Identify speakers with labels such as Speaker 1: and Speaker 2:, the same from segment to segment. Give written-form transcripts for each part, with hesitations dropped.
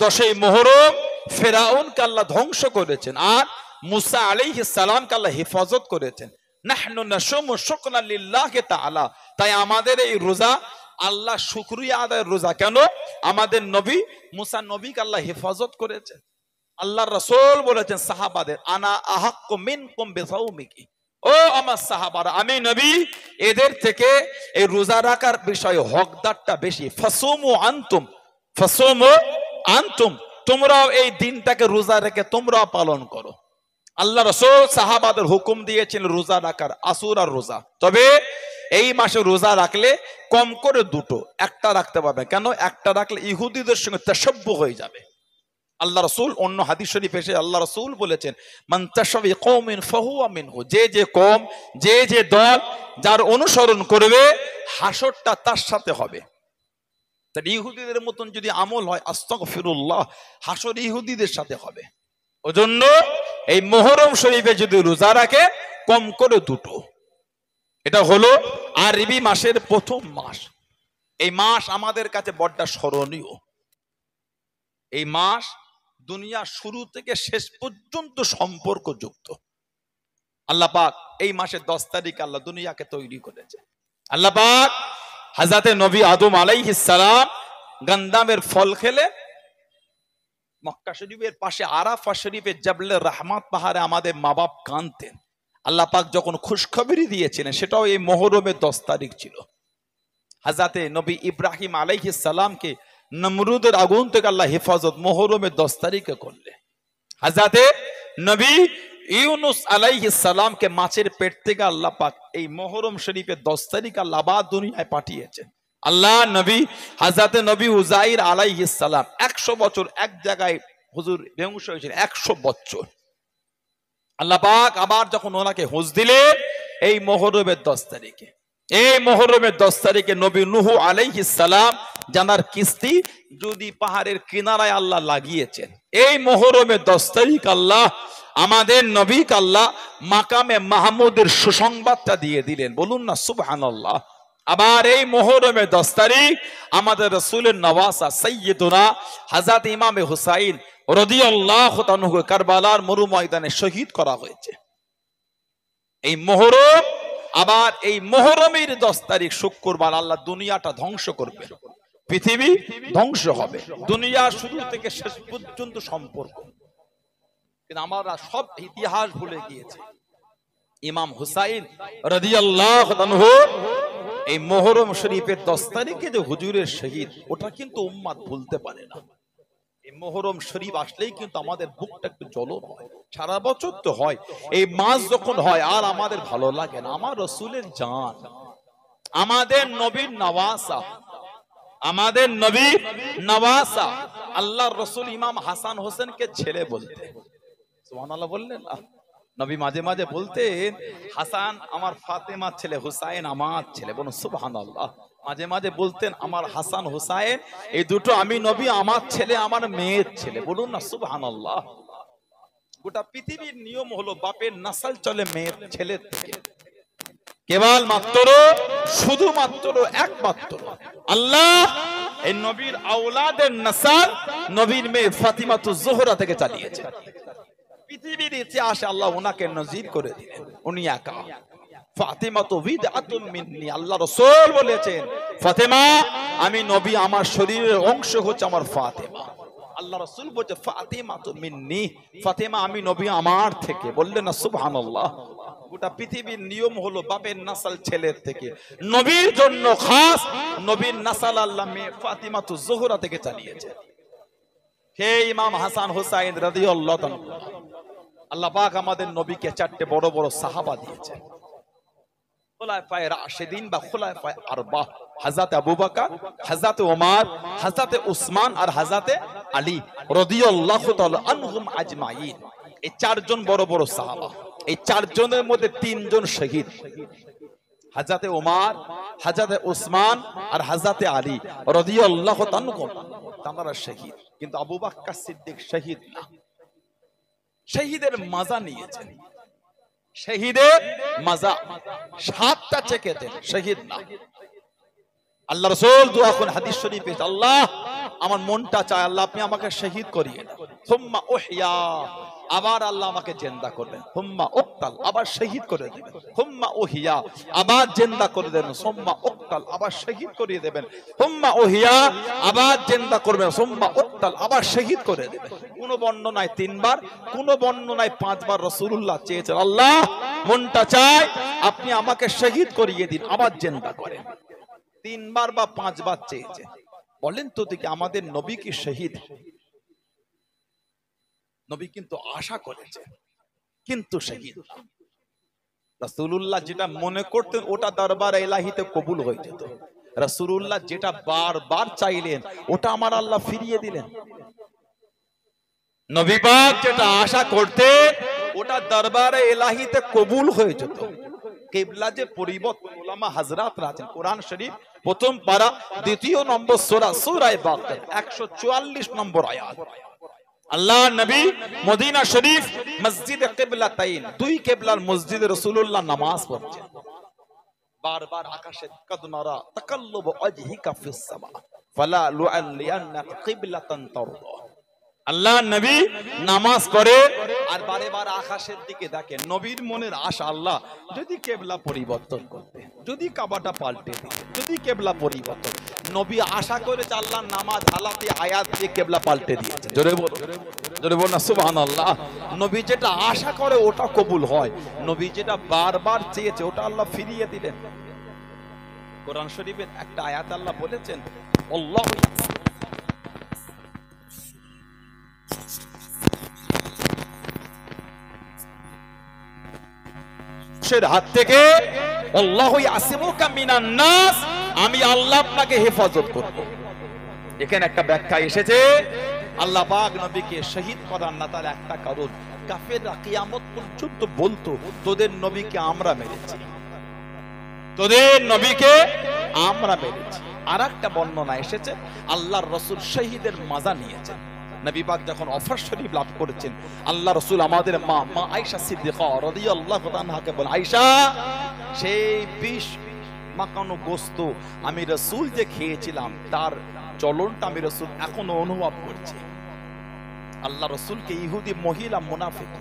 Speaker 1: 10ই মুহররম ফেরাউনকে আল্লাহ ধ্বংস করেছেন, আর মুসা আলাইহিস সালামকে আল্লাহ হেফাজত করেছেন। নাহনু নাসুমু শুকরান লিল্লাহি তাআলা। তাই আমাদের এই রোজা আল্লাহ শুকরিয়া আদায়ের রোজা। কেন? আমাদের নবী মুসা নবীকে আল্লাহ হেফাজত করেছেন। আল্লাহর রাসূল বলেছেন সাহাবাদের, আনা আহাক্কু মিনকুম বিসাওমিকি, ও আমার সাহাবারা, আমি নবী এদের থেকে এই রোজা রাখার বিষয়ে হকদারটা বেশি। ফাসুমু আনতুম, ফাসুমু আনতুম, তোমরাও এই দিনটাকে রোজা রেখে তোমরাও পালন করো। আল্লাহ রাসূল সাহাবাদের হুকুম দিয়েছেন রোজা রাখার, আশুরার রোজা। তবে এই মাসে রোজা রাখলে কম করে দুটো, একটা রাখতে পারবে। কেন? একটা রাখলে ইহুদিদের সঙ্গে তাশাব্বুহ হয়ে যাবে। আল্লাহ রাসূল অন্য হাদিস শরীফ এসে আল্লাহ রাসূল বলেছেন, মান তাশাবি কওমিন ফাহুয়া মিনহু, যে কওম, যে দল যার অনুসরণ করবে হাসরটা তার সাথে হবে। তাই ইহুদিদের মতন যদি আমল হয়, আস্তাগফিরুল্লাহ, হাসর ইহুদিদের সাথে হবে। ওজন্য এই মুহররম শরীফে যদি রোজা রাখে কম করে দুটো। এটা হলো আরবি মাসের প্রথম মাস। এই মাস আমাদের কাছে বড্ড স্মরণীয়। এই মাস দুনিয়া শুরু থেকে শেষ পর্যন্ত সম্পর্কযুক্ত। আল্লাহ পাক এই মাসের 10 তারিখ আল্লাহ দুনিয়াকে তৈরি করেছে। আল্লাহ পাক হযরতে নবী আদম আলাইহিস সালাম গন্দামের ফল খেলে মক্কা শরীফের পাশে আরাফা শরীফের জাবলে রহমত পাহাড়ে আমাদের মা বাপ কাঁদতেন। আল্লাহ পাক যখন খুশখবরি দিয়েছিলেন সেটাও এই মুহররমের 10 তারিখ ছিল। হযরতে নবী ইব্রাহিম আলাইহিস সালামকে নমরুদের আগুন থেকে আল্লাহ হেফাজত মুহররমের 10 তারিখে করলে। হযরতে নবী ইউনুস আলাইহিস সালামকে মাছের পেট থেকে আল্লাহ পাক এই মুহররম শরীফের 10 তারিখ আল্লাহ আবার দুনিয়ায় পাঠিয়েছেন। আল্লাহ নবী হযরতে নবী উযাইর আলাইহিস সালাম 100 বছর এক জায়গায় হুজুর বেহুশ হয়েছিলেন, 100 বছর। আল্লাহ পাক আবার যখন ওনাকে হুঁশ দিলেন এই মুহররমের 10 তারিখে, এই মুহররমের 10 তারিখে নবী নূহ আলাইহিস সালাম জানার কিস্তি যদি পাহাড়ের কিনারায় আল্লাহ লাগিয়েছেন। এই মুহররমের 10 তারিখ আল্লাহ আমাদের নবীকে আল্লাহ মাকামে মাহমুদের সুসংবাদটা দিয়ে দিলেন। বলুন না সুবহানাল্লাহ। আবার এই মুহররমের 10 তারিখ আমাদের রাসূলের নওয়াসা সাইয়্যিদুনা হযরত ইমামে হুসাইন রাদিয়াল্লাহু তাআলা কারবালার মরু ময়দানে শহীদ করা হয়েছে। এই মুহররম, আবার এই মুহররমের 10 তারিখ শুক্রবার আল্লাহ দুনিয়াটা ধ্বংস করবে, পৃথিবী ধ্বংস হবে। দুনিয়া শুরু থেকে শেষ পর্যন্ত সম্পর্ক। কিন্তু আমরা সব ইতিহাস ভুলে গিয়েছি। ইমাম হুসাইন রাদিয়াল্লাহু তাআলা এই মুহররম শরীফের 10 তারিখে যে হুজুরের শহীদ, ওটা কিন্তু উম্মাত ভুলতে পারে না। এই মুহররম শরীফ আসলেই কিন্তু আমাদের বুকটা একটু জ্বলন হয়। সারা বছর তো হয়, এই মাস যখন হয় আর আমাদের ভালো লাগে না। আমার রাসূলের জান, আমাদের নবীর নওয়াসা, আমাদের নবীর নওয়াসা, আল্লাহর রাসূল ইমাম হাসান হোসেনকে ছেলে বলতে, সুবহানাল্লাহ বললেন না? নবী মাঝে মাঝে বলতেন হাসান আমার ফাতেমার ছেলে, হুসাইন আমার ছেলে। বলুন সুবহানাল্লাহ। মাঝে মাঝে বলতেন আমার হাসান হুসাইন এই দুটো আমি নবী আমার ছেলে, আমার মেয়ের ছেলে। বলুন না সুবহানাল্লাহ। গোটা পৃথিবীর নিয়ম হলো বাপের নাসাল চলে মেয়ের ছেলের থেকে। কেবল মাত্র শুধুমাত্র একমাত্র আল্লাহ এই নবীর আওলাদের নাসাল নবীর মেয়ে ফাতিমাতুজ জোহরা থেকে চালিয়েছে। পৃথিবীর ইতিহাসে আল্লাহ ওনাকে নজির করে দিলেন, উনি একা। ফাতিমাতু বিদআতুম মিন্নি, আল্লাহ রাসূল বলেছেন ফাতেমা আমি নবী, আমার শরীরের অংশ হচ্ছে আমার ফাতেমা। আল্লাহ রাসূল বলেছে ফাতিমাতু মিন্নি, ফাতেমা আমি নবী আমার থেকে। বললেন না সুবহানাল্লাহ। গোটা পৃথিবীর নিয়ম হলো বাপের নাসাল ছেলের থেকে। নবীর জন্য খাস নবীর নাসাল আল্লাহ মেয়ে ফাতিমাতুজ জোহরা থেকে চালিয়েছে। হে ইমাম হাসান হুসাইন রাদিয়াল্লাহু তাআলা, আল্লাহ পাক আমাদের নবীকে 4টে বড় বড় সাহাবা দিয়েছেন। খুলাফায়ে রাশিদিন বা খুলাফায়ে আরবা, হযরত আবু বকর, হযরত ওমর, হযরত উসমান আর হযরত আলী রাদিয়াল্লাহু তাআলা আনহুম আজমাইন। এই 4 জন বড় বড় সাহাবা। এই 4 জনের মধ্যে 3 জন শহীদ, হযরত ওমর, হযরত উসমান আর হযরত আলী রাদিয়াল্লাহু তাআলা তারা শহীদ। কিন্তু আবু বকর সিদ্দিক শহীদ না। শহীদের মজা নিয়েছেন, শহীদের মজা, 7টা চেকেতেন, শহীদ না। আল্লাহ রাসূল দোয়া করেন হাদিস শরীফে, আল্লাহ আমার মনটা চায় আল্লাহ আপনি আমাকে শহীদ করিয়ে দাও। সুম্মা উহইয়া, আবার আল্লাহ আমাকে জিন্দা করবেন। সুম্মা উকতাল, আবার শহীদ করে দেবেন। সুম্মা উহইয়া, আবার জিন্দা করে দেবেন। সুম্মা উকতাল, আবার শহীদ করিয়ে দেবেন। সুম্মা উহইয়া, আবার জিন্দা করবেন। সুম্মা উকতাল, আবার শহীদ করে দেবেন। কোন বর্ণনায় 3 বার, কোন বর্ণনায় 5 বার রাসূলুল্লাহ চেয়েছেন আল্লাহ মনটা চায় আপনি আমাকে শহীদ করিয়ে দিন, আবার জিন্দা করেন। 3 বার বা 5 বার চেয়েছে। বলেন তো দেখি আমাদের নবী কি শহীদ? নবী কিন্তু আশা করেছে, কিন্তু শহীদ না। রাসূলুল্লাহ যেটা মনে করতেন ওটা দরবার ইলাহিতে কবুল হয়ে যেত। রাসূলুল্লাহ যেটা বারবার চাইলেন ওটা আমার আল্লাহ ফিরিয়ে দিলেন। নবী পাক যেটা আশা করতেন ওটা দরবারে ইলাহিতে কবুল হয়ে যেত। কিবলা যে পরিবর্তন, উলামা হযরতরা আছেন, কোরআন শরীফ প্রথম পারা 2 নম্বর সূরা সূরা বাকারা 144 নম্বর আয়াত। আল্লাহ নবী মদিনা শরীফ মসজিদে কিবলাতাইন, 2 কিবলার মসজিদে রাসূলুল্লাহ নামাজ পড়ছেন। বারবার আকাশে কাদ নারা তাকাল্লুব ওয়াজহিকা ফিস সামা ফালা লুআল্লিয়ান্নাকা কিবলাতান তারদা। আল্লাহ নবী নামাজ পড়ে আর বারে বারে আকাশের দিকে দেখেন। নবীর মনের আশা আল্লাহ যদি কিবলা পরিবর্তন করতে, যদি কাবাটা পাল্টে দিতে, যদি কিবলা পরিবর্তন। নবী আশা করে আল্লাহ নামাজ হালাতে আয়াত দিয়ে কিবলা পাল্টে দিয়েছে। জোরে বলো, জোরে বলো না সুবহানাল্লাহ। নবী যেটা আশা করে ওটা কবুল হয়, নবী যেটা বারবার চেয়েছে ওটা আল্লাহ ফিরিয়ে দিলেন। কোরআন শরীফের একটা আয়াত আল্লাহ বলেছেন আল্লাহু হাত থেকে, আল্লাহু ইয়াসিমুকা মিনান নাস, আমি আল্লাহ আপনাকে হেফাজত করব। এখানে একটা ব্যাখ্যা এসেছে আল্লাহ পাক নবীকে শহীদ করার না তার একটা কারণ, কাফেররা কিয়ামত পর্যন্ত বলতো তোদের নবীকে আমরা মেরেছি, তোদের নবীকে আমরা মেরেছি। আর একটা বর্ণনা এসেছে আল্লাহর রাসূল শহীদের মাজা নিয়েছেন। নবী পাক যখন অফর শরীফ লাভ করেছেন, আল্লাহ রাসূল আমাদের মা আয়েশা সিদ্দিকা রাদিয়াল্লাহু তাআলাকে বলে, আয়েশা সেই 20 মাকানো গোশত আমি রাসূল যে খেয়েছিলাম তার চলনটা আমি রাসূল এখনো অনুভব করছি। আল্লাহ রাসূলকে ইহুদি মহিলা মুনাফিক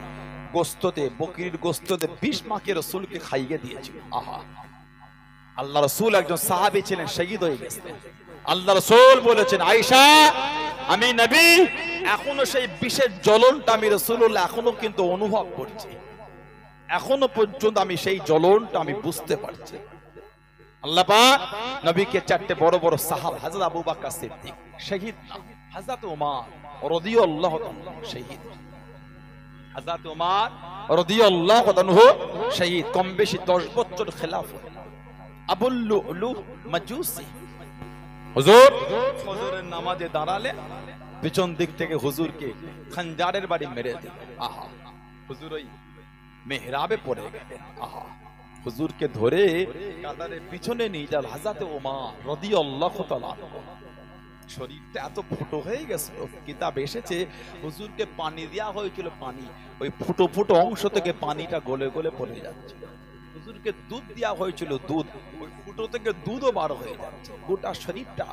Speaker 1: গোশততে, বকরির গোশততে 20 মাকে রাসূলকে খাইয়ে দিয়েছিল। আহা, আল্লাহ রাসূল একজন সাহাবী ছিলেন, শহীদ হয়ে গেছেন। আল্লাহ রাসূল বলেছেন, আয়েশা আমি নবী এখনো সেই বিষের জ্বলনটা আমি রাসূলুল্লাহ এখনো কিন্তু অনুভব করছি, এখনো পর্যন্ত আমি সেই জ্বলনটা আমি বুঝতে পারছি। আল্লাহ পাক নবীকে 4টে বড় বড় সাহাবা, হযরত আবু বকর সিদ্দিক শহীদ না, হযরত ওমর রাদিয়াল্লাহু তাআলা শহীদ, হযরত ওমর রাদিয়াল্লাহু তাআলা শহীদ, কম বেশি 10 বছর খেলাফত। আবুল লুলু মাজুসি হুজুর ফজরের নামাজে দাঁড়ালে পিছন দিক থেকে হুজুরকে খঞ্জারের বাড়ি মেরে দিল। আহা, হুজুর ওই মেহরাবে পড়ে গেলেন। আহা, হুজুরকে ধরে কাতারের পিছনে নিয়ে যান হযরত ওমর রাদিয়াল্লাহু তাআলা। শরীরটা এত ফুটো হয়ে গেছিল, কিতাব এসেছে হুজুরকে পানি দেওয়া হয়েছিল, পানি ওই ফুটো ফুটো অংশ থেকে পানিটা গলে গলে পড়ে যাচ্ছিল। হুজুরকে দুধ দেওয়া হয়েছিল, দুধ ওই ফুটো থেকে দুধও বার হয়ে যাচ্ছে, গোটা শরীরটা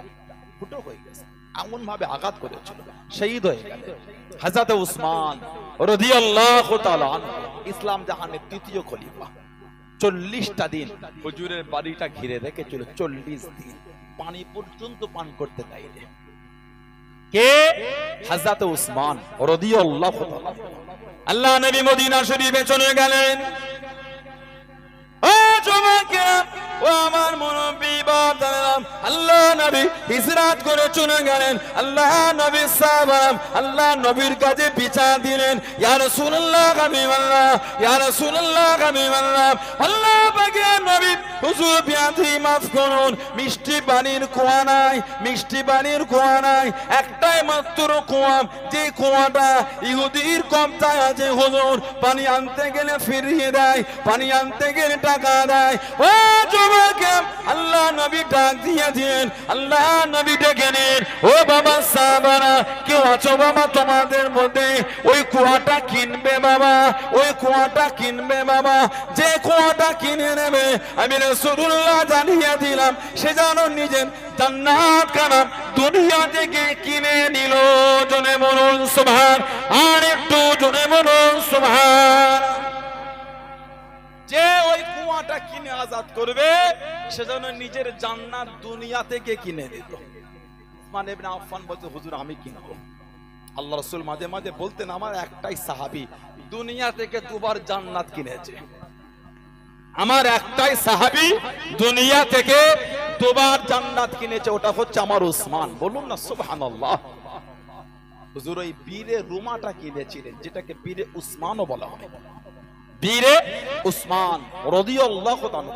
Speaker 1: ফুটো হয়ে গেছে, এমন ভাবে আঘাত করেছিল, শহীদ হয়ে গেল। হযরত উসমান রাদিয়াল্লাহু তাআলা ইসলাম জাহানের তৃতীয় খলিফা, 40টা দিন হুজুরের বাড়িটা ঘিরে রেখেছিল, 40 দিন পানি পর্যন্ত পান করতে দেয়নি। কে? হযরত উসমান রাদিয়াল্লাহু তাআলা। আল্লাহ নবী মদিনা শরীফে চলে গেলেন। ও আমার মুরব্বি বাপ-দাদারা, আল্লাহ নবী হিজরত করে চলে গেলেন। আল্লাহ নবী সাহাবা আল্লাহ নবীর কাছে পিছা দিলেন, ইয়া রাসূলুল্লাহ হাবিবাল্লাহ, ইয়া রাসূলুল্লাহ হাবিবাল্লাহ, আল্লাহ পাকের নবী হুজুর বিয়াতি মাফ করুন, মিষ্টি পানির কুয়া নাই, মিষ্টি পানির কুয়া নাই, একটাই মাত্র কুয়া, যে কুয়াটা ইহুদির কবজায় আছে হুজুর, পানি আনতে গেলে ফিরিয়ে দেয়, পানি আনতে গেলে টাকা দেয়। ও যুবকে আল্লাহ নবী ডাক দিয়েছেন, আল্লাহ নবী ডেকে নিন, ও বাবা সাহাবারা কেউ আছো বাবা তোমাদের মধ্যে ওই কুয়াটা কিনবে বাবা, ওই কুয়াটা কিনবে বাবা, যে কুয়াটা কিনে নেবে আমি রাসূলুল্লাহ জানিয়ে দিলাম সে যেন নিজের জান্নাত খানা দুনিয়া থেকে কিনে নিল। জনে বলুন সুবহান, আর একটু জনে বলুন সুবহান। যে ওই কুয়াটা কিনে আজাদ করবে সেজন্য নিজের জান্নাত দুনিয়া থেকে কিনে নিল। উসমান ইবনে আফফান বলতে হুজুর আমি কিনবো। আল্লাহ রাসূল মাঝে মাঝে বলতেন আমার একটাই সাহাবী দুনিয়া থেকে দুবার জান্নাত কিনেছে, আমার একটাই সাহাবী দুনিয়া থেকে দুবার জান্নাত কিনেছে, ওটা হচ্ছে আমার উসমান। বলুন না সুবহানাল্লাহ। হুজুর ওই বীরে রুমাটা কিনেছিলেন যেটাকে বীরে উসমানও বলা হয়, বীরে উসমান রাদিয়াল্লাহু তাআলা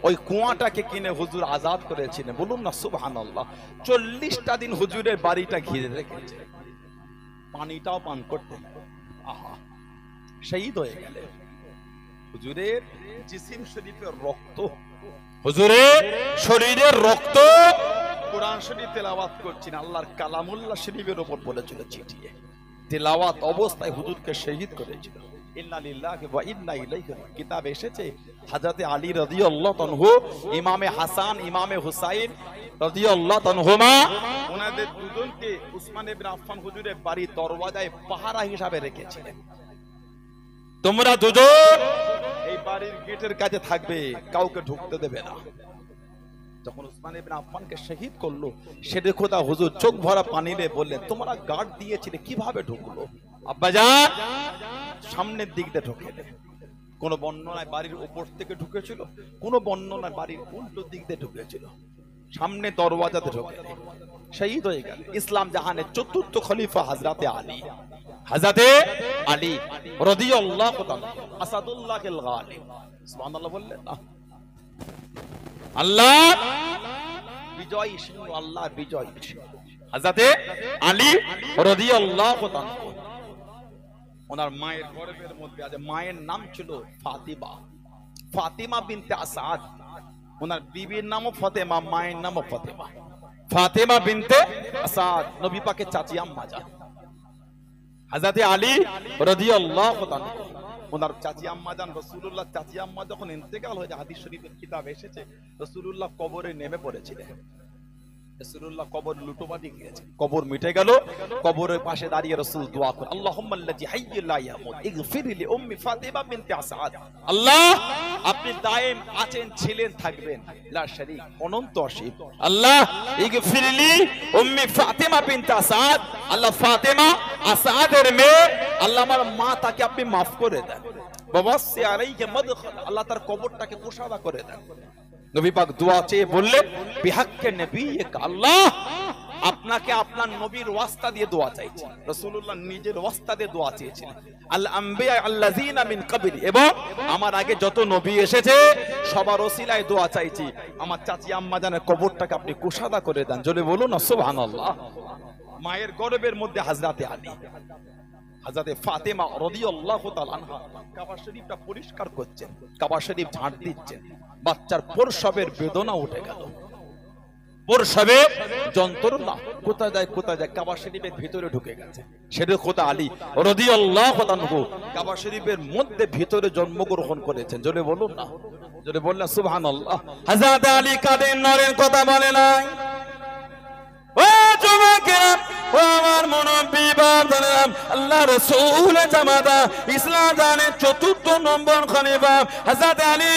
Speaker 1: ওই কুয়াটাকে কিনে হুজুর আজাদ করেছিলেন। বলুন না সুবহানাল্লাহ। 40টা দিন হুজুরের বাড়িটা ঘিরে রেখেছে, পানিটাও পান করতে, আহা শহীদ হয়ে গেলেন। হুজুরের জিসিম শরীফের রক্ত, হুজুরের শরীরের রক্ত কোরআন শরীফ তেলাওয়াত করছেন, আল্লাহর কালামুল্লাহ শরীফের উপর পড়েছিল ছিটিয়ে, তেলাওয়াত অবস্থায় হুজুরকে শহীদ করেছিল। ইন্না লিল্লাহি ওয়া ইন্না ইলাইহি রাজিউন। কিতাব এসেছে হযরত আলী রাদিয়াল্লাহু তাআলা ইমামে হাসান ইমামে হুসাইন রাদিয়াল্লাহু তাআলা ওনাদের দুজনকে উসমান ইবনে আফফান হুজুরের বাড়ির দরওয়াজায় পাহারা হিসাবে রেখেছিলেন। তোমরা দুজন এই বাড়ির গেটের কাছে থাকবে, কাউকে ঢুকতে দেবে না। যখন উসমান ইবনে আফফানকে শহীদ করলো সেটা খোদা হুজুর চোখ ভরা পানি দিয়ে বললেন তোমরা গার্ড দিয়েছিলে কিভাবে ঢুকলো? আব্বাজান সামনের দিক দিয়ে ঢুকেছে, কোন বর্ণনায় বাড়ির উপর থেকে ঢুকেছিল, কোন বর্ণনায় বাড়ির উল্টো দিক দিয়ে ঢুকেছিল, সামনে দরওয়াজাতে ঢুকেছে, শহীদ হয়ে গেল। ইসলাম জাহানের চতুর্থ খলিফা হযরতে আলী, হযরতে আলী রাদিয়াল্লাহু তাআলা আসাদুল্লাহিল গালিব। সুবহানাল্লাহ বললেন না? আল্লাহ বিজয়ী সিংহ, আল্লাহ বিজয়ী সিংহ হযরতে আলী রাদিয়াল্লাহু তাআলা। ওনার মায়ের গর্ভের মধ্যে আছে, মায়ের নাম ছিল ফাতিমা, ফাতিমা বিনতে আসাদ। ওনার বিবির নামও ফাতেমা, মায়ের নামও ফাতেমা, ফাতেমা বিনতে আসাদ নবী পাকের চাচি আম্মা জান। হযরতে আলী রাদিয়াল্লাহু তাআলা ওনার চাচি আম্মা জান রাসূলুল্লাহ চাচি আম্মা যখন ইন্তেকাল হয়ে যায় হাদিস শরীফের কিতাব এসেছে রাসূলুল্লাহ কবরে নেমে পড়েছিলেন। রাসূলুল্লাহ কবর লুটোবাদি গিয়েছে, কবর মিটে গেল, কবরের পাশে দাঁড়িয়ে রাসূল দোয়া করেন আল্লাহুম্মা আল্লাযী হাইয়্যা লা ইয়ামুত ইগফির লি উম্মি ফাতিমা বিনতে আসাদ। আল্লাহ আপনি দায়েম আছেন ছিলেন থাকবেন লা শারীক অনন্ত অসীম। আল্লাহ ইগফির লি উম্মি ফাতিমা বিনতে আসাদ, আল্লাহ ফাতিমা আসাদের মেয়ে, আল্লাহ আমার মা তাকে আপনি maaf করে দেন। ওয়াসি আলাইহি মাদখাল, আল্লাহ তার কবরটাকে কুশাদা করে দেন। নবী পাক দোয়া চেয়ে বললেন বিহাক্কে নবিয়্যিক, আল্লাহ আপনাকে আপনার নবীর ওয়াস্তা দিয়ে দোয়া চাইছি। রাসূলুল্লাহ নিজের ওয়াস্তা দিয়ে দোয়া চেয়েছিলেন আল আম্বিয়া আল্লাযিনা মিন ক্বাবলি, এবং আমার আগে যত নবী এসেছে সবার ওসিলায় দোয়া চাইছি আমার চাচি আম্মা জানের কবরটাকে আপনি কুশাদা করে দেন। জোরে বলুন না সুবহানাল্লাহ। মায়ের গর্ভের মধ্যে হযরতে আলী, হযরতে ফাতেমা রাদিয়াল্লাহু তাআলা আনহা কাবা শরীফটা পরিষ্কার করছেন, কাবা শরীফ ঝাড় দিচ্ছেন, বাচ্চার প্রসবের বেদনা উঠে গেল, প্রসবের যন্ত্রণা কোথায় যায় কোথায় যায় কাবা শরীফের ভিতরে ঢুকে গেছে। সেটা খোদা আলী রাদিয়াল্লাহু তাআলা কাবা শরীফের মধ্যে ভিতরে জন্মগ্রহণ করেছেন। জোরে বলুন না, জোরে বললেন সুবহানাল্লাহ। হযরত আলী কাদের নরের কথা বলে নাই। ও যুবকেরা, ও আমার মুনব্বী বাবারা, আল্লাহ রাসূল জামাতা ইসলাম জানের চতুর্থ নম্বর খলিফা হযরত আলী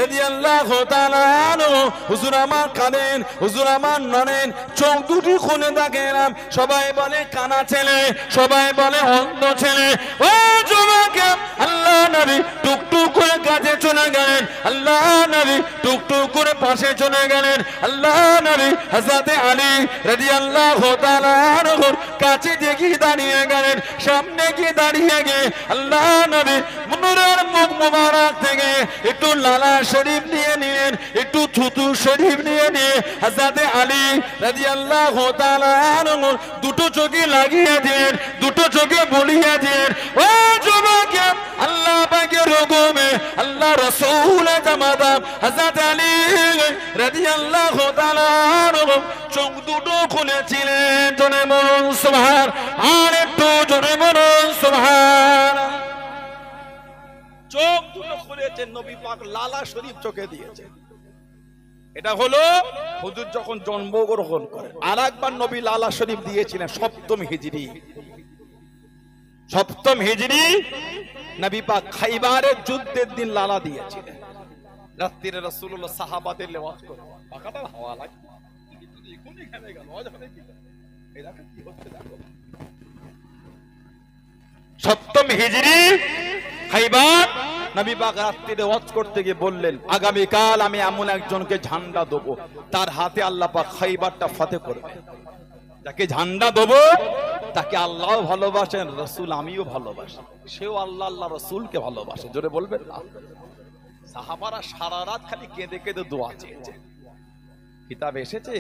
Speaker 1: রাদিয়াল্লাহু তাআলা আনহু হুজুর আমার কাঁদেন, হুজুর আমার নরেন, চোখ দুটি খুলে দেখলাম, সবাই বলে কানা ছেলে, সবাই বলে অন্ধ ছেলে। ও যুবকেরা, আল্লাহ নবী টুকটুক করে কাছে চলে গেলেন, আল্লাহ নবী টুকটুক করে পাশে চলে গেলেন, আল্লাহ নবী হযরত আলী রাদিয়াল্লাহু তাআলা আনহুর কাছে গিয়ে দাঁড়িয়ে গেলেন, সামনে গিয়ে দাঁড়িয়ে গিয়ে আল্লাহ নবী নূরের মুখ মুবারক থেকে একটু লালা শরীফ নিয়ে নিলেন, একটু থুতু শরীফ নিয়ে নিয়ে হযরত আলী রাদিয়াল্লাহু তাআলা আনহুর দুটো চোখে লাগিয়ে দিলেন, দুটো চোখে বলিয়ে দিলেন। ও যুবক, আল্লাহ পাকের রুকুমে আল্লাহ রাসূল জামাদার হযরত আলী রাদিয়াল্লাহু তাআলা চোখ দুটো খুলেছিলেন। জোরে বলুন সুবহান, আর একটু জোরে বলুন সুবহান। চোখ দুটো খুলেছেন, নবী পাক লালা শরীফ চোখে দিয়েছেন। এটা হলো হুজুর যখন জন্মগ্রহণ করেন। আর একবার নবী লালা শরীফ দিয়েছিলেন সপ্তম হিজরি। সপ্তম হিজরি নবী পাক খাইবারের যুদ্ধের দিন লালা দিয়েছিলেন। রাত্রিরে রাসূলুল্লাহ সাহাবাদের লেওয়াজ করে পাকাটা হাওয়া লাগে এখনই খেলে গেল এরকম কি হচ্ছে দেখো। সপ্তম হিজরি খাইবার নবী পাক রাত্রিরে ওয়াজ করতে গিয়ে বললেন, আগামীকাল আমি এমন একজনকে ঝান্ডা দেবো, তার হাতে আল্লাহ পাক খাইবারটা ফাতেহ করবে। যাকে ঝান্ডা দেবো তাকে আল্লাহ ভালোবাসেন, রাসূল আমিও ভালোবাসি, সেও আল্লাহ আল্লাহ রাসূলকে ভালোবাসে। জোরে বলবেন না? সাহাবারা সারা রাত খালি কেঁদে কেঁদে দোয়া চেয়েছে। কিতাব এসেছে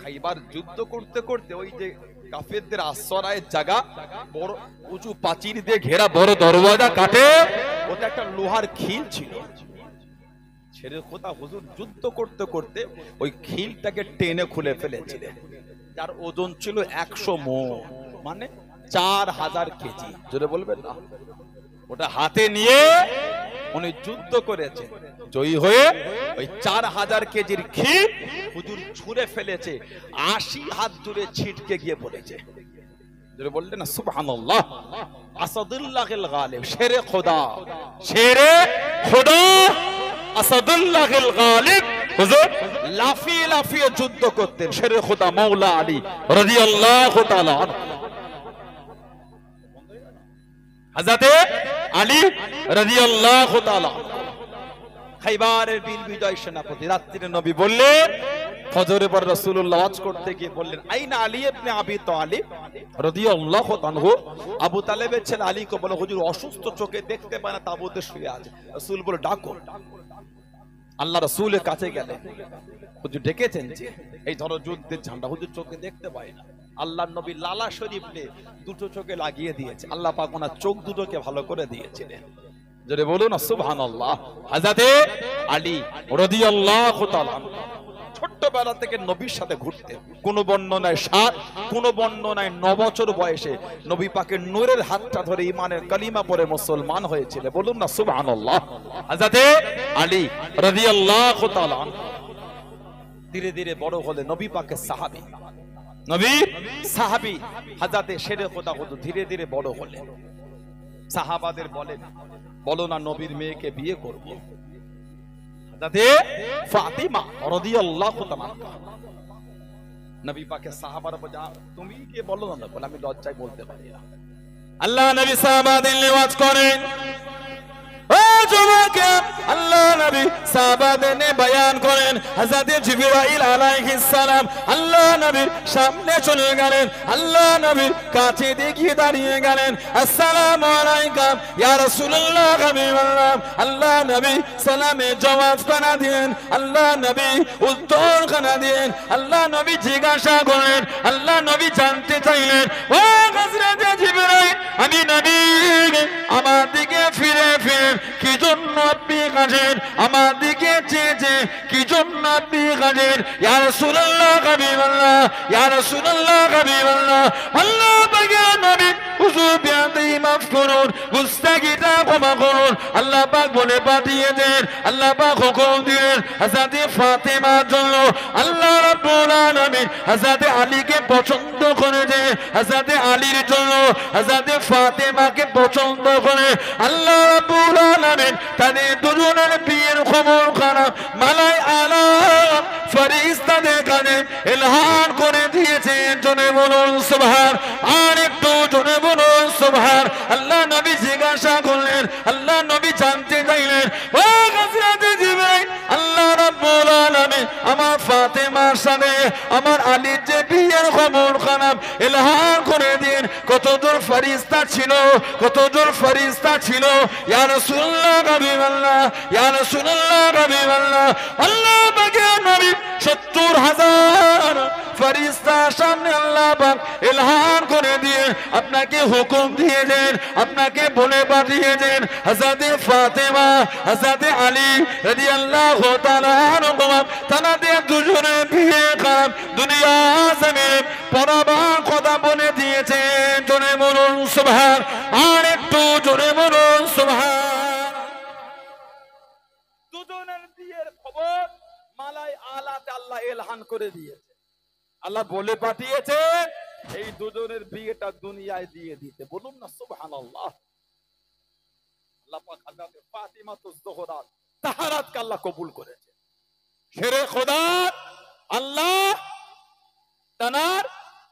Speaker 1: খাইবার যুদ্ধ করতে করতে ওই যে কাফেরদের আশ্রয়ের জায়গা বড় উঁচু প্রাচীর দিয়ে ঘেরা বড় দরওয়াজা কাটে, ওটা একটা লোহার খিল ছিল। ছেড়ে কোথা হুজুর যুদ্ধ করতে করতে ওই খিলটাকে টেনে খুলে ফেলেছিলেন, যার ওজন ছিল 100 মণ, মানে 4000 কেজি। জোরে বলবেন না? ওটা হাতে নিয়ে উনি যুদ্ধ করেছেন, জয়ী হয়ে ওই 4000 কেজির খিল হুজুর ছুঁড়ে ফেলেছে, 80 হাত দূরে ছিটকে গিয়ে পড়েছে। জোরে বললেন না সুবহানাল্লাহ। আসাদুল্লাহিল গালিব, শেরে খোদা, শেরে খোদা আসাদুল্লাহিল গালিব হুজুর লাফিয়ে লাফিয়ে যুদ্ধ করতেন। শেরে খোদা মাওলা আলী রাদিয়াল্লাহু তাআলা আনহু, হযরতে আলী রাদিয়াল্লাহু তাআলা খাইবারের বীর বিজয় সেনাপতি। রাত্রিরে নবী বললেন, ফজরের পর রাসূলুল্লাহ ওয়াজ করতে গিয়ে বললেন, আইনা আলী ইবনে আবি তালিব রাদিয়াল্লাহু আনহু। আবু তালেবের ছেলে আলীকে বলে, হুজুর অসুস্থ, চোখে দেখতে পায় না, তাঁবুতে শুয়ে আছে। রাসূল বলে, ডাকো। আল্লাহ রাসূলের কাছে গেলেন, হুজুর ডেকেছেন যে এই ধরো যুদ্ধের ঝান্ডা, হুজুর চোখে দেখতে পায় না। আল্লাহর নবী লালা শরীফ নিয়ে দুটো চোখে লাগিয়ে দিয়েছে, আল্লাহ পাক ওনার চোখ দুটোকে ভালো করে দিয়েছিলেন। জোরে বলুন না সুবহানাল্লাহ। হযরতে আলী রাদিয়াল্লাহু তাআলা ছোট্টবেলা থেকে নবীর সাথে ঘুরতেন। কোন বর্ণনায় 7, কোন বর্ণনায় 9 বছর বয়সে নবী পাকের নূরের হাতটা ধরে ঈমানের কালিমা পড়ে মুসলমান হয়েছিল। বলুন না সুবহানাল্লাহ। হযরতে আলী রাদিয়াল্লাহু তাআলা ধীরে ধীরে বড় হলে নবী পাকের সাহাবী, নবী সাহাবী হযরতে শেরে খোদা হুজুর ধীরে ধীরে বড় হলেন। সাহাবাদের বলেন, বলো না নবীর মেয়েকে বিয়ে করব। হযরতে ফাতিমা রাদিয়াল্লাহু তাআলা নবী পাকের সাহাবারা বলে, তুমি কি বলো না? বলে, আমি লজ্জায় বলতে পারি না। আল্লাহ নবী সাহাবাদের ওয়াজ করেন, ও যুবকে, আল্লাহ নবী সাহাবাদের বয়ান করেন। হযরত জিবরাইল আলাইহিস সালাম আল্লাহ নবীর সামনে চলে গেলেন, আল্লাহ নবীর কাছে দেখিয়ে দাঁড়িয়ে গেলেন, আসসালামু আলাইকুম ইয়া রাসূলুল্লাহ হাবিবাল্লাহ। আল্লাহ নবী সালামে জবাব খানা দিলেন, আল্লাহ নবী উত্তর খানা দিলেন। আল্লাহ নবী জিজ্ঞাসা করেন, আল্লাহ নবী জানতে চাইলেন, ও হযরত জিবরাইল, আমি নবী আমার দিকে ফিরে ফিরে কি জন্য আপনি কাঁদেন? আমার দিকে চেয়ে কি জন্য আপনি কাঁদেন? ইয়া রাসূলুল্লাহ হাবিবাল্লাহ, ইয়া রাসূলুল্লাহ হাবিবাল্লাহ। আল্লাহ পাকের নবী হুজুর বিয়াদি মাফ করুন, গুস্তাখিটা ক্ষমা করুন। আল্লাহ পাক বলে পাঠিয়ে দেন, আল্লাহ পাক হুকুম দিলেন হযরত ফাতেমার জন্য আল্লাহ রাব্বুল আলামিন হযরত আলীকে পছন্দ করে যে হযরত আলীর জন্য হযরত ফাতেমাকে পছন্দ করে আল্লাহ রাব্বুল আলামিন তাদের দুজনের বিয়ের খবর খারাপ মালাই আলা ফেরেশতাদের কানে ইলহাম করে দিয়েছেন। জোরে বলুন সুবহান, আর একটু জোরে বলুন সুবহান। আল্লাহ নবী জিজ্ঞাসা করলেন, আল্লাহ নবী জানতে চাইলেন, ও হযরত জিবরাইল, আল্লাহ রাব্বুল আলামিন আমার ফাতেমার সাথে আমার আলীর যে বিয়ের খবর খারাপ ইলহাম করে দিন, কতজন ফেরেশতা ছিল, কতজন ফেরেশতা ছিল। ইয়া রাসূলুল্লাহ হাবিবাল্লাহ, ইয়া রাসূলুল্লাহ হাবিবাল্লাহ। আল্লাহ পাকের নবী 70,000 ফেরেশতা সামনে আল্লাহ পাক ইলহাম করে দিয়ে আপনাকে হুকুম দিয়েছেন, আপনাকে বলে পাঠিয়েছেন হযরতে ফাতেমা হযরতে আলী রাদিয়াল্লাহু তাআলা আনহুমা তাদের দুজনের বিয়ে করান দুনিয়া জমিনে পরাবার কথা বলে দিয়েছেন। জোরে বলুন সুবহান, আর একটু জোরে বলুন সুবহান। দুজনের বিয়ের খবর মালাই আলাতে আল্লাহ ইলহাম করে দিয়েছে, আল্লাহ বলে পাঠিয়েছে এই দুজনের বিয়েটা দুনিয়ায় দিয়ে দিতে। বলুন না সুবহানাল্লাহ। আল্লাহ পাক হযরত ফাতিমা তুজ-জোহরা তাহারাতকে আল্লাহ কবুল করেছে। শেরে খোদা আল্লাহ তানার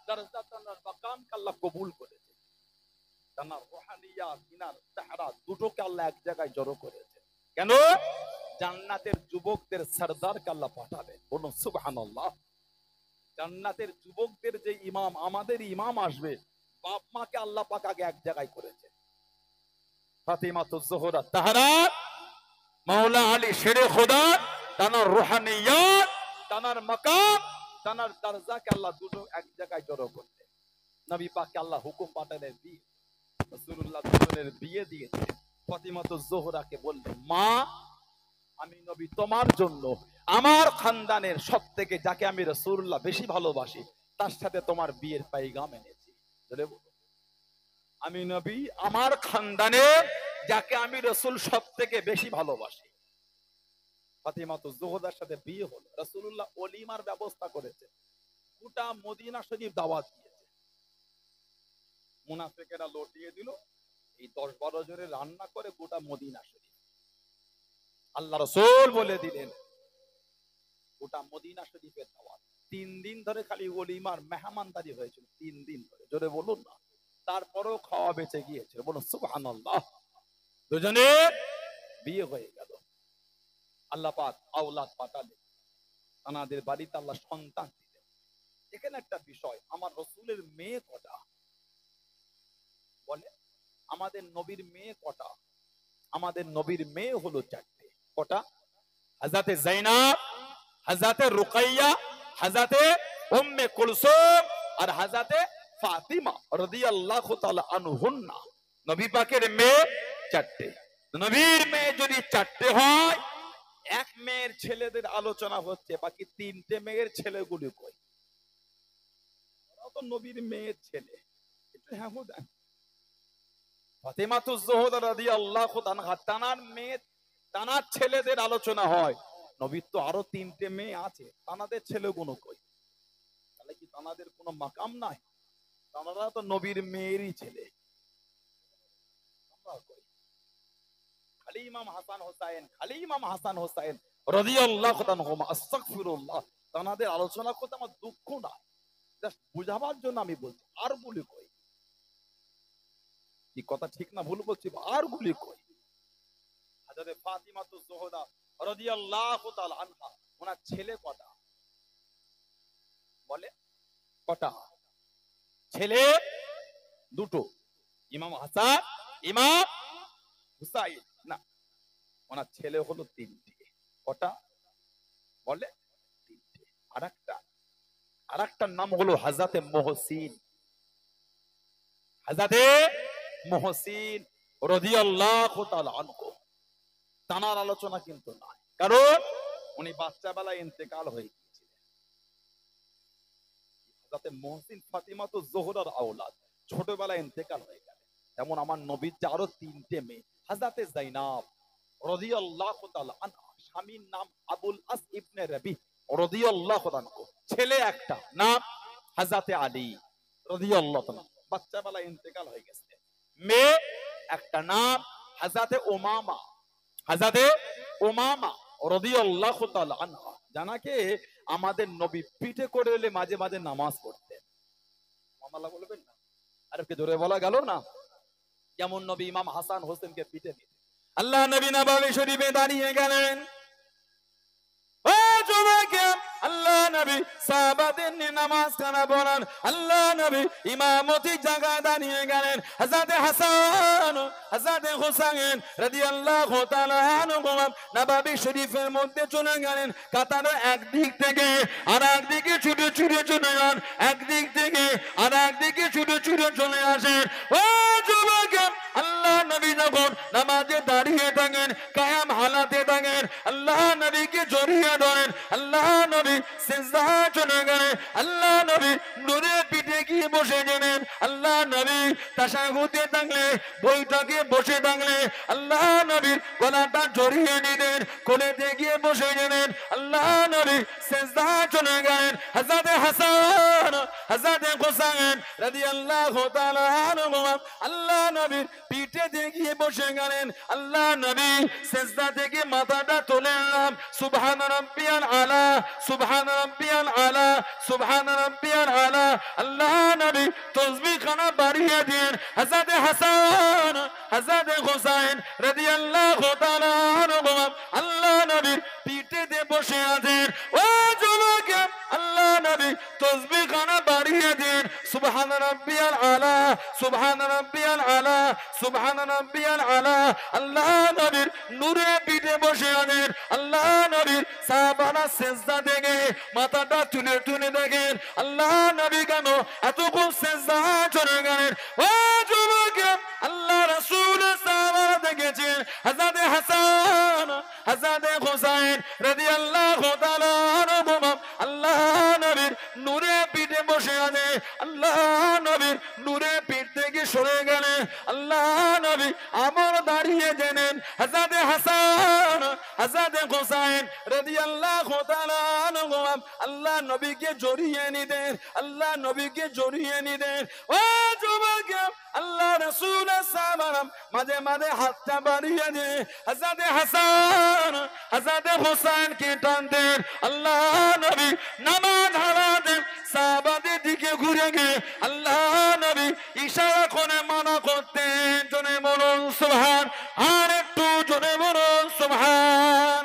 Speaker 1: দরজা তানার মাকামকে আল্লাহ কবুল করেছে। তানার রুহানিয়াত তিনার তাহারাত দুটোকে আল্লাহ এক জায়গায় জড়ো করেছে। কেন? জান্নাতের যুবকদের সরদারকে আল্লাহ পাঠাবেন। বলুন সুবহানাল্লাহ। জান্নাতের যুবকদের যে ইমাম, আমাদের ইমাম আসবে, বাপ মাকে আল্লাহ পাক আগে এক জায়গায় করেছে। ফাতিমা তুজ-জোহরা তাহারাত, মাওলা আলী শেরে খোদা তানার রুহানিয়াত তানার মাকাম তানার দরজাকে আল্লাহ দুটো এক জায়গায় জড়ো করতে নবী পাককে আল্লাহ হুকুম পাঠালেন বিয়ে। রাসূলুল্লাহ দুজনের বিয়ে দিয়েছে। ফাতিমা তুজ-জোহরাকে বললেন, মা আমি নবী তোমার জন্য আমার খানদানের সবথেকে যাকে আমি রাসূলুল্লাহ বেশি ভালোবাসি তার সাথে তোমার বিয়ের পায়গাম এনেছি। বলে আমি নবী আমার খানদানে যাকে আমি রাসূল সবথেকে বেশি ভালোবাসি। ফাতিমা তুজ-জোহরার সাথে বিয়ে হলো। রাসূলুল্লাহ ওলিমার ব্যবস্থা করেছে, গোটা মদিনা শরীফ দাওয়াত দিয়েছে। মুনাফিকেরা লটিয়ে দিল, এই 10-12 জনের রান্না করে গোটা মদিনা শরীফ আল্লাহ রাসূল বলে দিলেন গোটা মদিনা শরীফের দাওয়াত। 3 দিন ধরে খালি ওলিমার মেহমানদারি হয়েছিল, 3 দিন ধরে। জোরে বলুন না। তারপরেও খাওয়া বেঁচে গিয়েছিল। বলুন সুবহানাল্লাহ। দুজনে বিয়ে হয়ে গেল। আল্লাহ পাক আওলাদ পাঠালেন, তাদের বাড়িতে আল্লাহ সন্তান দিলেন। এখানে একটা বিষয়, আমার রাসূলের মেয়ে কটা? বলে আমাদের নবীর মেয়ে কটা? আমাদের নবীর মেয়ে হলো 4টে। কটা? হযরতে যায়েনব, হযরতে রুকাইয়া, হযরতে উম্মে কুলসুম আর হযরতে ফাতিমা রাদিয়াল্লাহু তাআলা আনহুন্না। নবী পাকের মেয়ে 4টে। নবীর মেয়ে যদি 4টে হয়, এক মেয়ের ছেলেদের আলোচনা হচ্ছে, বাকি 3টে মেয়ের ছেলেগুলি কই? ওরা তো নবীর মেয়ের ছেলে। একটু হ্যাঁ দেন। ফাতিমা তুজ-জোহরা রাদিয়াল্লাহু তাআলা তানার মেয়ে তানার ছেলেদের আলোচনা হয়। নবীর তো আরো 3টে মেয়ে আছে, তানাদের ছেলেগুলো কই? তাহলে কি তানাদের কোনো মাকাম নাই? তানারা তো নবীর মেয়েরই ছেলে। আমরা কই? খালি ইমাম হাসান হোসেন, খালি ইমাম হাসান হোসেন রাদিয়াল্লাহু তাআলা আস্তাগফিরুল্লাহ, তানাদের আলোচনা করতে আমার দুঃখ না, জাস্ট বুঝাবার জন্য আমি বলছি। আর বলি কই? কি কথা ঠিক না ভুল বলছি? আর গুলি কই? হযরত ফাতিমা তুজ-জোহরা রাদিয়াল্লাহু তাআলা আনহা, ওনার ছেলে কটা? বলে কটা? ছেলে 2টো, ইমাম হাসান, ইমাম হুসাইন। না, ওনার ছেলে হলো 3টে। কটা? বলে 3টে। আরেকটার নাম হলো হযরতে মুহসিন। হযরতে মুহসিন রাদিয়াল্লাহু তাআলা আনহু, তানার আলোচনা কিন্তু নাই, কারণ উনি বাচ্চা বেলায় ইন্তেকাল হয়ে গিয়েছিলেন। হযরতে মুহসিন ফাতিমা তুজ-জোহরার আওলাদ, ছোটবেলায় ইন্তেকাল হয়ে গেলেন। যেমন আমার নবীর যে আরো 3টে মেয়ে, হযরতে যায়েনব রাদিয়াল্লাহু তাআলা আনহা, স্বামীর নাম আবুল আস ইবনে রবি রাদিয়াল্লাহু আনহু, ছেলে একটা, নাম হযরতে আলী রাদিয়াল্লাহু তাআলা, বাচ্চা বেলায় ইন্তেকাল হয়ে গেছে। মেয়ে একটা, নাম হযরতে উমামা, হযরতে উমামা রাদিয়াল্লাহু তাআলা আনহা, জানাকে আমাদের নবী পিঠে করে এলে মাঝে মাঝে নামাজ পড়তেন। মামালা বলবেন না? আর কি জোরে বলা গেল না? যেমন নবী ইমাম হাসান হোসেনকে পিঠে নিতেন। আল্লাহ নবী নববী শরীফে দাঁড়িয়ে গেলেন। ও যুবক, আল্লাহ নবী সাহাবাদের নিয়ে নামাজ খানা পড়ান, আল্লাহ নবী ইমামতি জায়গায় দাঁড়িয়ে গেলেন। হযরত হাসান হযরত হুসাইন রাদিয়াল্লাহু তাআলা আনহুমা নববী শরীফের মধ্যে চলে গেলেন। কাতারে একদিক থেকে আর একদিকে ছুটে ছুটে চলে যান, একদিক থেকে আর একদিকে ছুটে ছুটে চলে আসেন। ও যুবক, আল্লাহ নবী যখন নামাজে দাঁড়িয়ে থাকেন, কায়াম হালাতে থাকেন, আল্লাহ নবীকে জড়িয়ে ধরেন। আল্লাহ নবী সিজদা চলে গেলেন, আল্লাহ নবী নূরে পিঠে গিয়ে বসে গেলেন। আল্লাহ নবী তাশাহুদে থাকলে, বৈঠকে বসে থাকলে আল্লাহ নবীর গলাটা জড়িয়ে নিলেন, কোলেতে গিয়ে বসে গেলেন। আল্লাহ নবী সিজদা চলে গেলেন। হযরত হাসান হযরত হুসাইন রাদিয়াল্লাহু তাআলা আনহুমা আল্লাহ নবীর পিঠে দিয়ে গিয়ে বসে গেলেন। আল্লাহ নবী সিজদা থেকে মাথাটা তুলে নিলাম, সুবহান রাব্বিয়াল আলা, সুবহান রাব্বিয়াল আলা, সুবহান রাব্বিয়াল আলা। আল্লাহ নবী তাসবিহ খানা বাড়িয়ে দিন। হযরত হাসান হযরত হুসাইন রাদিয়াল্লাহু তাআলা আনহুমা আল্লাহ নবীর পিঠে দিয়ে বসে আছেন। ও যুবক, আল্লাহ নবী তাসবিহ খানা বাড়িয়ে দিন, সুবহান রাব্বিয়াল আলা, সুবহান রাব্বিয়াল আলা, সুবহান রাব্বিয়াল আলা। আল্লাহ নবীর নূরে পিঠে বসে আছেন। আল্লাহ নবীর সাহাবারা সিজদা থেকে মাথাটা তুলে তুলে দেখেন, আল্লাহ নবী কেন এতক্ষণ সিজদা চলে গেলেন। ও যুবক, আল্লাহ রাসূল সাহাবারা দেখেছেন হযরত হাসান হযরত হুসাইন রাদিয়াল্লাহু তাআলা আনহুমা আল্লাহ নবীর নূরে পিঠে বসে আছে। আল্লাহ নবীর নূরে পিঠ থেকে সরে গেলেন। আল্লাহ নবী আবার দাঁড়িয়ে গেলেন। হযরত হাসান হযরত হুসাইন রাদিয়াল্লাহু তাআলা আনহুমা আল্লাহ নবীকে জড়িয়ে নিতেন, আল্লাহ নবীকে জড়িয়ে নিতেন। ও যুবক, আল্লাহ রাসূল সাহাবারা মাঝে মাঝে হাতটা বাড়িয়ে দিয়ে হযরত হাসান হযরত হুসাইনকে টানতেন। আল্লাহ নবী নামাজ হারাতেন, সাহাবাদের দিকে ঘুরে গিয়ে আল্লাহ নবী ইশারা করে মানা করতেন। জোরে বলুন সুবহান, আর একটু জোরে বলুন সুবহান।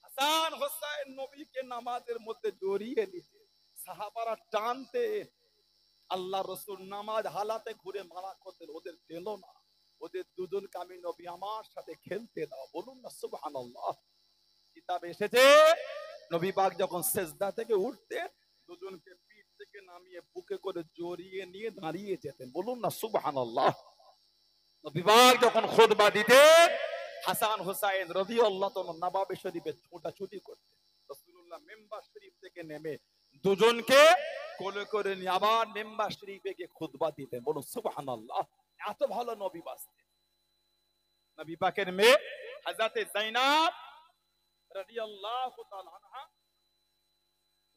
Speaker 1: হাসান হুসাইন নবীকে নামাজের মধ্যে জড়িয়ে নিতেন, সাহাবারা টানতেন। আল্লাহ রাসূল নামাজ হালাতে ঘুরে মানা করতেন, ওদের দিল না, ওদের দুজনকে আমি নবী আমার সাথে খেলতে দাও। বলুন না সুবহানাল্লাহ। কিতাবে এসেছে নবী পাক যখন সিজদা থেকে উঠতেন, দুজনকে পিঠ থেকে নামিয়ে বুকে করে জড়িয়ে নিয়ে দাঁড়িয়ে যেতেন। বলুন না সুবহানাল্লাহ। নবী পাক যখন খুতবা দিতেন, হাসান হুসাইন রাদিয়াল্লাহু তাআলা নবাবে শরীফে ছোটাছুটি করতেন। রাসূলুল্লাহ মিম্বার শরীফ থেকে নেমে দুজনকে কোলে করে নিয়ে আবার মিম্বার শরীফে গিয়ে খুতবা দিতেন। বলুন সুবহানাল্লাহ। এত ভালো নবী বাসতেন। নবী পাকের মেয়ে হযরত যায়নাব রাদিয়াল্লাহু তাআলা আনহা,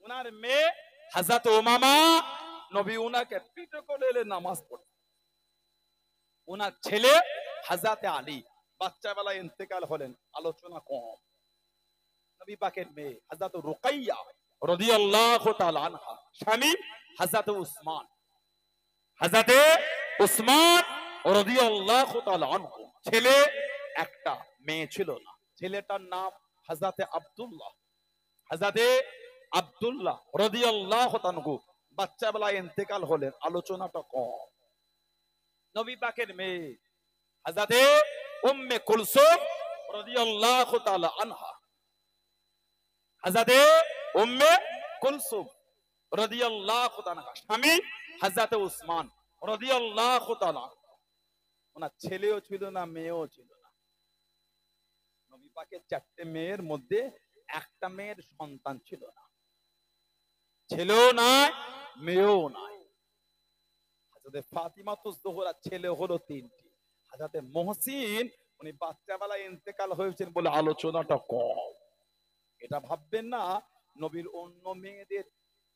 Speaker 1: উনার মেয়ে হযরত উমামা, নবী উনাকে পিঠে করে এলে নামাজ পড়তেন। উনার ছেলে হযরত আলী বাচ্চা বেলায় ইন্তেকাল হলেন, আলোচনা কম। নবী পাকের মেয়ে হযরত রুকাইয়া রাদিয়াল্লাহু তাআলা আনহা, স্বামী হযরত উসমান, হযরত উসমান রাদিয়াল্লাহু তাআলা আনহু। ছেলে একটা, মেয়ে ছিল না। ছেলেটার নাম হযরত আব্দুল্লাহ। হযরত আব্দুল্লাহ রাদিয়াল্লাহু তাআলা আনহু বাচ্চা বেলায় ইন্তেকাল হলেন, আলোচনাটা কম। নবী পাকের মেয়ে হযরত উম্মে কুলসুম রাদিয়াল্লাহু তাআলা আনহা, হযরত উম্মে কুলসুম রাদিয়াল্লাহু তাআলা আনহা, স্বামী হযরত উসমান রাদিয়াল্লাহু তাআলা। ওনার ছেলেও ছিল না, মেয়েও ছিল না। নবী পাকের চারটে মেয়ের মধ্যে একটা মেয়ের সন্তান ছিল না, ছেলেও নাই মেয়েও নাই। হযরত ফাতিমাতুজ জোহরা ছেলে হলো তিনটি। হযরত মুহসিন উনি বাচ্চা বেলায় ইন্তেকাল হয়েছেন বলে আলোচনাটা কম। এটা ভাববেন না নবীর অন্য মেয়েদের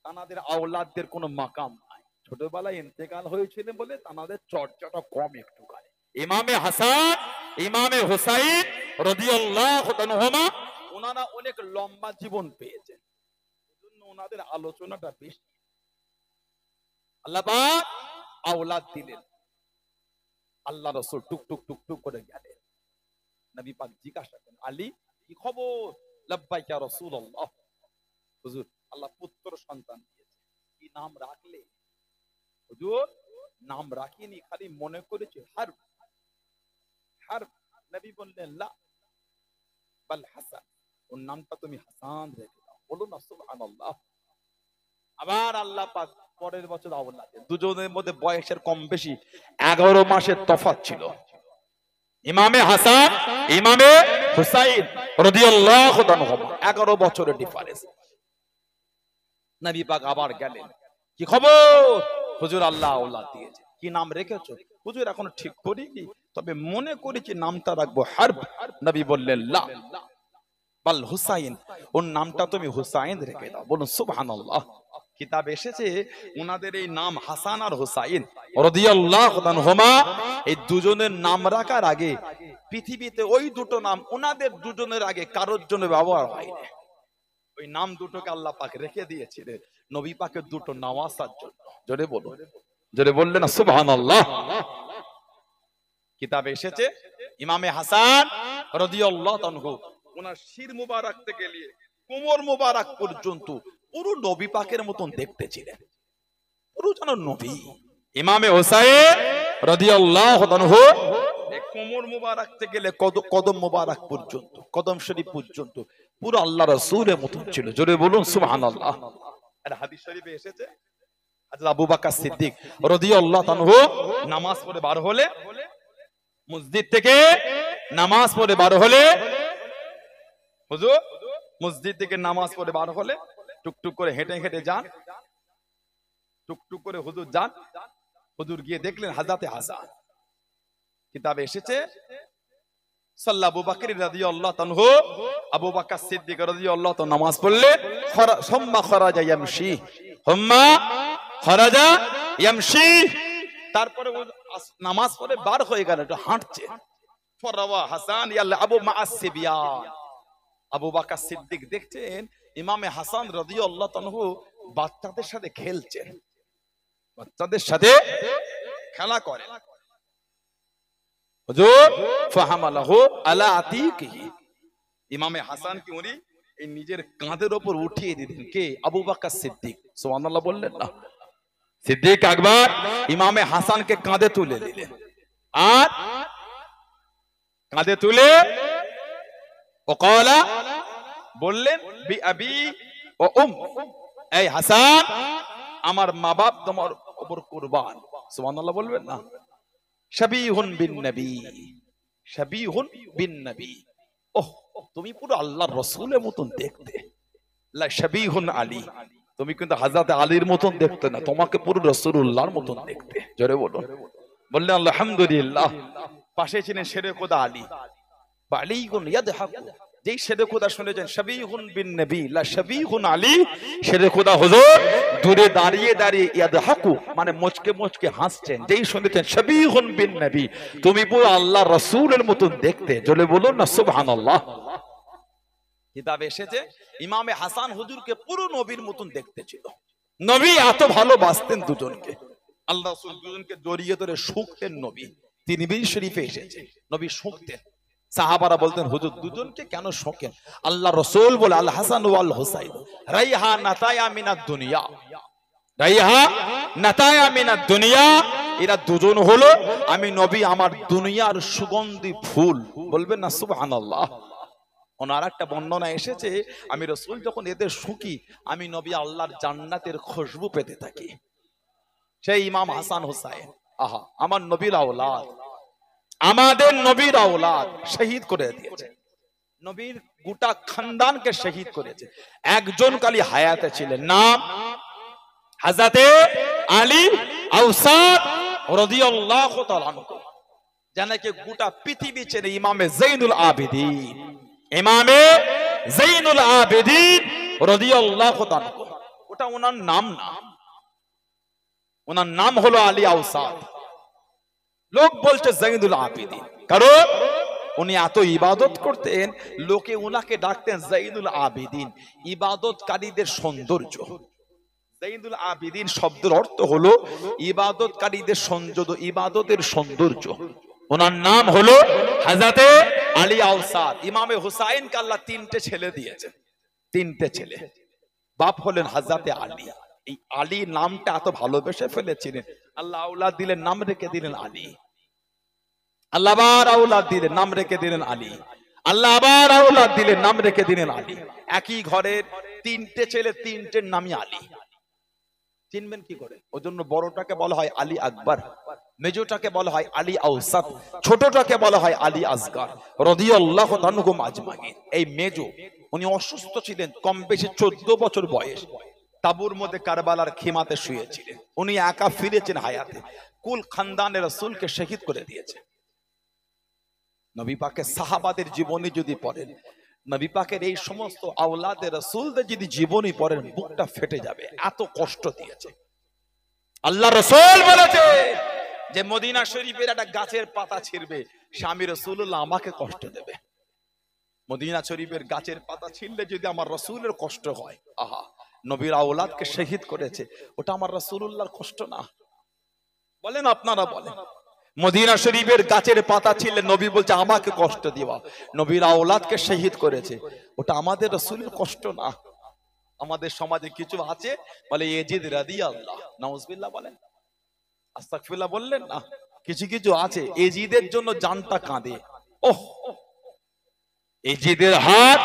Speaker 1: তানাদের আওলাদদের কোনো মাকাম নাই, ছোটবেলায় ইন্তেকাল হয়েছিল বলে তানাদের চর্চাটা কম একটুখানি। ইমামে হাসান ইমামে হুসাইন রাদিয়াল্লাহু তাআলা ওনারা অনেক লম্বা জীবন পেয়েছেন, এজন্য ওনাদের আলোচনাটা বেশি। আল্লাহ পাক আওলাদ দিলেন, আল্লাহ রাসূল টুক টুক টুক টুক করে গেলেন। নবী পাক জিজ্ঞাসা করেন, আলী কি খবর? লাব্বাইক ইয়া রাসূলুল্লাহ। হুজুর আল্লাহ পুত্র সন্তান দিয়েছে, কি নাম রাখলে? হুজুর নাম রাখিনি, খালি মনে করেছে হারব। হারব। নবী বললেন লা বাল হাসান, ওর নামটা তুমি হাসান রেখে দাও। বলুন না সুবহানাল্লাহ। আবার আল্লাহ পাক পরের বছর আওলাদ, দুজনের মধ্যে বয়সের কম বেশি 11 মাসের তফাৎ ছিল। ইমামে হাসান, ইমামে হুসাইন রাদিয়াল্লাহু আনহুমা 11 বছরের ডিফারেন্স। নবী পাক আবার গেলেন, কি খবর? হুজুর আল্লাহ আওলাদ দিয়েছে, কি নাম রেখেছো? হুজুর এখনো ঠিক করিনি, তবে মনে করেছি নামটা রাখবো হারব। নবী বললেন লা বাল হুসাইন, ওর নামটা তুমি হুসাইন রেখে দাও। বলুন সুবহানাল্লাহ। কিতাব এসেছে ওনাদের এই নাম হাসান আর হুসাইন রাদিয়াল্লাহু আনহুমা, এই দুজনের নাম রাখার আগে পৃথিবীতে ওই দুটো নাম ওনাদের দুজনের আগে কারোর জন্য ব্যবহার হয়নি। ওই নাম দুটোকে আল্লাহ পাক রেখে দিয়েছিলেন নবী পাকের দুটো নওয়াসার জন্য। জোরে বলুন, জোরে বললেন না সুবহানাল্লাহ। কিতাবে এসেছে ইমামে হাসান রাদিয়াল্লাহু আনহু ওনার শির মুবারক থেকে নিয়ে কোমর মুবারক পর্যন্ত পুরো নবী পাকের মতন দেখতে ছিলেন, পুরো যেন নবী। ইমামে হুসাইন রাদিয়াল্লাহু আনহু কোমর মুবারক থেকে কদম মুবারক পর্যন্ত, কদম শরীফ পর্যন্ত পুরো আল্লাহ রাসূলের মতন ছিল। জোরে বলুন সুবহানাল্লাহ। আর হাদিস শরীফে এসেছে হযরত আবু বকর সিদ্দিক রাদিয়াল্লাহু আনহু নামাজ পড়ে বার হলে, মসজিদ থেকে নামাজ পড়ে বার হলে, হুজুর মসজিদ থেকে নামাজ পড়ে বার হলে টুকটুক করে হেঁটে হেঁটে যান, টুকটুক করে হুজুর যান। হুজুর গিয়ে দেখলেন হযরতে হাসান। কিতাবে এসেছে সাল্লা আবু বকর রাদিয়াল্লাহু আনহু, আবু বকর সিদ্দিক রাদিয়াল্লাহু তাআলা নামাজ পড়লে সুম্মা খারাজা ইয়ামশি, হুম্মা খারাজা ইয়ামশি, তারপরে নামাজ পড়ে বার হয়ে গেল, একটু হাঁটছে। ফরাওয়া হাসান ইয়াল্লা আবু মাআসিবিয়ান, আবু বকর সিদ্দিক দেখছেন ইমামে হাসান রাদিয়াল্লাহু আনহু বাচ্চাদের সাথে খেলছেন, বাচ্চাদের সাথে খেলা করেন। হুজুর ফাহামালাহু আলা আতিকিহি, ইমামে হাসান কি উনি এই নিজের কাঁধের উপর উঠিয়ে দিলেন। কে? আবু বকর সিদ্দিক। সুবহানাল্লাহ বললেন না? সিদ্দিক আকবর ইমামে হাসানকে কাঁধে তুলে দিলেন, আর কাঁধে তুলে ওয়াকালা বললেন বি আবি ও এই হাসান, আমার মা বাপ তোমার উপর কুরবান। সুবহানাল্লাহ বলবেন না? শাবিহুন বিন নবী, শাবিহুন বিন নবী। ওহ, তুমি পুরো আল্লাহর রাসূলের মতন দেখতে। লা শাবিহুন আলী, তুমি কিন্তু হযরত আলীর মতন দেখতে না, তোমাকে পুরো রাসূলুল্লাহর মতন দেখতে। জোরে বলুন। বললেন আলহামদুলিল্লাহ। পাশে ছিলেন শেরে খোদা আলী। আলীগুন ইয়াদহাকু, যেই শেরে খোদা শুনেছেন শাবিহুন বিন নবী লা শাবিহুন আলী, শেরে খোদা হুজুর দূরে দাঁড়িয়ে দাঁড়িয়ে ইয়াদহাকু মানে মুচকে মুচকে হাসছেন। যেই শুনেছেন শাবিহুন বিন নবী, তুমি পুরো আল্লাহর রাসূলের মতন দেখতে। জোরে বলুন না সুবহানাল্লাহ। কিতাবে এসেছে ইমামে হাসান হুজুরকে পুরো নবীর মতন দেখতে ছিল। নবী এত ভালোবাসতেন দুজনকে, আল্লাহ রাসূল দুজনকে জড়িয়ে ধরে শুকতেন। নবী তিরমিজি শরীফে এসেছে নবী শুকতেন। সাহাবারা বলতেন হুজুর দুজনকে কেন শোকেন? আল্লাহ রাসূল বলে আল হাসান ওয়াল হুসাইন রাইহা নাতায়া মিনাদ দুনিয়া, রাইহা নাতায়া মিনাদ দুনিয়া, এরা দুজন হলো আমি নবী আমার দুনিয়ার সুগন্ধি ফুল। বলবেন না সুবহানাল্লাহ। ওনার একটা বর্ণনা এসেছে আমি রাসূল যখন এদের শুকি, আমি নবী আল্লাহর জান্নাতের খুশবু পেতে থাকি। সেই ইমাম হাসান হুসাইন, আহা আমার নবীর আওলাদ, আমাদের নবীর আওলাদ শহীদ করে দিয়েছে। নবীর গোটা খানদানকে শহীদ করেছে। একজন খালি হায়াতে ছিলেন, নাম হযরতে আলী আওসাদ রাদিয়াল্লাহু তাআলা আনহু, জানাকে গোটা পৃথিবী চেনে ইমামে যাইনুল আবেদিন, ইমামে যাইনুল আবেদিন রাদিয়াল্লাহু তাআলা আনহু। ওটা ওনার নাম না, ওনার নাম হলো আলী আওসাদ। লোক বলছে যাইনুল আবেদিন, কারণ উনি এত ইবাদত করতেন, লোকে উনাকে ডাকতেন যাইনুল আবেদিন, ইবাদতকারীদের সৌন্দর্য। যাইনুল আবেদিন শব্দের অর্থ হলো ইবাদতকারীদের সৌন্দর্য, ইবাদতের সৌন্দর্য। ওনার নাম হলো হযরতে আলী আওসাদ। ইমামে হুসাইনকে আল্লাহ তিনটে ছেলে দিয়েছে, তিনটে ছেলে। বাপ হলেন হযরতে আলী। এই আলী নামটা এত ভালোবেসে ফেলেছিলেন, আল্লাহ আওলাদ দিলেন, নাম রেখে দিলেন আলী। আল্লাহ আবার আওলাদ দিলেন, নাম রেখে দিলেন আলী। আল্লাহ আবার আওলাদ দিলেন, নাম রেখে দিলেন আলী। একই ঘরের তিনটে ছেলে, তিনটের নামই আলী। চিনবেন কি করে? ওই জন্য বড়টাকে বলা হয় আলী আকবর, মেজোটাকে বলা হয় আলী আওসাত, ছোটটাকে বলা হয় আলী আসগর রাদিয়াল্লাহু আনহুম আজমাইন। এই মেজো উনি অসুস্থ ছিলেন, কম বেশি 14 বছর বয়স। তাবুর মধ্যে কারবালার খিমাতে শুয়েছিলেন। উনি একা ফিরেছেন হায়াতে, কুল খানদানে রাসূলকে শহীদ করে দিয়েছে। নবী পাকের সাহাবাদের জীবনী যদি পড়েন, নবী পাকের এই সমস্ত আওলাদে রাসূলদের যদি জীবনী পড়েন, বুকটা ফেটে যাবে, এত কষ্ট দিয়েছে। আল্লাহ রাসূল বলেছে যে মদিনা শরীফের একটা গাছের পাতা ছিঁড়বে, স্বামী রাসূলুল্লাহ আমাকে কষ্ট দেবে। মদিনা শরীফের গাছের পাতা ছিঁড়লে যদি আমার রাসূলের কষ্ট হয়, আহা, নবীর আওলাদকে শহীদ করেছে, ওটা আমার রাসূলুল্লাহর কষ্ট না? বলেন, আপনারা বলেন। মদিনা শরীফের গাছের পাতা ছিঁড়লে নবী বলছে আমাকে কষ্ট দিবা, নবীর আওলাদকে শহীদ করেছে, ওটা আমাদের রাসূলের কষ্ট না? আমাদের সমাজে কিছু আছে বলে ইয়াজিদ রাদিয়াল্লাহ, নাউজুবিল্লাহ বলেন, আস্তাগফিরুল্লাহ বললেন না? কিছু কিছু আছে ইয়াজিদের জন্য জানটা কাঁদে। ওহ, ইয়াজিদের হাত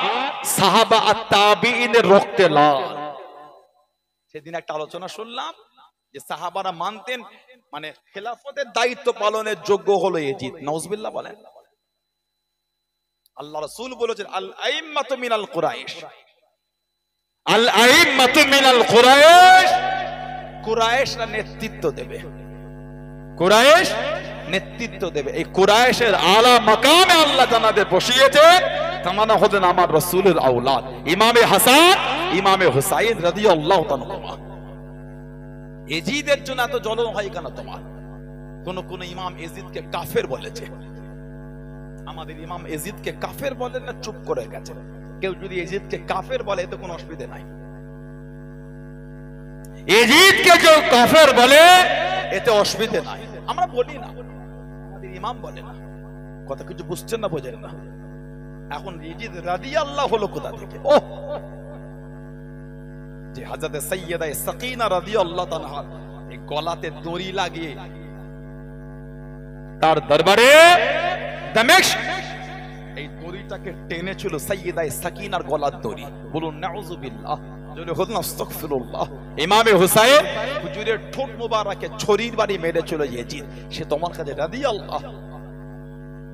Speaker 1: সাহাবা আর তাবিঈনের রক্তে লাল। সেদিন একটা আলোচনা শুনলাম যে সাহাবারা মানতেন, মানে খেলাফতের দায়িত্ব পালনের যোগ্য হলো ইয়াজিদ। নাউজুবিল্লাহ বলেন। আল্লাহ রাসূল বলেছেন আল আইম্মাতু মিনাল কুরাইশ, আল আইম্মাতু মিনাল কুরাইশ, কুরাইশরা নেতৃত্ব দেবে, কুরাইশ নেতৃত্ব দেবে। এই কুরাইশের আলা মাকামে আল্লাহ জানাতে বসিয়েছেন, তামানা হলেন আমার রাসূলের আওলাদ ইমামে হাসান, ইমামে হুসাইন রাদিয়াল্লাহু তাআলা। ইয়াজিদের জন্য এত জ্বলন হয় কেন তোমার? কোন ইমাম ইয়াজিদকে কাফের বলেছে। আমাদের ইমাম ইয়াজিদকে কাফের বলেন না, চুপ করে গেছে। কেউ যদি ইয়াজিদকে কাফের বলে এতে কোনো অসুবিধা নাই। ইয়াজিদকে কেউ কাফের বলে এতে অসুবিধা নাই, আমরা বলি না, আমাদের ইমাম বলে না। কথা কিছু বুঝছেন না, বোঝেন না? এখন ইয়াজিদ রাদিয়াল্লাহু হলো কোথা থেকে? ও যে হযরতে সাইয়্যিদা সাকিনা রাদিয়াল্লাহু তাআলা এই গলাতে দড়ি লাগিয়ে তার দরবারে দামেস্ক এই দড়িটাকে টেনেছিল সাইয়্যিদা সাকিনার গলার দড়ি। বলুন নাউযুবিল্লাহ, জোরে বলুন আস্তাগফিরুল্লাহ। ইমামে হুসাইন হুজুরের ঠোঁট মোবারকে ছুরির বাড়ি মেরেছিল ইয়াজিদ। সে তোমার কাছে রাদিয়াল্লাহ,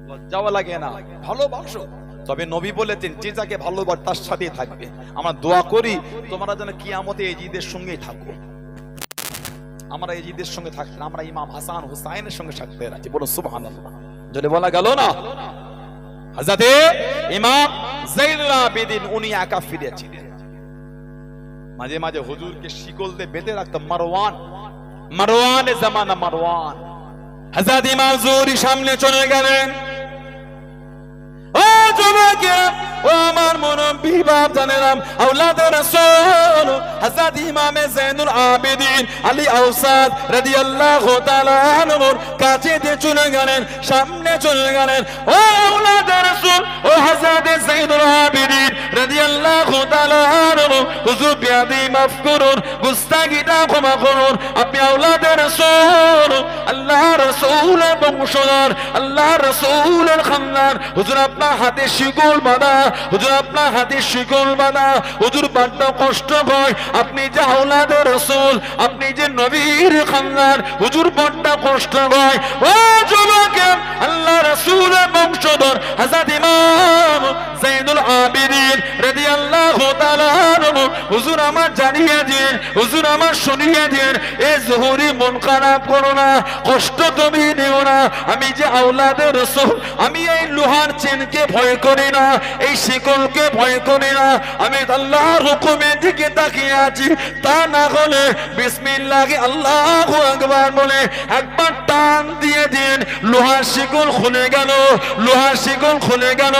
Speaker 1: লজ্জাও লাগে না? ভালোবাসো। তবে নবী বলেছেন যে যাকে ভালোবাসে তার সাথেই থাকবে। আমরা দোয়া করি তোমরা যেন কিয়ামতে ইয়াজিদের সঙ্গেই থাকো। আমরা ইয়াজিদের সঙ্গে থাকতে, আমরা ইমাম হাসান হুসাইনের সঙ্গে থাকতে রাজি। বলো সুবহানাল্লাহ, যদি বলা গেল না। হযরতে ইমাম যাইনুল আবেদিন উনি একা ফিরেছিলেন। মাঝে মাঝে হুজুরকে শিকল দিয়ে বেঁধে রাখতো মারওয়ান, মারওয়ানে জামানা মারওয়ান। হযরত ইমাম যুহরি সামনে চলে গেলেন। ও যুবকেরা, ও আমার মুরব্বি বাপ জানেরাম, আওলাদে রাসূল হযরত ইমামে যাইনুল আবেদিন আলী আওসাদ রাদিয়াল্লাহু তাআলা আনহুর কাছে দিয়ে চলে গেলেন, সামনে চলে গেলেন। ও আওলাদে রাসূল, ও হযরত যাইনুল আবেদিন রাদিয়াল্লাহু তাআলা আনহু, হুজুর বিয়াদি মাফ করুন, গুস্তাখিটা ক্ষমা করুন। আপনি আওলাদে রাসূল, আল্লাহর রাসূলের বংশধর, আল্লাহর রাসূলের খানদান। হুজুর আপনার হাতে শিকল বাঁধা, হুজুর আপনার হাতে শিকল বাঁধা। হুজুর বড্ড কষ্ট হয়, আপনি যে আওলাদে রাসূল, আপনি যে নবীর খানদান, হুজুর বড্ড কষ্ট হয়। ও যুবক, আল্লাহ রাসূলের বংশধর হযরত ইমাম যাইনুল আবেদিন রাদিয়াল্লাহু তাআলা আনহু, হুজুর আমার জানিয়ে দিন, হুজুর আমার শুনিয়ে দিন, এ যুহরি মন খারাপ করো না, কষ্ট তুমি নিও না। আমি যে আওলাদে রাসূল, আমি এই লোহার চেনকে ভয় করি না, এই শিকলকে ভয় করি না। আমি আল্লাহর হুকুমের দিকে তাকিয়ে আছি। তা না হলে বিসমিল্লাহ আল্লাহু আকবার বলে একবার টান দিয়ে দিন, লোহার শিকল খুলে গেল, লোহার শিকল খুলে গেল।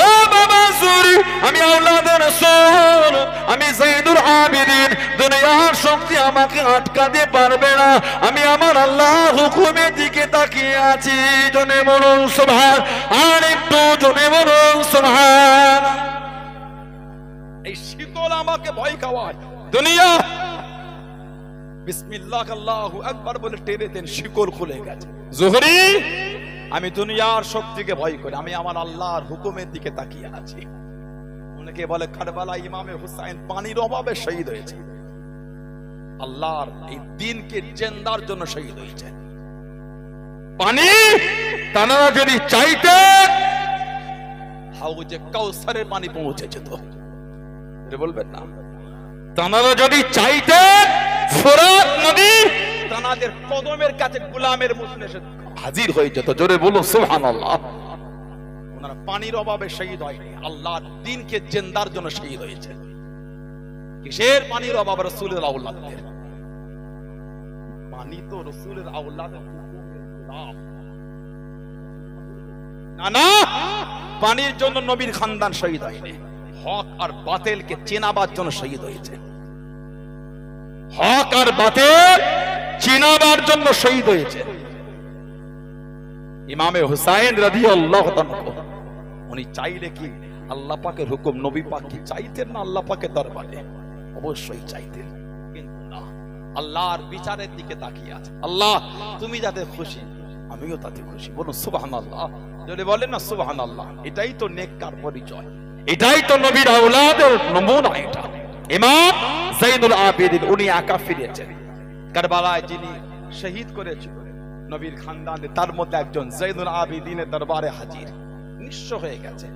Speaker 1: ও বাবা যুহরি, আমি আওলাদে রাসূল, আমি যাইনুল আবিদিন, দুনিয়ার শক্তি আমাকে আটকাতে পারবে না। আমি আমার আল্লাহ হুকুমের দিকে তাকিয়ে আছি। জনে বলুন সুবহান, আর একটু জনে বলুন সুবহান। এই শীতল আমাকে ভয় খাওয়ায়। দুনিয়া বিসমিল্লাহ আল্লাহু আকবার বলে টেনে দেন, শিকল খুলে গেছে। জোহরি, আমি দুনিয়ার শক্তিকে ভয় করি, আমি আমার আল্লাহর হুকুমের দিকে তাকিয়ে আছি। অনেকে বলে কারবালা ইমামে হুসাইন পানির অভাবে শহীদ হয়েছে। আল্লাহর এই দ্বীনকে জিন্দার জন্য শহীদ হয়েছে। পানি তারা যদি চাইতেন হাউজে কাউসারের পানি পৌঁছে যেত। বলবেন না, তারা যদি চাইতেন ফোরাত নদী তাদের কদমের কাছে গোলামের মতন এসে হাজির হয়ে যেত। জোরে বলুন সুবহানাল্লাহ। ওনারা পানির অভাবে শহীদ হয়নি, আল্লাহর দ্বীনকে জিন্দার জন্য শহীদ হয়েছে। কিসের পানির অভাব? রাসূলের আওলাদের পানি তো রাসূলের আওলাদের না না, পানির জন্য নবীর খানদান শহীদ হয়নি, হক আর বাতিলকে চেনাবার জন্য শহীদ হয়েছে। হক আর বাতিল চিনাবার জন্য শহীদ হয়েছে। ইমামে হুসাইন রাদিয়াল্লাহু তাআলা উনি চাইলে কি আল্লাহ পাকের হুকুম নবী পাক কি চাইতেন না আল্লাহ পাকের দরবারে? অবশ্যই চাইতেন, কিন্তু না, আল্লাহর বিচারের দিকে তাকিয়ে আছে। আল্লাহ তুমি যাতে খুশি আমিও তাতে খুশি। বলুন সুবহানাল্লাহ। যদি বলেন না সুবহানাল্লাহ, এটাই তো নেককার পরিচয়, এটাই তো নবীর আওলাদের নমুনা। এটা ইমাম যাইনুল আবিদিন উনি একা ফিরেছেন কারবালায়, যিনি শহীদ করেছিল নবীর খানদানে, তার মধ্যে একজন যাইনুল আবিদিনের দরবারে হাজির, নিঃস্ব হয়ে গেছে।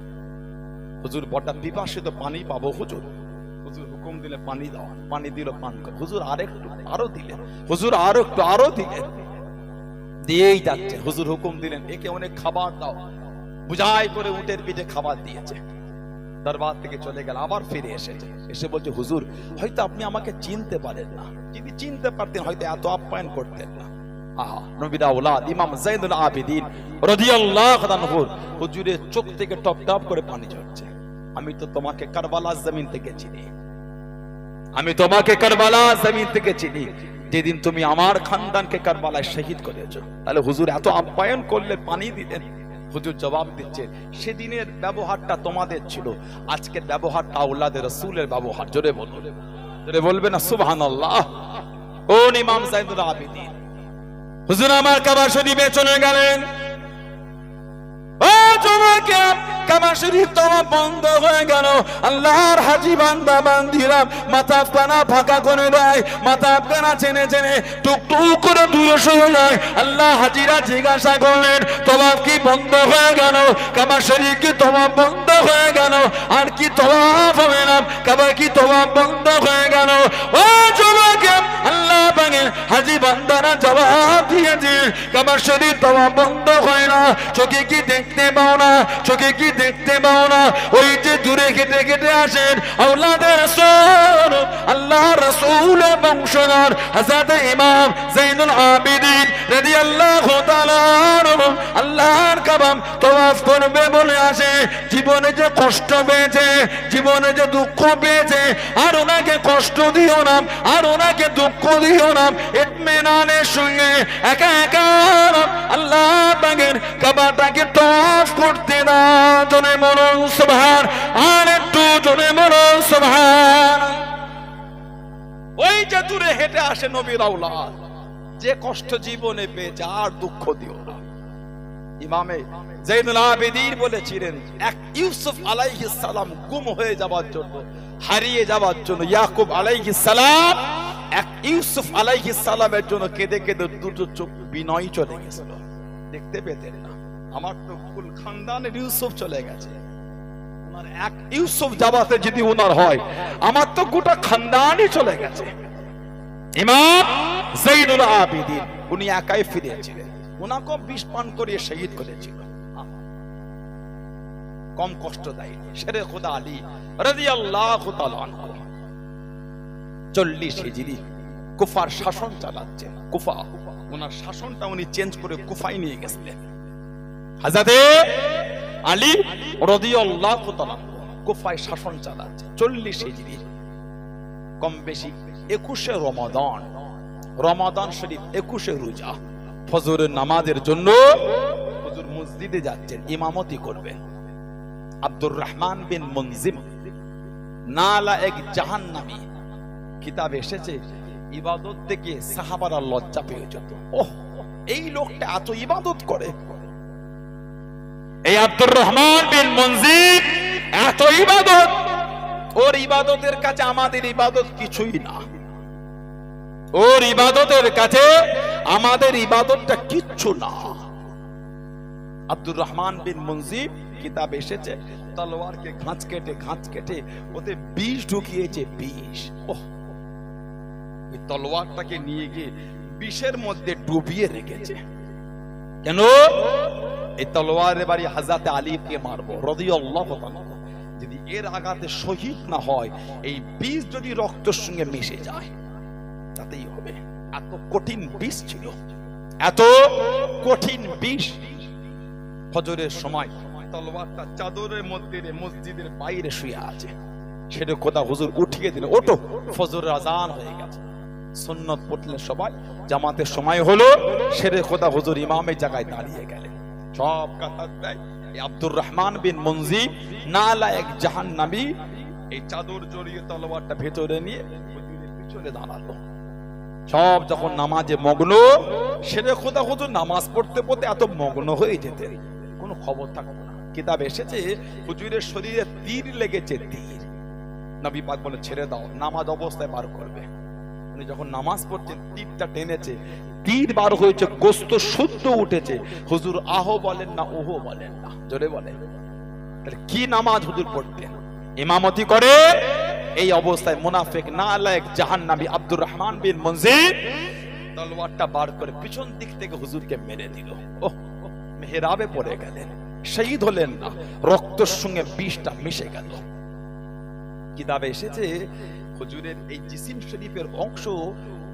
Speaker 1: হুজুর বড় পিপাসিত, পানি পাবো হুজুর। হুজুর হুকুম দিলে পানি দাও, পানি দিল, পান কর। হুজুর আরেকটু, আরো দিলেন। হুজুর আরো একটু, আরো দিলেন, দিয়েই যাচ্ছে। হুজুর হুকুম দিলেন একে অনেক খাবার দাও, বুঝাই করে উটের পিঠে খাবার দিয়েছে। দরবার থেকে চলে গেল, আবার ফিরে এসেছে, এসে বলছে হুজুর হয়তো আপনি আমাকে চিনতে পারেন না, যদি চিনতে পারতেন হয়তো এত আপ্যায়ন করতেন না। আহা, নবীর আওলাদ ইমাম যাইনুল আবিদিন রাদিয়াল্লাহু আনহু হুজুরের চোখ থেকে টপ টপ করে পানি ঝরছে। আমি তো তোমাকে কারবালার জমিন থেকে চিনি, আমি তোমাকে কারবালার জমিন থেকে চিনি, যেদিন তুমি আমার খানদানকে কারবালায় শহীদ করেছো। তাহলে হুজুর এত আপ্যায়ন করলে, পানি দিলেন। হুজুর জবাব দিচ্ছে সেদিনের ব্যবহারটা তোমাদের ছিল, আজকের ব্যবহারটা আওলাদের রাসূলের ব্যবহার। জোরে বলুন, জোরে বলবে না সুবহানাল্লাহ। কোন ইমাম যাইনুল আবিদিন হুজুর আমার কাবা শরীফে চলে গেলেন। ও তোমাকে কাবা শরীফ তোমার বন্ধ হয়ে গেল। আল্লাহর হাজি বান্দা বান্দিরা মাথা কানা ফাঁকা করে দেয়, মাথা কানা চেনে চেনে টুকটুক করে দূরে সরে যায়। আল্লাহ হাজিরা জিজ্ঞাসা করলেন তোমার কি বন্ধ হয়ে গেল? কাবা শরীফ কি তোমার বন্ধ হয়ে গেল? আর কি তওয়াফ হবে না? কাবা কি তোমার বন্ধ হয়ে গেল? ও তোমাকে আল্লাহ পাকে হাজি বান্দারা জবাব দিয়েছে কাবা শরীফ তোমার বন্ধ হয় না। চোখে কি দেখতে পাও না? চোখে কি দেখতে পাও না? ওই যে দূরে কেটে কেটে আসেন আওলাদের রাসূল, আল্লাহর রাসূলের বংশধর হযরত ইমাম যাইনুল আবিদিন রাদিয়াল্লাহু তাআলা আনহু আল্লাহর কাবা তওয়াফ করবে বলে আসে। জীবনে যে কষ্ট পেয়েছে, জীবনে যে দুঃখ পেয়েছে, আর ওনাকে কষ্ট দিও না, আর ওনাকে দুঃখ দিও না। ইতমিনানের সঙ্গে একা একা আল্লাহ পাকের কাবাটাকে তওয়াফ করতে না। জোরে বলুন সুবহান, আর একটু জোরে বলুন সুবহান। ওই যে দূরে হেঁটে আসে নবীর আওলাদ, যে কষ্ট জীবনে পেয়েছে আর দুঃখ দিও না। ইমামে যাইনুল আবিদিন বলেছিলেন এক ইউসুফ আলাইহিস সালাম গুম হয়ে যাবার জন্য, হারিয়ে যাবার জন্য, ইয়াকুব আলাইহিস সালাম এক ইউসুফ আলাইহিস সালামের জন্য কেঁদে কেঁদে দুটো চোখ বিনয় চলে গেছিল, দেখতে পেতেন না। আমার তো ফুল খানদানের ইউসুফ চলে গেছে, ওনার এক ইউসুফ যাবাতে যদি ওনার হয়, আমার তো গোটা খানদানই চলে গেছে। ইমাম যাইনুল আবিদিন উনি একাই ফিরেছিলেন, ওনাকে বিষ পান করিয়ে শহীদ করেছিল। কম কষ্ট দেয়নি। শেরে খুদা আলী রাদিয়াল্লাহু তাআলা আনহু 40 হিজরি কুফার শাসন চালাচ্ছেন। কুফা, ওনার শাসনটা উনি চেঞ্জ করে কুফায় নিয়ে গেছিলেন। হযরত আলী রাদিয়াল্লাহু তাআলা কুফায় শাসন চালাচ্ছেন 40 হিজরি। কম বেশি 21 রমাদান, রমাদান শরীফ 21 রোজা, ফজরের নামাজের জন্য হুজুর মসজিদে যাচ্ছেন, ইমামতি করবেন। আব্দুর রহমান বিন মুনজিম নালা এক জাহান্নামী, কিতাব এসেছে ইবাদত থেকে সাহাবারা লজ্জা পেয়ে যেত। ওহ, এই লোকটা এত ইবাদত করে, এই আব্দুর রহমান বিন মুনজিম এত ইবাদত, ওর ইবাদতের কাছে আমাদের ইবাদত কিছুই না, ওর ইবাদতের কাছে আমাদের ইবাদতটা কিচ্ছু না। আব্দুর রহমান বিন মুনজিম, কিতাব এসেছে তলোয়ারকে ঘাঁচ কেটে ওতে বিষ ঢুকিয়েছে, বিষ। ওহ, ওই তলোয়ারটাকে নিয়ে গিয়ে বিষের মধ্যে ডুবিয়ে রেখেছে। কেন? এই তলোয়ারের বাড়ি হযরত আলীকে মারবো রাদিয়াল্লাহু তাআলা, যদি এর আঘাতে শহীদ না হয়, এই বিষ যদি রক্তের সঙ্গে মিশে যায় তাতেই হবে। এত কঠিন বিষ ছিল, এত কঠিন বিষ। ফজরের সময় তলোয়ারটা চাদরের মধ্যে মসজিদের বাইরে শুয়ে আছে, সেটা খোদা হুজুর উঠিয়ে দিল, ওঠো ফজরের আজান হয়ে গেছে। সুন্নত পড়লেন সবাই, জামাতের সময় হলো, সেরে খোদা হুজুর ইমামের জায়গায় দাঁড়িয়ে গেলেন। সব কাতার দেয়, আব্দুর রহমান বিন মুনজিম নালা এক জাহান্নামী এই চাদর জড়িয়ে তলোয়ারটা ভেতরে নিয়ে হুজুরের পিছনে দাঁড়ালো। সব যখন নামাজে মগ্ন, সেরে খোদা হুজুর নামাজ পড়তে পড়তে এত মগ্ন হয়ে যেতেন, কোনো খবর থাকতো না। কিতাব এসেছে হুজুরের শরীরে তীর লেগেছে, তীর। নবী পাক বলে ছেড়ে দাও, নামাজ অবস্থায় বার করবে। উনি যখন নামাজ পড়ছেন তীরটা টেনেছে, তীর বার হয়েছে, গোস্ত শুদ্ধ উঠেছে। হুজুর আহো বলেন না, ওহো বলেন না, জোরে বলেন। তাহলে কি নামাজ হুজুর পড়তেন, ইমামতি করে। এই অবস্থায় মুনাফিক নালায়েক জাহান্নামী আব্দুর রহমান বিন মুনজিম তলোয়ারটা বার করে পিছন দিক থেকে হুজুরকে মেরে দিল। ওহ, মেহরাবে পড়ে গেলেন, শহীদ হলেন না, রক্তের সঙ্গে বিষটা মিশে গেল। কিতাবে এসেছে হুজুরের এই জিসিম শরীফের অংশ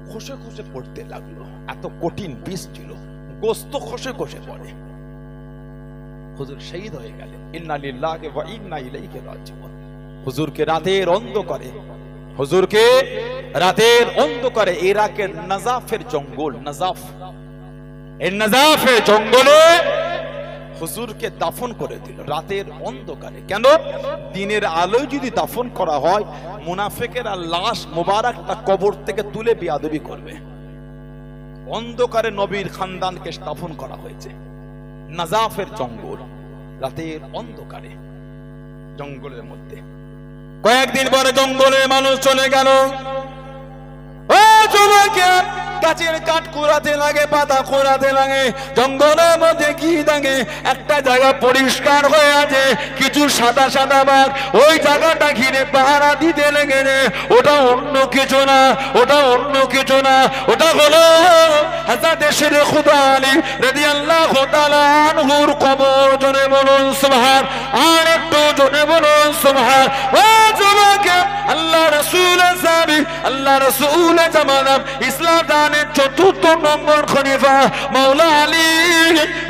Speaker 1: খসে খসে পড়তে লাগলো, এত কঠিন বিষ ছিল, গোস্ত খসে খসে পড়ে। হুজুর শহীদ হয়ে গেলেন। ইন্না লিল্লাহি ওয়া ইন্না ইলাইহি রাজিউন। হুজুরকে রাতের অন্ধকারে, হুজুরকে রাতের অন্ধকারে ইরাকের নাজাফের জঙ্গল, নাজাফ, এই নাজাফের জঙ্গলে হুজুরকে দাফন করে দিল রাতের অন্ধকারে। কেন? দিনের আলোয় যদি দাফন করা হয়, মুনাফিকেরা লাশ মোবারকটা কবর থেকে তুলে বেয়াদবি করবে। অন্ধকারে নবীর খানদানকে দাফন করা হয়েছে নাজাফের জঙ্গল, রাতের অন্ধকারে জঙ্গলের মধ্যে। কয়েকদিন পরে জঙ্গলের মানুষ চলে গেল। গাছের কাঠ কুড়াতে লাগে, পাতা কুড়াতে লাগে, জঙ্গলের মধ্যে কি থাকে, একটা জায়গা পরিষ্কার হয়ে আছে, কিছু সাদা সাদা বাঘ ওই জায়গাটা ঘিরে পাহারা দিতে লেগেছে। ওটা অন্য কিছু না, ওটা অন্য কিছু না, ওটা হলো হযরত শের খুদা আলী রাদিয়াল্লাহু তাআলা আনহুর কবর। জোরে বলুন সুবহান, আর একটু জোরে বলুন সুবহান। ও যুবক, আল্লাহ রাসূল সাহাবী, আল্লাহ রাসূল জামানা ইসলাম দানের চতুর্থ নম্বর খলিফা মাওলা আলী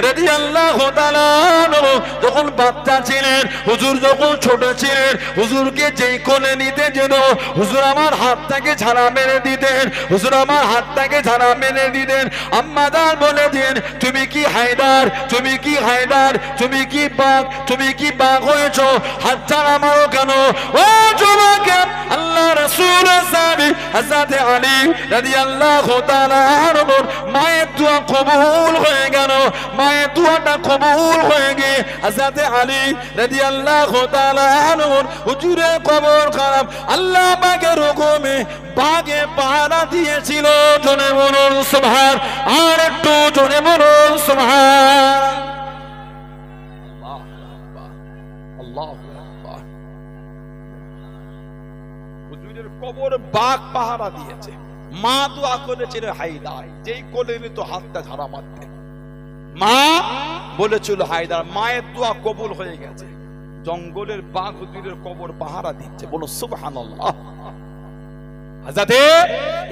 Speaker 1: রাদিয়াল্লাহু তাআলা যখন বাচ্চা ছিলেন, হুজুর যখন ছোট ছিলেন, হুজুরকে যেই কোলে নিতে যেত, হুজুর আমার হাতটাকে ঝাড়া মেরে দিতেন, হুজুর আমার হাতটাকে ঝাড়া মেরে দিতেন। আম্মা জান বলে দিন, তুমি কি হায়দার, তুমি কি হায়দার, তুমি কি বাঘ, তুমি কি বাঘ হয়েছো, হাত ঝাড়া মারো কেন? ও যুবক, আল্লাহ রাসূল সাহাবী হযরত আলী রাদিয়াল্লাহু তাআলা আনহুর মায়ের দোয়া কবুল হয়ে গেল। মায়ের দোয়াটা কবুল হয়ে গিয়ে হযরত আলী রাদিয়াল্লাহু তাআলা আনহুর হুজুরের কবর খারাপ আল্লাহ পাকের হুকুমে বাগে পাহারা দিয়েছিল। জোরে বলুন সুবহান, আর একটু জোরে বলুন সুবহান। আল্লাহু আকবার, আল্লাহু আকবার। হুজুরের কবর বাগ পাহারা দিয়েছে। মা দোয়া করেছিল হায়দার, যেই কোলে নিত হাতটা ঝাড়া মারতেন। মা বলেছিল হায়দার, মায়ের দোয়া কবুল হয়ে গেছে। জঙ্গলের বাঘ হুজুরের কবর পাহারা দিচ্ছে, বলো সুবহানাল্লাহ। হযরত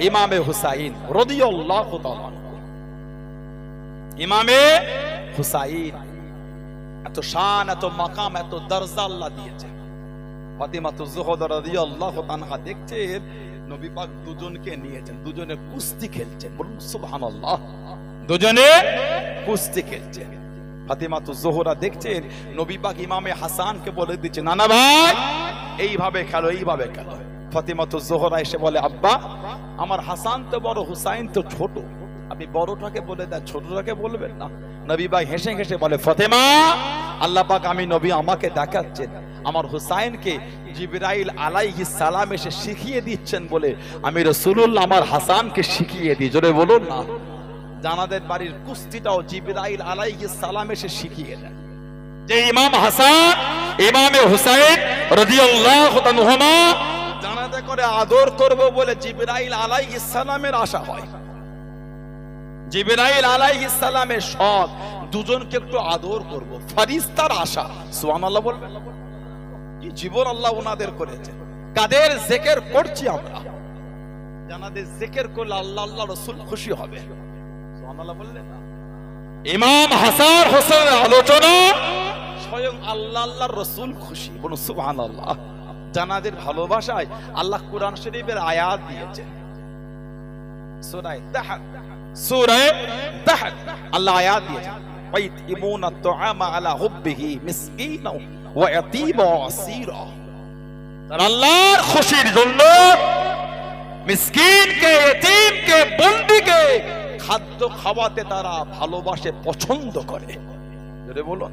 Speaker 1: ইমামে হুসাইন রাদিয়াল্লাহু তাআলা, ইমামে হুসাইন এত শান, এত মাকাম, এত দরজা আল্লাহ দিয়েছে। ফাতিমাতুজ জোহরা রাদিয়াল্লাহু তাআলা দেখছেন নবী পাক দুজনকে নিয়েছেন, দুজনে কুস্তি খেলছেন, বলুন সুবহানাল্লাহ। দুজনে কুস্তি খেলছেন। ফাতিমাতুজ জোহরা দেখছেন নবী পাক ইমামে হাসানকে বলে দিচ্ছে, নানা ভাই এইভাবে খেলো, এইভাবে খেলো। ফাতিমাতুজ জোহরা এসে বলে, আব্বা আমার হাসান তো বড়, হুসাইন তো ছোট, আপনি বড়টাকে বলে দেন, ছোটটাকে বলবেন না। নবী পাক হেসে হেসে বলে, ফাতেমা আল্লাহ পাক আমি নবী আমাকে দেখাচ্ছেন আমার হুসাইনকে জিবরাইল আলাইহিস সালাম এসে শিখিয়ে দিচ্ছেন বলে আমি রাসূলুল্লাহ আমার হাসানকে শিখিয়ে দিই। জোরে বলুন না। জানাদের বাড়ির কুস্তিটাও জিবরাইল আলাইহিস সালাম এসে শিখিয়ে দেন। যে ইমাম হাসান ইমামে হুসাইন রাদিয়াল্লাহু তাআলা জানাতে করে আদর করব বলে জিবরাইল আলাইহিস সালামের আশা হয়। জিবরাইল আলাইহিস সালামের শখ দুজনকে একটু আদর করব, ফেরেশতার আশা। সুবহানাল্লাহ বলবেন। কি জীবন আল্লাহ ওনাদের করেছে। কাদের জিকির করছি আমরা, জানাদের জিকির করলে আল্লাহ আল্লাহ রাসূল খুশি হবে। সুবহানাল্লাহ বললেন না। ইমাম হাসান হোসেনের আলোচনা স্বয়ং আল্লাহ আল্লাহর রাসূল খুশি, বলুন সুবহানাল্লাহ। জানাদের ভালোবাসায় আল্লাহ কুরআন শরীফের আয়াত দিয়েছেন। সূরা তাহত, সূরা তাহত আল্লাহ আয়াত দিয়েছেন, ওয়াইতিমুনা তুআমা আলা হুব্বিহি মিসকিনা ওয়া ইয়াতীমা ওয়া আসীরা। তারা আল্লাহর খুশির জন্য মিসকিনকে, ইতিমকে, বন্দীকে খাদ্য খাওয়াতে তারা ভালোবাসে, পছন্দ করে। যদি বলো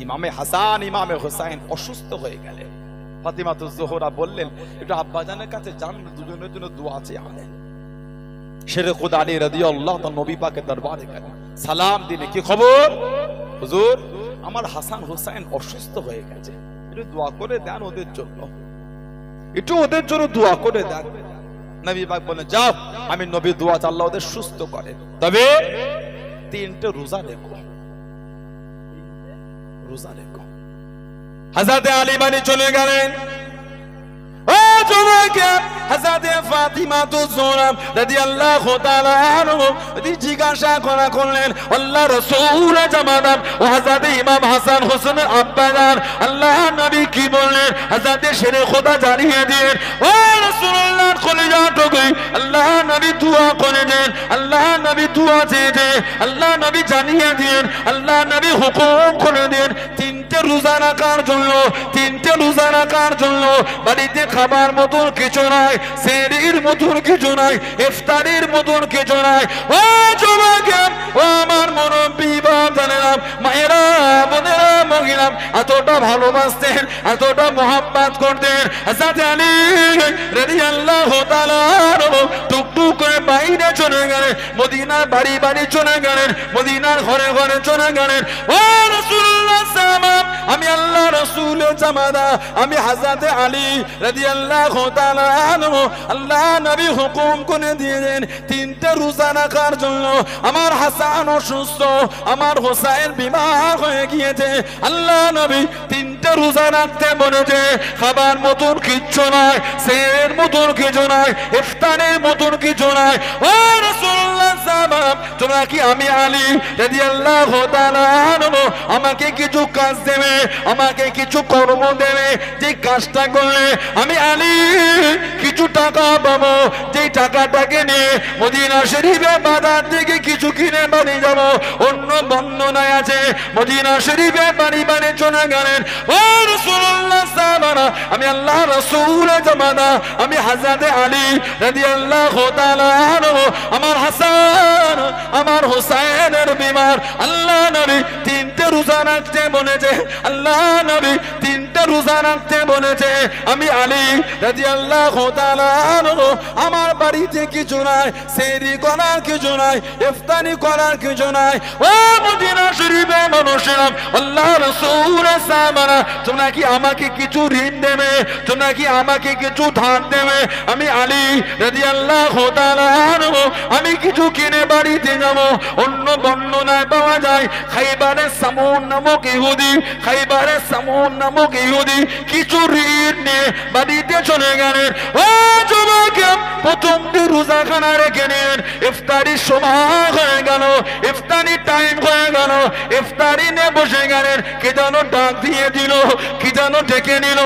Speaker 1: ইমামে হাসান ইমামে হুসাইন অসুস্থ হয়ে গেলেন, ফাতিমাতুজ জোহরা বললেন একটু আব্বাজানের কাছে যান, দুজনের জন্য দোয়া চেয়ে আনেন। শেরে খুদা আলী রাদিয়াল্লাহু তাআলা নবী পাকের দরবারে গেলেন, সালাম দিলে, কি খবর হুজুর? আমার হাসান হুসাইন অসুস্থ হয়ে গেছে, একটু দোয়া করে দেন ওদের জন্য, একটু ওদের জন্য দোয়া করে দেন। নবী পাক বলেন, যাও আমি নবী দোয়া চাই আল্লাহ ওদের সুস্থ করেন, তবে তিনটে রোজা রেখো, রোজা রেখো। হযরত আলী বাড়ি চলে গেলেন। ও জোনাকে হযরত ফাতিমাতুজ জোহরা রাদিয়াল্লাহু তাআলা আনহা জিজ্ঞাসা করলেন, আল্লাহ রাসূল জামাদাম ও হযরত ইমাম হাসান হোসেনের আব্বা জান আল্লাহ নবী কি বললেন? হযরত শেরে খোদা জানিয়ে দিলেন, ও রাসূলুল্লাহর কলিজাটুকু আল্লাহ নবী দোয়া করে দেন, আল্লাহ নবী দোয়া চেয়েছেন, আল্লাহ নবী জানিয়ে দিলেন, আল্লাহ নবী হুকুম করে দেন তিনটে রোজা রাখার জন্য, তিনটে রোজা রাখার জন্য। বাড়িতে খাবার মতন কিছু নাই, সেহরির মতন কিছু নাই, ইফতারির মতন কিছু নাই। ও যুবকে, ও আমার মুরব্বি বাবারা, মায়েরা, বোনেরা, মহিলা, এতটা ভালোবাসতেন, এতটা মোহাব্বত করতেন। হযরত আলী রাদিয়াল্লাহু তাআলা টুকটুক করে বাইরে চলে গেলেন, মদিনার বাড়ি বাড়ি চলে গেলেন, মদিনার ঘরে ঘরে চলে গেলেন। ও রাসূলুল্লাহ সাল্লাল্লাহু, আমি আল্লাহ রাসূলের জামাতা, আমি হযরত আলী রাদিয়াল্লাহু তাআলা আনহু, আল্লাহ নবী হুকুম করে দিয়েছেন তিনটে রোজা রাখার জন্য। আমার হাসান অসুস্থ, আমার হোসাইন বিমার হয়ে গিয়েছে, আল্লাহ নবী তিনটে রোজা রাখতে বলেছে। খাবার মতন কিচ্ছু নাই, সেহরের মতন কিছু নাই, ইফতারের মতন কিছু নাই। ও রাসূলুল্লাহ সাল্লাল্লাহু, তোমরা কি আমি আলী রাদিয়াল্লাহু তাআলা আনহু আমাকে কিছু কাজ দেবে, আমাকে কিছু কর্ম দেবে, যে কাজটা করলে আমি আলী কিছু টাকা পাবো, যে টাকাটাকে নিয়ে মদিনা শরীফে বাজার থেকে কিছু কিনে বাড়ি যাব। অন্য বর্ণনায় আছে মদিনা শরীফে বাড়ি বাড়ি চলে গেলেন। ও রাসূলুল্লাহ সাল্লাল্লাহু, আমি আল্লাহ রাসূলের জামাতা, আমি হযরত আলী রাদিয়াল্লাহু তাআলা আনহু, আমার হাসান আমার হোসাইনের বিমার, আল্লাহ নবী তিনটে রোজা রাখতে বলেছে, আল্লাহ নবী তিনটে রোজা রাখতে বলেছে। আমি আলী রাদিয়াল্লাহু তাআলা আনহু, আমার বাড়িতে কিছু নাই, সেহরি করার কিছু নাই, ইফতারি করার কিছু নাই। ও মদিনা শরীফে মানুষেরা, আল্লাহ রাসূলের সাহাবারা, তোমরা কি আমাকে কিছু ঋণ দেবে, তোমরা কি আমাকে কিছু ধার দেবে? আমি আলী রাদিয়াল্লাহু তাআলা আনহু, আমি কিছু কিনে বাড়িতে যাব। অন্য বর্ণনায় পাওয়া যায় খাইবারের সামুন নামক ইহুদি, খাইবারের সামুন নামক ইহুদি কিছু ঋণ নিয়ে বাড়িতে চলে গেলেন। ও যুবক, প্রথম দিন রোজাখানা রেখে নিন, ইফতারির সময় হয়ে গেল, ইফতারির টাইম হয়ে গেল, ইফতারি নিয়ে বসে গেলেন। কি যেন ডাক দিয়ে দিল, কি যেন ডেকে নিল।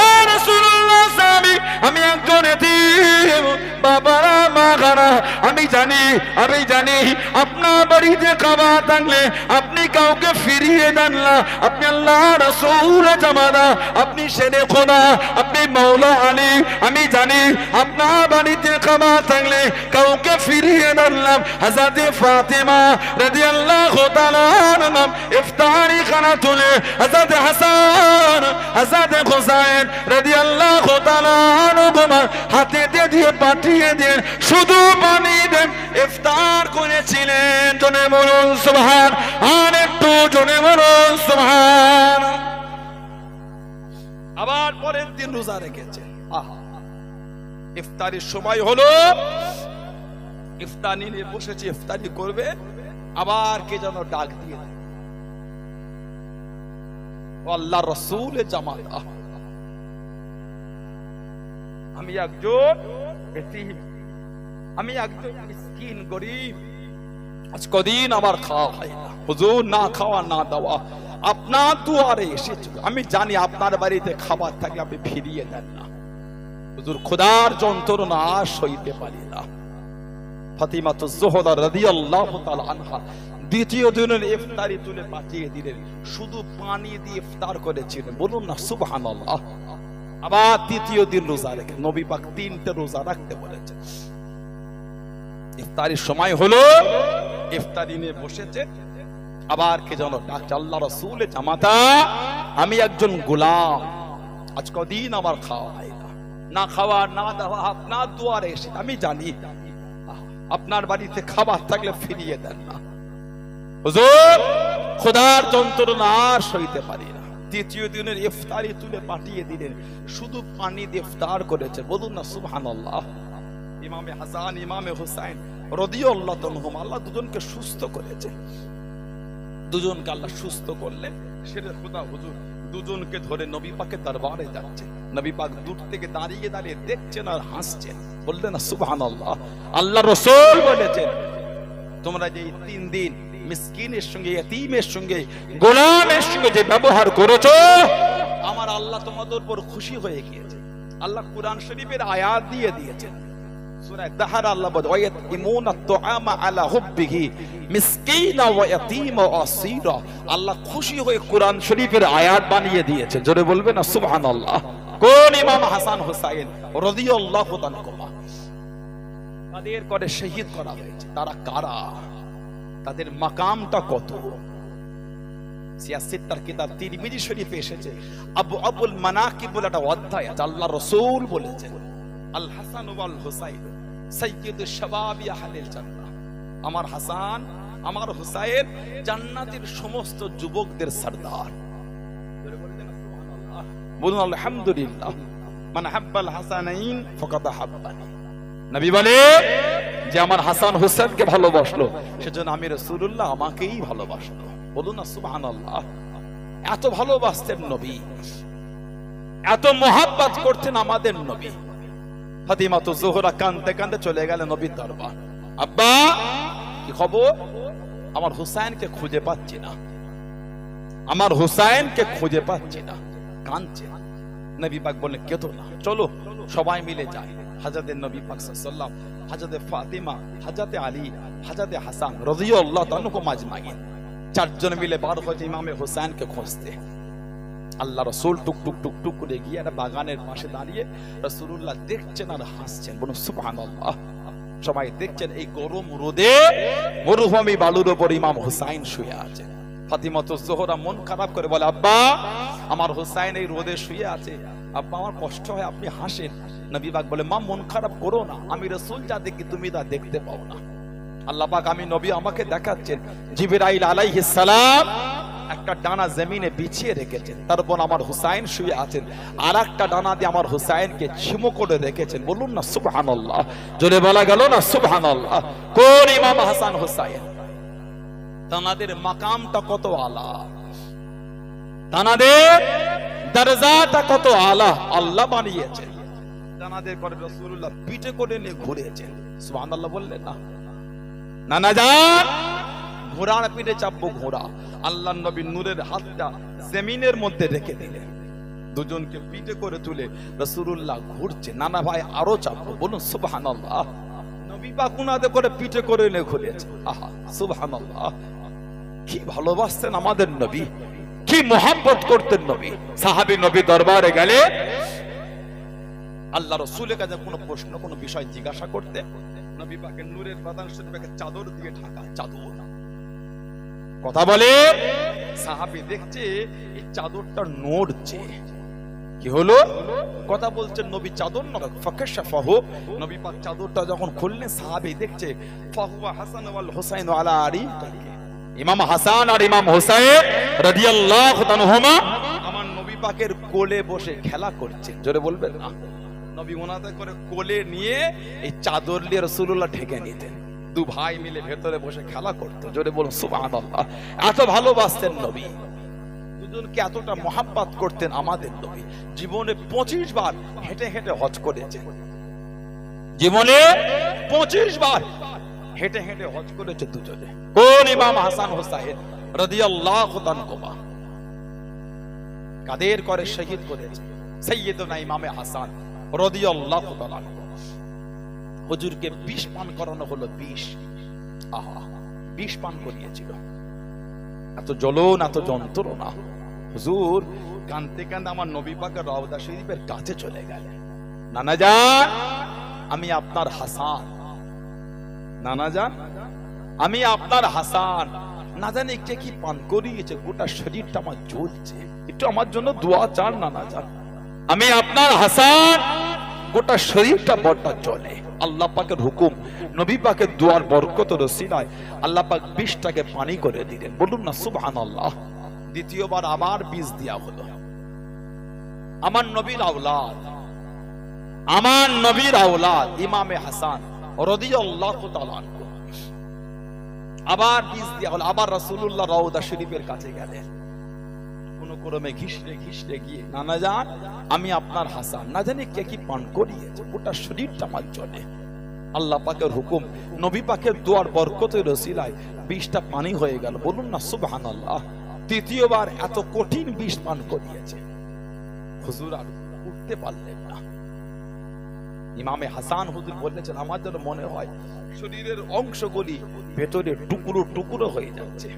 Speaker 1: ও রাসূলুল্লাহ রাসূলুল্লাহ সাহাবী, আমি একজন এতিম, বাবারা মাগারা, আমি জানি আপনার বাড়িতে খাবার থাকলে আপনি কাউকে ফিরিয়ে দেন না। আপনি আল্লাহ রাসূল জামানা, আপনি শেরে খোদা, আপনি মাওলা আলী। আমি জানি আপনার বাড়িতে খাবার থাকলে কাউকে ফিরিয়ে দেন না। হযরত ফাতেমা রাদিয়াল্লাহু তাআলা আনহা ইফতারি খানা তুলে হযরত হাসান, হযরত হুসাইন রাদিয়াল্লাহু তাআলা আনহুমা হাতে দিয়ে পাঠিয়ে দেন, শুধু পানি দেন, ইফতার করেছিলেন। জনে বলুন সুবহান, আর একটু জনে বলুন সুবহান। আবার পরের দিন রোজা রেখেছে। ইফতারির সময় হলো, ইফতারি নিয়ে বসেছে, ইফতারি করবে, আবার কে যেন ডাক দিয়ে, আল্লাহ রাসূলের জামাত, আমি একজন এতিম, আমি একজন মিসকিন গরিব, আজ কদিন আমার খাওয়া হয় না, হুজুর না খাওয়া না দাওয়া, আপনার দুয়ারে এসেছি, আমি জানি আপনার বাড়িতে খাবার থাকলে আপনি ফিরিয়ে দেন না, হুজুর খোদার যন্ত্রণা আর সইতে পারি না। ফাতিমাতুজ জোহরা রাদিয়াল্লাহু তাআলা আনহা দ্বিতীয় দিনের ইফতারি তুলে পাঠিয়ে দিলেন, শুধু পানি দিয়ে ইফতার করেছিলেন, বলুন না সুবহানাল্লাহ। আবার তৃতীয় দিন রোজা রেখে, নবী পাক 3টে রোজা রাখতে বলেছেন। ইফতারির সময় হলো, ইফতারি নিয়ে বসেছে, আবার কে যেন ডাকছে, আল্লাহ রাসূলের জামাতা, আমি একজন গোলাম, আজ কদিন আমার খাওয়া হয় না, না খাওয়া না দাওয়া, আপনার দুয়ারে এসে, আমি জানি আপনার বাড়িতে খাবার থাকলে ফিরিয়ে দেন না, হুজুর খোদার যন্ত্রণা আর সইতে পারি না। তৃতীয় দিনের ইফতারি তুলে পাঠিয়ে দিলেন, শুধু পানি দিয়ে ইফতার করেছে, বলুন না সুবহানাল্লাহ। ইমামে হাসান, ইমামে হুসাইন রাদিয়াল্লাহু আনহুম, আল্লাহ দুজনকে সুস্থ করেছে, দুজনকে আল্লাহ সুস্থ করলেন। শেরে খোদা হুজুর দুজনকে ধরে নবী পাকের দরবারে যাচ্ছে, নবী পাক দূর থেকে দাঁড়িয়ে দাঁড়িয়ে দেখছেন আর হাসছেন, বললেন না সুবহানাল্লাহ। আল্লাহ রাসূল বলেছেন, তোমরা যে 3 দিন মিসকিনের সঙ্গে, ইতিমের সঙ্গে, গোলামের সঙ্গে যে ব্যবহার করেছো, আমার আল্লাহ তোমাদের উপর খুশি হয়ে গিয়েছে। আল্লাহ কুরআন শরীফের আয়াত দিয়ে দিয়েছেন, সূরা দাহর আল্লাহ বলে, ওয়ায়াতিমুনা তুআমা আলা হুব্বিহি মিসকিনা ওয়া ইয়াতীমা ওয়া আসীরা। আল্লাহ খুশি হয়ে কুরআন শরীফের আয়াত বানিয়ে দিয়েছে, জোরে বলবেন না সুবহানাল্লাহ। কোন ইমাম হাসান হুসাইন রাদিয়াল্লাহু তাআলা, তাদের করে শহীদ করা হয়েছে, তারা কারা, তাদের মাকামটা কত। সিয়াসিত্তার কিতাব তিরমিজি শরীফে এসেছে, আবুল মানাকিব বলে একটা অধ্যায় আছে, আল্লাহ রাসূল বলেছেন, আল হাসান ওয়াল হুসাইন সাইয়্যিদুশ শাবাবি আহলিল জান্নাহ। আমার হাসান, আমার হুসাইন জান্নাতের সমস্ত যুবকদের সরদার। বলুন আলহামদুলিল্লাহ। মান হাব্বাল হাসানাইন ফাকাদ হাব্বানি। নবী বলে যে আমার হাসান হুসাইনকে ভালোবাসলো, সেজন্য আমি রাসূলুল্লাহ আমাকেই ভালোবাসলো, বলুন না সুবহানাল্লাহ। এত ভালোবাসতেন নবী, এত মোহাব্বত করতেন আমাদের নবী। ফাতিমাতুজ জোহরা কাঁদতে কাঁদতে চলে গেলেন নবীর দরবার, আব্বা কি খবর, আমার হুসাইনকে খুঁজে পাচ্ছি না, আমার হুসাইনকে খুঁজে পাচ্ছি না, কাঁদছে। নবী পাক বললেন, কেঁদো না, চলো সবাই মিলে যাই। হযরত নবী পাক সাল্লাল্লাহু আলাইহি ওয়াসাল্লাম, হযরত ফাতিমা, হযরত আলী, হযরত হাসান রাদিয়াল্লাহু তাআলা মাজমাইন 4 জন মিলে বার হয়েছে ইমামে হুসাইনকে খুঁজতে। আল্লাহ রাসূল টুক টুক টুক টুক করে গিয়ে একটা বাগানের পাশে দাঁড়িয়ে রাসূলুল্লাহ দেখছেন আর হাসছেন, বলুন সুবহানাল্লাহ। সবাই দেখছেন এই গরম রোদে মরুভূমি বালুর উপর ইমাম হুসাইন শুয়ে আছে। ফাতিমাতুজ জোহরা মন খারাপ করে বলে, আব্বা আমার হুসাইন এই রোদে শুয়ে আছে, আব্বা আমার কষ্ট হয়, আপনি হাসেন। নবী পাক বলে, মা মন খারাপ করো না, আমি রাসূল যা দেখি তুমি তা দেখতে পাও না। আল্লাহ পাক আমি নবী আমাকে দেখাচ্ছেন, জিবরাইল আলাইহিস সালাম একটা ডানা জমিনে বিছিয়ে রেখেছেন, তারপর আমার হুসাইন শুয়ে আছেন, আর একটা ডানা দিয়ে আমার হুসাইনকে ছিমো করে রেখেছেন, বলুন না সুবহানাল্লাহ। জোরে বলা গেল না সুবহানাল্লাহ। কোন ইমাম হাসান হুসাইন, তানাদের মাকামটা কত আলা, তানাদের দরজাটা কত আলা আল্লাহ বানিয়েছেন। তানাদের করে রাসূলুল্লাহ পিঠে করে নিয়ে ঘুরেছেন, সুবহানাল্লাহ বললেন না, নানা যান ঘোড়ার পিঠে চাপবো, ঘোড়া। আল্লাহ নবী নূরের হাতটা জমিনের মধ্যে রেখে দিলেন, দুজনকে পিঠে করে তুলে রাসূলুল্লাহ ঘুরছে। নানা ভাই আরো চাপো, বলুন সুবহানাল্লাহ। নবী পাক উনাদের করে পিঠে করে এনে ঘুরেছে। আহা সুবহানাল্লাহ, কি ভালোবাসতেন আমাদের নবী, কি মোহাব্বত করতেন নবী। সাহাবী নবী দরবারে গেলে আল্লাহ রাসূলের কাছে কোনো প্রশ্ন কোনো বিষয় জিজ্ঞাসা করতে, নবী পাকের নূরের বাদান শরীফকে চাদর দিয়ে ঢাকা, চাদর কথা বলে। সাহাবী দেখছে এই চাদরটা নড়ছে, কি হলো কথা বলছেন নবী, চাদর নড়ে। ফাকাশাফাহু, নবী পাক চাদরটা যখন খুললেন সাহাবী দেখছে ফাহুয়া হাসান ওয়াল হুসাইন আলা আরিকাকে, ইমাম হাসান আর ইমাম হুসাইন রাদিয়াল্লাহু তাআলাহুমা আমার নবী পাকের কোলে বসে খেলা করছে। জোরে বলবেন না, নবী ওনাদের করে কোলে নিয়ে এই চাদর দিয়ে রাসূলুল্লাহ ঢেকে নিতেন। দু ভাই মিলে ভেতরে বসে খেলা করতো। জোরে বলুন সুবহানাল্লাহ। এত ভালোবাসতেন নবী, দুজনকে এতটা মোহাব্বত করতেন আমাদের নবী। জীবনে 25 বার হেঁটে হেঁটে হজ করেছেন, জীবনে 25 বার হেঁটে হেঁটে হজ করেছে দুজনে। কোন ইমাম হাসান হুসাইন রাদিয়াল্লাহু তাআলা কাদের করে শহীদ করেছে সাইয়্যিদুনা ইমামে হাসান রাদিয়াল্লাহু তাআলা। হুজুরকে বিষ পান করানো হলো, বিষ। আহা, বিষ পান করিয়েছিল। এত জ্বলন, এত যন্ত্রণা। হুজুর কাঁদতে কাঁদতে আমার নবী পাকের রওজা শরীফের কাছে চলে গেলেন। নানা জান আমি আপনার হাসান, নানা জান আমি আপনার হাসান। না জানি কে কি পান করিয়েছে, গোটা শরীরটা আমার জ্বলছে, একটু আমার জন্য দোয়া চান নানা জান। আমি আপনার হাসান, গোটা শরীরটা বড়টা জ্বলে। আল্লাহ পাকের হুকুম, নবী পাকের দুয়ার বরকতের ওসিলায় আল্লাহ পাক বিষটাকে পানি করে দিলেন। বলুন না সুবহানাল্লাহ। দ্বিতীয়বার আবার বিষ দেয়া হলো। আমার নবীর আওলাদ, আমার নবীর আওলাদ ইমামে হাসান রাদিয়াল্লাহু তাআলা আবার বিষ দেয়া হলো। আবার রাসূলুল্লাহ রওজা শরীফের কাছে গেলেন। কোন ক্রমে ঘিসড়ে ঘিসড়ে গিয়ে নানা জান আমি আপনার হাসান, না জানি কে কি পান করিয়েছে, গোটা শরীরটা আমার জ্বলে। আল্লাহ পাকের হুকুম, নবী পাকের দোয়ার বরকতের ওসিলায় বিষটা পানি হয়ে গেল। বলুন না সুবহানাল্লাহ। তৃতীয়বার এত কঠিন বিষ পান করিয়েছে, হুজুর আর উঠতে পারলেন না। ইমামে হাসান হুজুর বলেছেন আমার যেন মনে হয় শরীরের অংশগুলি ভেতরে টুকরো টুকরো হয়ে যাচ্ছে,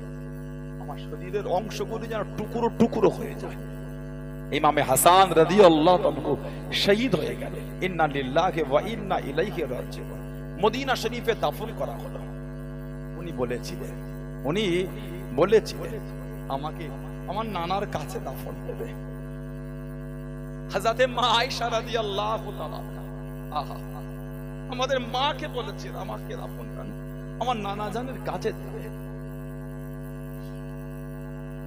Speaker 1: আমার শরীরের অংশগুলি যেন টুকরো টুকরো হয়ে যায়। ইমামে হাসান রাদিয়াল্লাহু তাআলা শহীদ হয়ে গেলেন। ইন্না লিল্লাহি ওয়া ইন্না ইলাইহি রাজিউন। মদিনা শরীফে দাফন করা হলো। উনি বলেছিলেন আমাকে আমার নানার কাছে দাফন হবে। হযরতে মা আয়েশা রাদিয়াল্লাহু তাআলা আহা আমাদের মাকে বলেছেন আমাকে দাফন করেন আমার নানা জানের কাছে দেবে।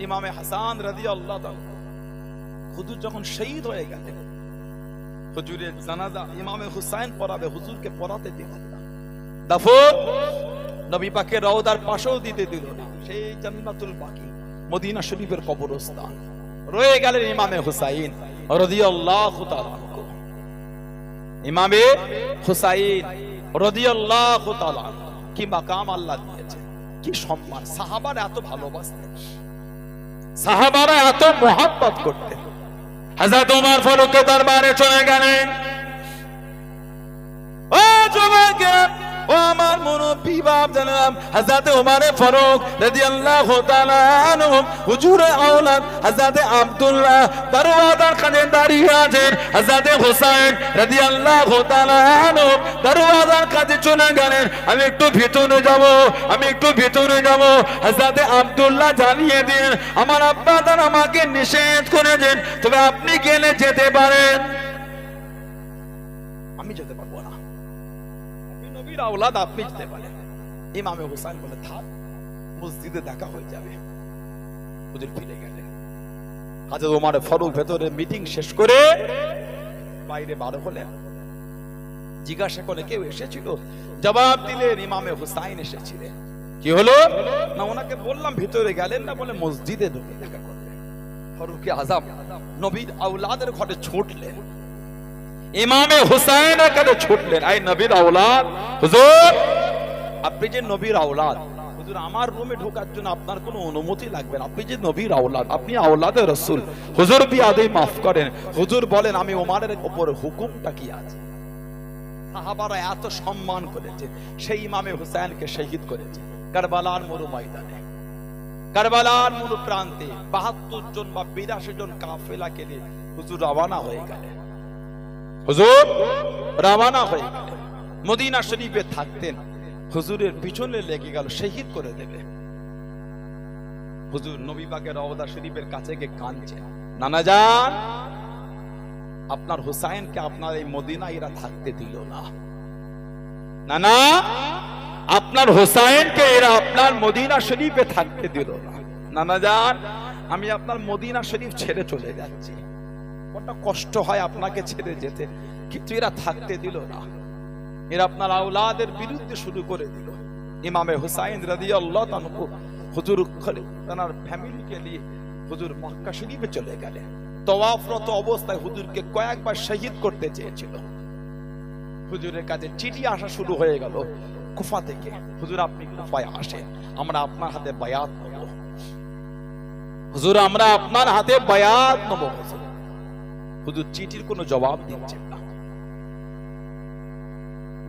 Speaker 1: ইমামে হাসান রাদিয়াল্লাহু তাআলা হুজুর যখন শহীদ হয়ে গেলেন, হুজুরের জানাজা ইমামে হুসাইন পড়াবে, হুজুরকে পড়াতে দিল না। দাফন নবী পাকের রওজার পাশেও দিতে দিল না। সেই জান্নাতুল বাকি মদিনা শরীফের কবরস্থান রয়ে গেলেন ইমামে হুসাইন রাদিয়াল্লাহু তাআলা। ইমামে হুসাইন রাদিয়াল্লাহু তাআলা কি মাকাম আল্লাহ দিয়েছে, কি সম্মান। সাহাবারা এত ভালোবাসতেন, সাহাবারা এত মোহাব্বত করতেন। হযরত ওমর ফারুকের দরবারে চলে গেলেন। ও যুবকেরা, ও আমার মুরব্বি বাপ জানাব হযরত ওমর ফারুক রাদিয়াল্লাহু তাআলা আনহু হুজুরের আওলাদ হযরত আব্দুল্লাহ দরওয়াজার কাছে দাঁড়িয়ে আছেন। হযরত হুসাইন রাদিয়াল্লাহু তাআলা আনহু দরওয়াজার কাছে চলে গেলেন। আমি একটু ভিতরে যাব। হযরত আব্দুল্লাহ জানিয়ে দিলেন আমার আব্বা জান আমাকে নিষেধ করেছেন, তবে আপনি গেলে যেতে পারেন। আমি যেতে পারবো না, নবীর আওলাদ আপনি যেতে পারেন। ইমামে হুসাইন বলে থাক, মসজিদে দেখা হয়ে যাবে। হুজুর ফিরে গেলেন। হযরত ওমর ফারুক ভেতরে মিটিং শেষ করে বাইরে বার হলেন। জিজ্ঞাসা করে কেউ এসেছিল? জবাব দিলেন ইমামে হুসাইন এসেছিলেন। কি হলো না, ওনাকে বললাম ভিতরে গেলেন না, বলে মসজিদে ঢুকে দেখা করলেন। ফারুক আযম নবীর আওলাদের ঘরে ছুটলেন, ইমামে হুসাইনের কাছে ছুটলেন। আই নবীর আওলাদ, হুজুর আপনি যে নবীর আওলাদ, হুজুর আমার রুমে ঢোকার জন্য আপনার কোনো অনুমতি লাগবে না, আপনি যে নবীর আওলাদ, আপনি আওলাদে রাসূল। হুজুর বিয়াদে মাফ করেন। হুজুর বলেন আমি ওমরের উপর হুকুমটা কি আছে? সাহাবারা এত সম্মান করেছে, সেই ইমামে হুসাইনকে শহীদ করেছে কারবালার মরু ময়দানে। কারবালার মরু প্রান্তে ৭২ জন বা ৮২ জন কাফেলাকে নিয়ে হুজুর রওনা হয়ে গেলেন। হুজুর রওনা হয়ে গেলেন, মদিনা শরীফে থাকতেন। হুজুরের পিছনে লেগে গেল, শহীদ করে দেবে। হুজুর নবী পাকের রওজা শরীফের কাছে গিয়ে কাঁদছেন, নানা জান আপনার হুসাইনকে আপনার এই মদিনা এরা থাকতে দিল না। নানা আপনার হুসাইনকে এরা আপনার মদিনা শরীফে থাকতে দিল না। নানা জান আমি আপনার মদিনা শরীফ ছেড়ে চলে যাচ্ছি, কত কষ্ট হয় আপনাকে ছেড়ে যেতে, কিন্তু এরা থাকতে দিল না। এরা আপনার আওলাদের বিরুদ্ধে শুরু করে দিল। ইমামে হুসাইন রাদিয়াল্লাহু তাআলা হুজুর তার ফ্যামিলিকে নিয়ে হুজুর মক্কা শরীফে চলে গেলেন। তওয়াফরত অবস্থায় হুজুরকে কয়েকবার শহীদ করতে চেয়েছিল। হুজুরের কাছে চিঠি আসা শুরু হয়ে গেল কুফা থেকে, হুজুর আপনি কুফায় আসেন, আমরা আপনার হাতে বায়াত নেব। হুজুর আমরা আপনার হাতে বায়াত নেব। হুজুর চিঠির কোনো জবাব দিচ্ছেন না।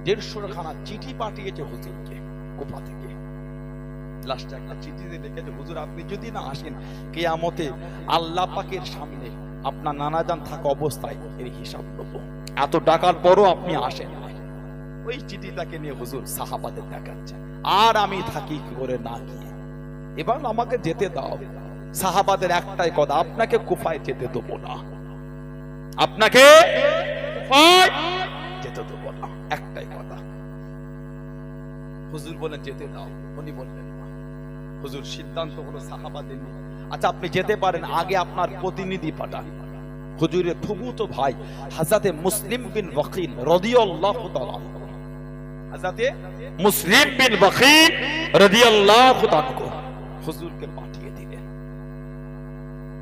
Speaker 1: ১৫০ খানা চিঠি পাঠিয়েছে হুজুরকে কুফা থেকে। লাস্টে একটা চিঠি দিয়ে লিখেছে, হুজুর আপনি যদি না আসেন কিয়ামতে আল্লাহ পাকের সামনে আপনার নানা জান থাকা অবস্থায় এর হিসাব নেব। এত টাকার পরও আপনি আসেন না। ওই চিঠিটাকে নিয়ে হুজুর সাহাবাদের দেখাচ্ছেন, আর আমি থাকি কি করে না গিয়ে, এবার আমাকে যেতে দাও। সাহাবাদের একটাই কথা, আপনাকে কুফায় যেতে দেবো না, আপনাকে কুফায় যেতে দেবো না, একটাই কথা। হুজুর বলেন যেতে দাও, উনি বললেন না। হুজুর সিদ্ধান্ত হলো সাহাবাদের নিয়ে, আচ্ছা আপনি যেতে পারেন, আগে আপনার প্রতিনিধি পাঠান। হুজুরের ফুফুতো ভাই হযরতে মুসলিম বিন ওয়াকিল রাদিয়াল্লাহু তাআলা, হযরতে মুসলিম বিন ওয়াকিল রাদিয়াল্লাহু তাআলা হুজুরকে পাঠিয়ে দিলেন।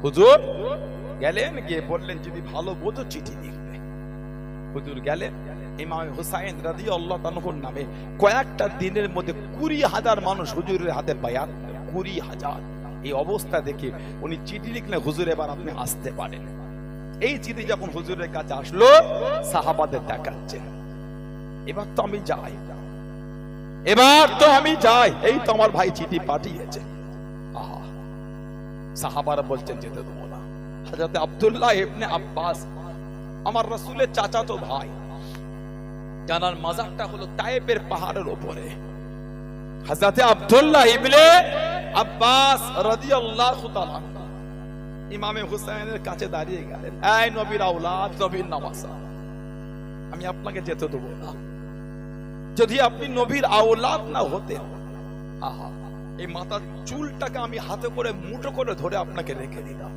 Speaker 1: হুজুর গেলেন, গিয়ে বললেন যদি ভালো বোঝো চিঠি লিখবে। হুজুর গেলেন, ইমাম হুসাইন রাদিয়াল্লাহু তাআলার নামে কয়েকটা দিনের মধ্যে ২০,০০০ মানুষ হুজুরের হাতে বায়াত। ২০,০০০। এই অবস্থা দেখে উনি চিঠি লিখলেন, হুজুর এবার আপনি আসতে পারেন। এই চিঠি যখন হুজুরের কাছে আসলো, সাহাবাদের দেখাচ্ছে, এবার তো আমি যাই, এবার তো আমি যাই, এই তো আমার ভাই চিঠি পাঠিয়েছে। আহা, সাহাবারা বলছেন যেতে দেবো না। হযরত আব্দুল্লাহ ইবনে আব্বাস আমার রাসূলের চাচাতো ভাই, জানার মাজারটা হলো তায়েফের পাহাড়ের উপরে। হযরত আব্দুল্লাহ ইবনে আব্বাস রাদিয়াল্লাহু তাআলা ইমামে হুসাইনের কাছে দাঁড়িয়ে গেলেন, এই নবীর আওলাদ, নবীর নওয়াসা, আমি আপনাকে যেতে দেবো না। যদি আপনি নবীর আওলাদ না হতেন, আহা এই মাথার চুলটাকে আমি হাতে করে মুঠো করে ধরে আপনাকে রেখে দিতাম।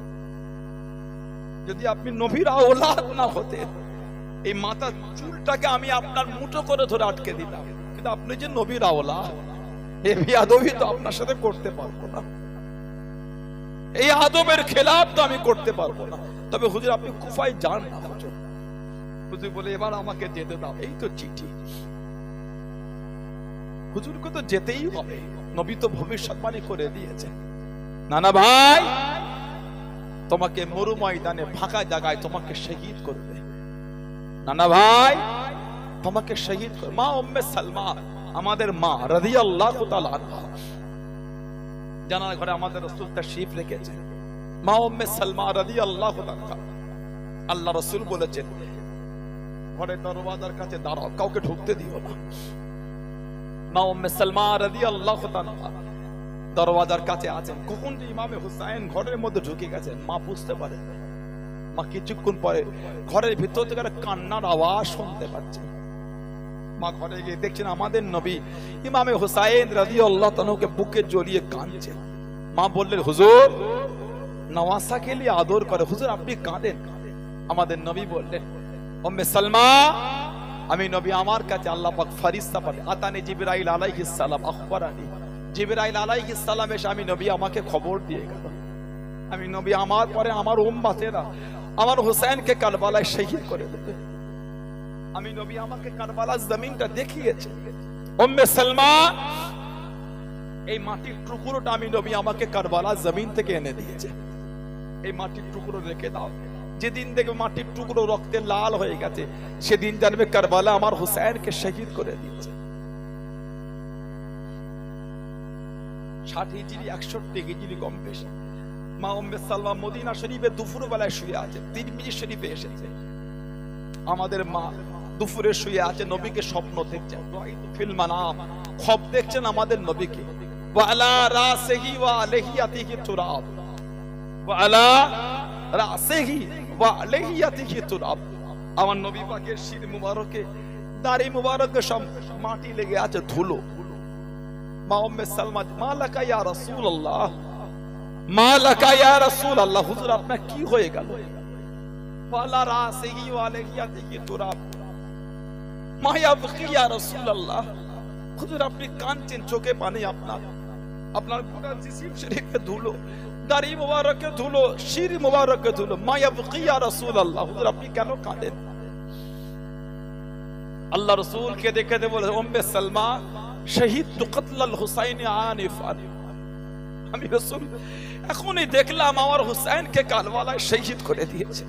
Speaker 1: যদি আপনি নবীর আওলাদ না হতেন, এই মাথার চুলটাকে আমি আপনার মুঠো করে ধরে আটকে দিতাম। কিন্তু আপনি যে নবীর আওলাদ, এই বেয়াদবি তো আপনার সাথে করতে পারবো না, এই আদবের খেলাফ তো আমি করতে পারবো না। তবে হুজুর আপনি কুফায় যান না। হুজুর বলে এবার আমাকে যেতে দাও, এই তো চিঠি, হুজুরকে তো যেতেই হবে, নবী তো ভবিষ্যৎবাণী করে দিয়েছে। নানা ভাই তোমাকে মরু ময়দানে ফাঁকা জায়গায় তোমাকে শহীদ করবে। নানা ভাই তোমাকে শহীদ করবে। মা উম্মে সালমা আমাদের মা রাদিয়াল্লাহু তাআলা আনহা, জানার ঘরে আমাদের রাসূল তাশরীফ রেখেছেন। মা উম্মে সালমা রাদিয়াল্লাহু তাআলা, আল্লাহ রাসূল বলেছেন ঘরের দরওয়াজার কাছে দাঁড়াও, কাউকে ঢুকতে দিও না। মা উম্মে সালমা রাদিয়াল্লাহু তাআলা দরওয়াজার কাছে আছেন। কখন যে ইমামে হুসাইন ঘরের মধ্যে ঢুকে গেছেন মা বুঝতে পারেন। মা কিছুক্ষণ পরে ঘরের ভিতর থেকে কান্নার আওয়াজ শুনতে পাচ্ছেন। মা ঘরে গিয়ে দেখছেন আমাদের নবী ইমামে হুসাইন রাদিয়াল্লাহু তাআলাকে বুকে জড়িয়ে কাঁদছেন। মা বললেন হুজুর নওয়াসাকে নিয়ে আদর করে, হুজুর আপনি কাঁদেন। আমাদের নবী বললেন উম্মে সালমা, আমি নবী আমার কাছে আল্লাহ পাক ফেরেশতা পাঠান, আতানি জিবরাইল আলাইহিস সালাম আখবরানি, জিবরাইল আলাইহিস সালাম এসে আমি নবী আমাকে খবর দিয়ে গেল, আমি নবী আমার পরে আমার উম্মতেরা আমার হুসাইনকে কারবালায় শহীদ করে দেবে। আমি নবী আমাকে কারবালার জমিনটা দেখিয়েছে। উম্মে সালমা এই মাটির টুকরোটা আমি নবী আমাকে কারবালা জমিন থেকে এনে দিয়েছে, এই মাটির টুকরো রেখে দাও। যেদিন দেখবে মাটির টুকরো রক্তে লাল হয়ে গেছে, সেদিন জানবে কারবালা আমার হুসাইনকে শহীদ করে দিয়েছে। 60 হিজরি 61 হিজরি কম বেশি। মা উম্মে সালমা মদিনা শরীফে দুপুর বেলায় শুয়ে আছে, তিরমিজি শরীফে এসেছে আমাদের মা দুপুরে শুয়ে আছে, নবীকে স্বপ্ন দেখছেন, ফিল মানাম খব দেখছেন আমাদের নবীকে, ওয়া আলা রাসিহি ওয়া আলাইহিয়াতিহি তুরাব, ওয়া আলা রাসিহি ওয়া আলাইহিয়াতিহি তুরাব। আমার নবী পাকের শির মুবারকে দাড়ি মুবারকে সব মাটি লেগে আছে, ধুলো। মা উম্মে সালমা, মা লাকা ইয়া রাসূলুল্লাহ, মা লাকা ইয়া রাসূলুল্লাহ, হুজুর আপনার কি হয়ে গেল? ওয়ালা রাসিহি ওয়া আলাইহিয়াতিহি তুরাব, মা ইয়াবকি ইয়া রাসূলুল্লাহ, হুজুর আপনি কাঁদছেন, চোখে পানি, আপনার গোটা জিসিম শরীফে ধুলো, দাড়ি মুবারকে ধুলো, শির মুবারকে ধুলো, মা ইয়াবকি ইয়া রাসূলুল্লাহ, হুজুর আপনি কেন কাঁদেন? আল্লাহ রাসূলকে দেখে বলে, উম্মে সালমা শহীদ কতলাল হুসাইন আনিফান, আমি রাসূল এখনই দেখলাম আমার হুসাইনকে কারবালায় শহীদ করে দিয়েছে।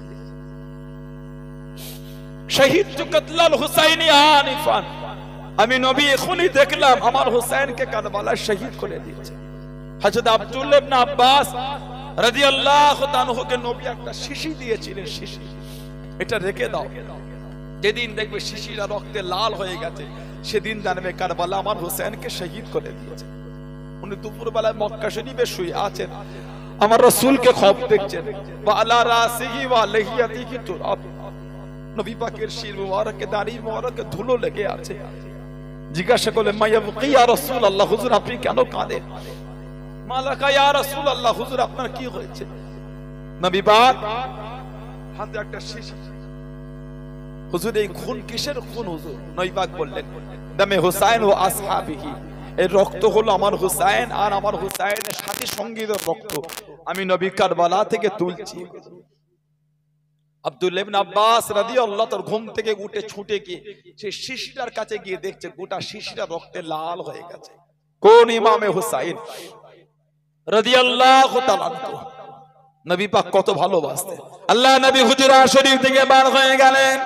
Speaker 1: শহীদ কতলাল হুসাইন আনিফান, আমি নবী এখনই দেখলাম আমার হুসাইনকে কারবালায় শহীদ করে দিয়েছে। হযরত আব্দুল্লাহ ইবনে আব্বাস রাদিয়াল্লাহু তাআলাকে নবী একটা শিশি দিয়েছিলেন, শিশি, এটা রেখে দাও, যেদিন দেখবে শিশিরা রক্তে লাল হয়ে গেছে, সেদিন জানবে কারবালা আমার হুসাইনকে শহীদ করে দিয়েছে। উনি দুপুর বেলায় মক্কা শরীফে শুয়ে আছেন, আমার রাসূলকে খব দেখছেন, ওয়া আলা রাসিহি ওয়া আলাইহিয়াতিহি তুরাব, নবী পাকের শির মুবারকে দাড়ি মুবারকে ধুলো লেগে আছে। জিজ্ঞাসা করলেন, মা ইয়াবকি ইয়া রাসূলুল্লাহ, হুজুর আপনি কেন কাঁদেন? মা লাকা ইয়া রাসূলুল্লাহ, হুজুর আপনার কি হয়েছে? নবী পাক হাতে একটা শিশি, হুজুর এই খুন কিসের খুন হুজুর? নবী পাক বললেন, দামে হুসাইন ও আসহাবিহি, এই রক্ত হলো আমার হুসাইন আর আমার হুসাইনের সাথী সঙ্গীদের রক্ত, আমি নবী কারবালা থেকে তুলছি। আব্দুল্লাহ ইবনে আব্বাস রাদিয়াল্লাহু তাআলা ঘুম থেকে উঠে ছুটে গিয়ে সেই শিশিটার কাছে গিয়ে দেখছে গোটা শিশিটা রক্তে লাল হয়ে গেছে। কোন ইমামে হুসাইন রাদিয়াল্লাহু তাআলা। নবী পাক কত ভালোবাসতেন। আল্লাহ নবী হুজরা শরীফ থেকে বার হয়ে গেলেন।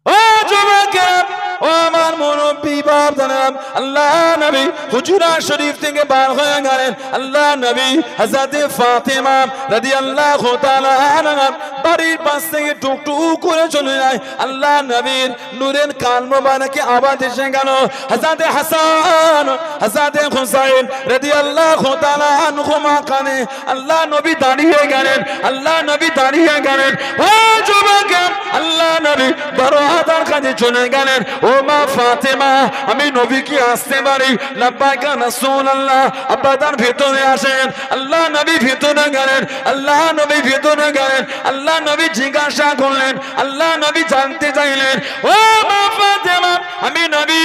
Speaker 1: ও যুবকেরা, ও আমার মুরব্বি বাপ জানাব, আল্লাহ নবী হুজরা শরীফ থেকে বার হয়ে গেলেন। আল্লাহ নবী হযরত ফাতেমা রাদিয়াল্লাহু তাআলা আনহা বাড়ির পাশ থেকে টুকটুক করে চলে যায়। আল্লাহ নবীর নূরের কান মোবারকে আওয়াজ এসে গেল, হযরত হাসান হযরত হুসাইন রাদিয়াল্লাহু তাআলা আনহুমা কানে। আল্লাহ নবী দাঁড়িয়ে গেলেন, আল্লাহ নবী দাঁড়িয়ে গেলেন। ও যুবকেরা, আল্লাহ নবী দরওয়াজার কাছে চলে গেলেন। ও মা ফাতেমা, আমি নবী কি আসতে পারি? লাব্বাইকা রাসূলুল্লাহ। আব্বাদার ভিতরে আসেন। আল্লাহ নবী ভিতরে গেলেন, আল্লাহ নবী ভিতরে গেলেন। আল্লাহ নবী জিজ্ঞাসা করলেন, আল্লাহ নবী জানতে চাইলেন, ও মা ফাতেমা, আমি নবী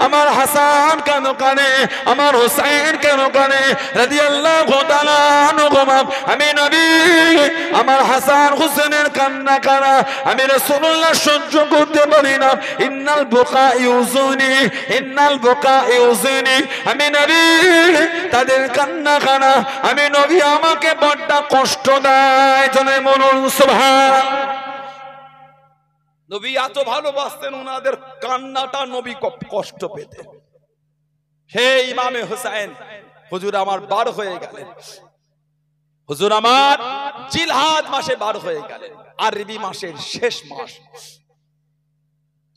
Speaker 1: আমার হাসান কেন কানে, আমার হুসাইন কেন কানে? রাদিয়াল্লাহু তাআলা আনহুমা, আমি নবী আমার হাসান হুসেনের কান্না কারা আমি রাসূলুল্লাহ সহ্য করতে পারি না। ইন্নাল বুকা ইউজুনি, ইন্নাল বুকা ইউজুনি, আমি নবী তাদের কান্না কারা আমি নবী আমাকে বড় কষ্ট দেয়। জনে বলুন সুবহানাল্লাহ। নবী এত ভালোবাসতেন, ওনাদের কান্নাটা নবী কষ্ট পেতেন। হে ইমামে হুসাইন, হুজুর আমার বার হয়ে গেলেন, হুজুর আমার জিলহাদ মাসে বার হয়ে গেলেন, আরবি মাসের শেষ মাস।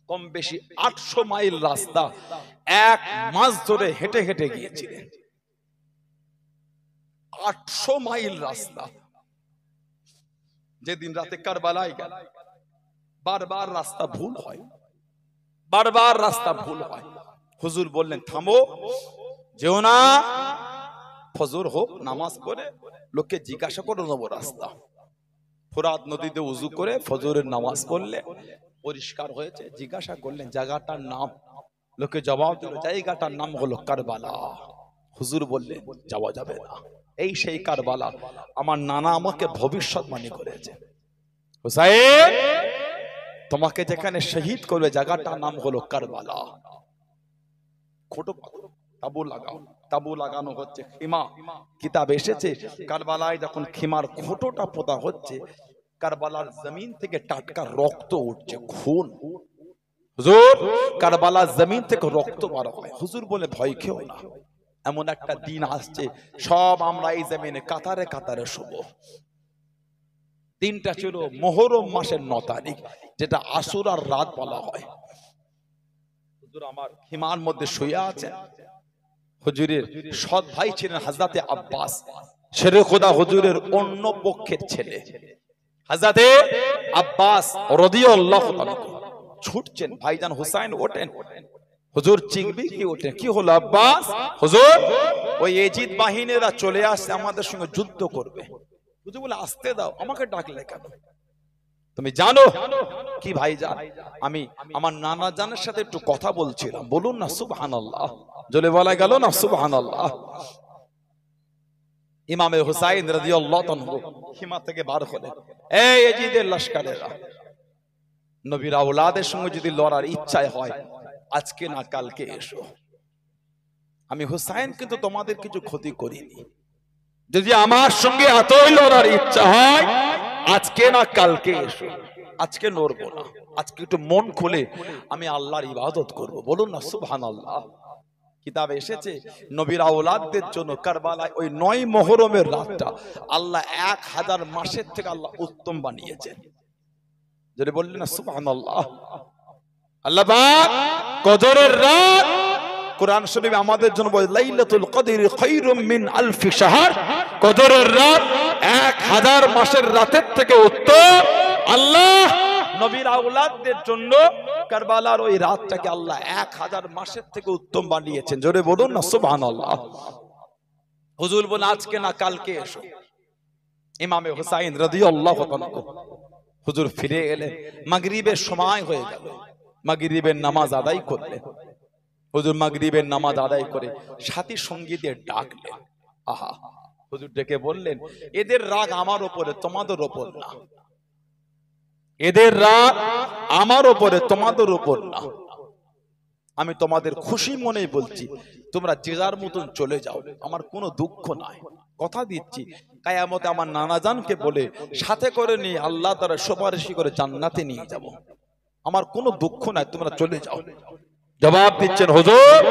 Speaker 1: কম বেশি 800 মাইল রাস্তা এক মাস ধরে হেঁটে হেঁটে গিয়েছিলেন। 800 মাইল রাস্তা। যেদিন রাতে কারবালায় গেল, বারবার রাস্তা ভুল হয়, বারবার রাস্তা ভুল হয়। হুজুর বললেন, থামো, যেও না, ফজর হোক, নামাজ পড়ে লোককে জিজ্ঞাসা করে নেবো রাস্তা। ফোরাত নদীতে উজু করে ফজরের নামাজ পড়লে পরিষ্কার হয়েছে, জিজ্ঞাসা করলেন জায়গাটার নাম, লোকে জবাব দিল জায়গাটার নাম হলো কারবালা। হুজুর বললেন যাওয়া যাবে না, এই সেই কারবালা আমার নানা আমাকে ভবিষ্যৎবাণী করেছে। হুসাইন, তোমাকে যেখানে শহীদ করবে জায়গাটার নাম হলো কারবালা। তাবু লাগাও, তাবু লাগানো হচ্ছে, খিমা কিতাব এসেছে কারবালায় যখন খিমার খোঁটোটা পোতা হচ্ছে, কারবালার জমিন থেকে টাটকা রক্ত উঠছে, খুন। হুজুর কারবালার জমিন থেকে রক্ত বার হয়। হুজুর বলে ভয় খেও না, এমন একটা দিন আসছে সব আমরা এই জমিনে কাতারে কাতারে শুভ। দিনটা ছিল মুহররম মাসের 9 তারিখ, যেটা আশুরার রাত বলা হয়। হুজুর আমার খিমার মধ্যে শুয়ে আছে। হুজুরের সৎ ভাই ছিলেন হযরতে আব্বাস, শেরে খোদা হুজুরের অন্য পক্ষের ছেলে। হযরতে আব্বাস রাদিয়াল্লাহু তাআলা ছুটছেন, ভাইজান হুসাইন ওঠেন। হুজুর চিংবি কি ওঠেন, কি হলো আব্বাস? হুজুর ওই এজিদ বাহিনীরা চলে আসছে, আমাদের সঙ্গে যুদ্ধ করবে। হুজুর বলে আসতে দাও, আমাকে ডাকলে কেন? তুমি জানো কি ভাইজান, আমি আমার নানা জানের সাথে একটু কথা বলছিলাম। বলুন না সুবহানাল্লাহ, জলে বলা গেল না সুবহানাল্লাহ। ইমামে হুসাইন রাদিয়াল্লাহু তাআলা খিমা থেকে বার হলেন। এই এজিদের লশকরেরা, নবীর আওলাদের সঙ্গে যদি লড়ার ইচ্ছা হয় আজকে না কালকে এসো। আমি হুসাইন কিন্তু তোমাদের কিছু ক্ষতি করিনি, যদি আমার সঙ্গে এতই লড়ার ইচ্ছা হয় আজকে না কালকে এসো। আজকে লড়বো না, আজকে একটু মন খুলে আমি আল্লাহর ইবাদত করব। বলুন না সুবহানাল্লাহ। কিতাবে এসেছে নবীর আওলাদদের জন্য কারবালায় ওই 9 মুহররমের রাতটা আল্লাহ 1000 মাসের থেকে আল্লাহ উত্তম বানিয়েছেন। যদি বললেন না সুবহানাল্লাহ। আল্লাহ পাক কদরের রাত কোরআন শরীফে আমাদের জন্য বলে লাইলাতুল কদরি খায়রুম মিন আলফি শাহর, কদরের রাত 1000 মাসের রাতের থেকে উত্তম। আল্লাহ নবীর আওলাদদের জন্য কারবালার ওই রাতটাকে আল্লাহ 1000 মাসের থেকে উত্তম বানিয়েছেন। জোরে বলুন না সুবহানাল্লাহ। হুজুর বলেন আজকে না কালকে এসো। ইমামে হুসাইন রাদিয়াল্লাহু তাআলা হুজুর ফিরে এলেন, মাগরিবের সময় হয়ে গেল, মাগরিবের নামাজ আদায় করলেন। হুজুর মাগরিবের নামাজ আদায় করে সাথী সঙ্গীদের ডাকলেন। আহা, হুজুর ডেকে বললেন এদের রাগ আমার উপরে, তোমাদের উপর না। এদের রাগ আমার উপরে, তোমাদের উপর না। আমি তোমাদের খুশি মনেই বলছি, তোমরা যে যার মতন চলে যাও, আমার কোনো দুঃখ নাই। কথা দিচ্ছি কিয়ামতে আমার নানাজানকে বলে সাথে করে নিয়ে আল্লাহ তাআলা সুপারিশ করে জান্নাতে নিয়ে যাব। আমার কোনো দুঃখ নাই, তোমরা চলে যাও। জবাব দিচ্ছেন হুজুর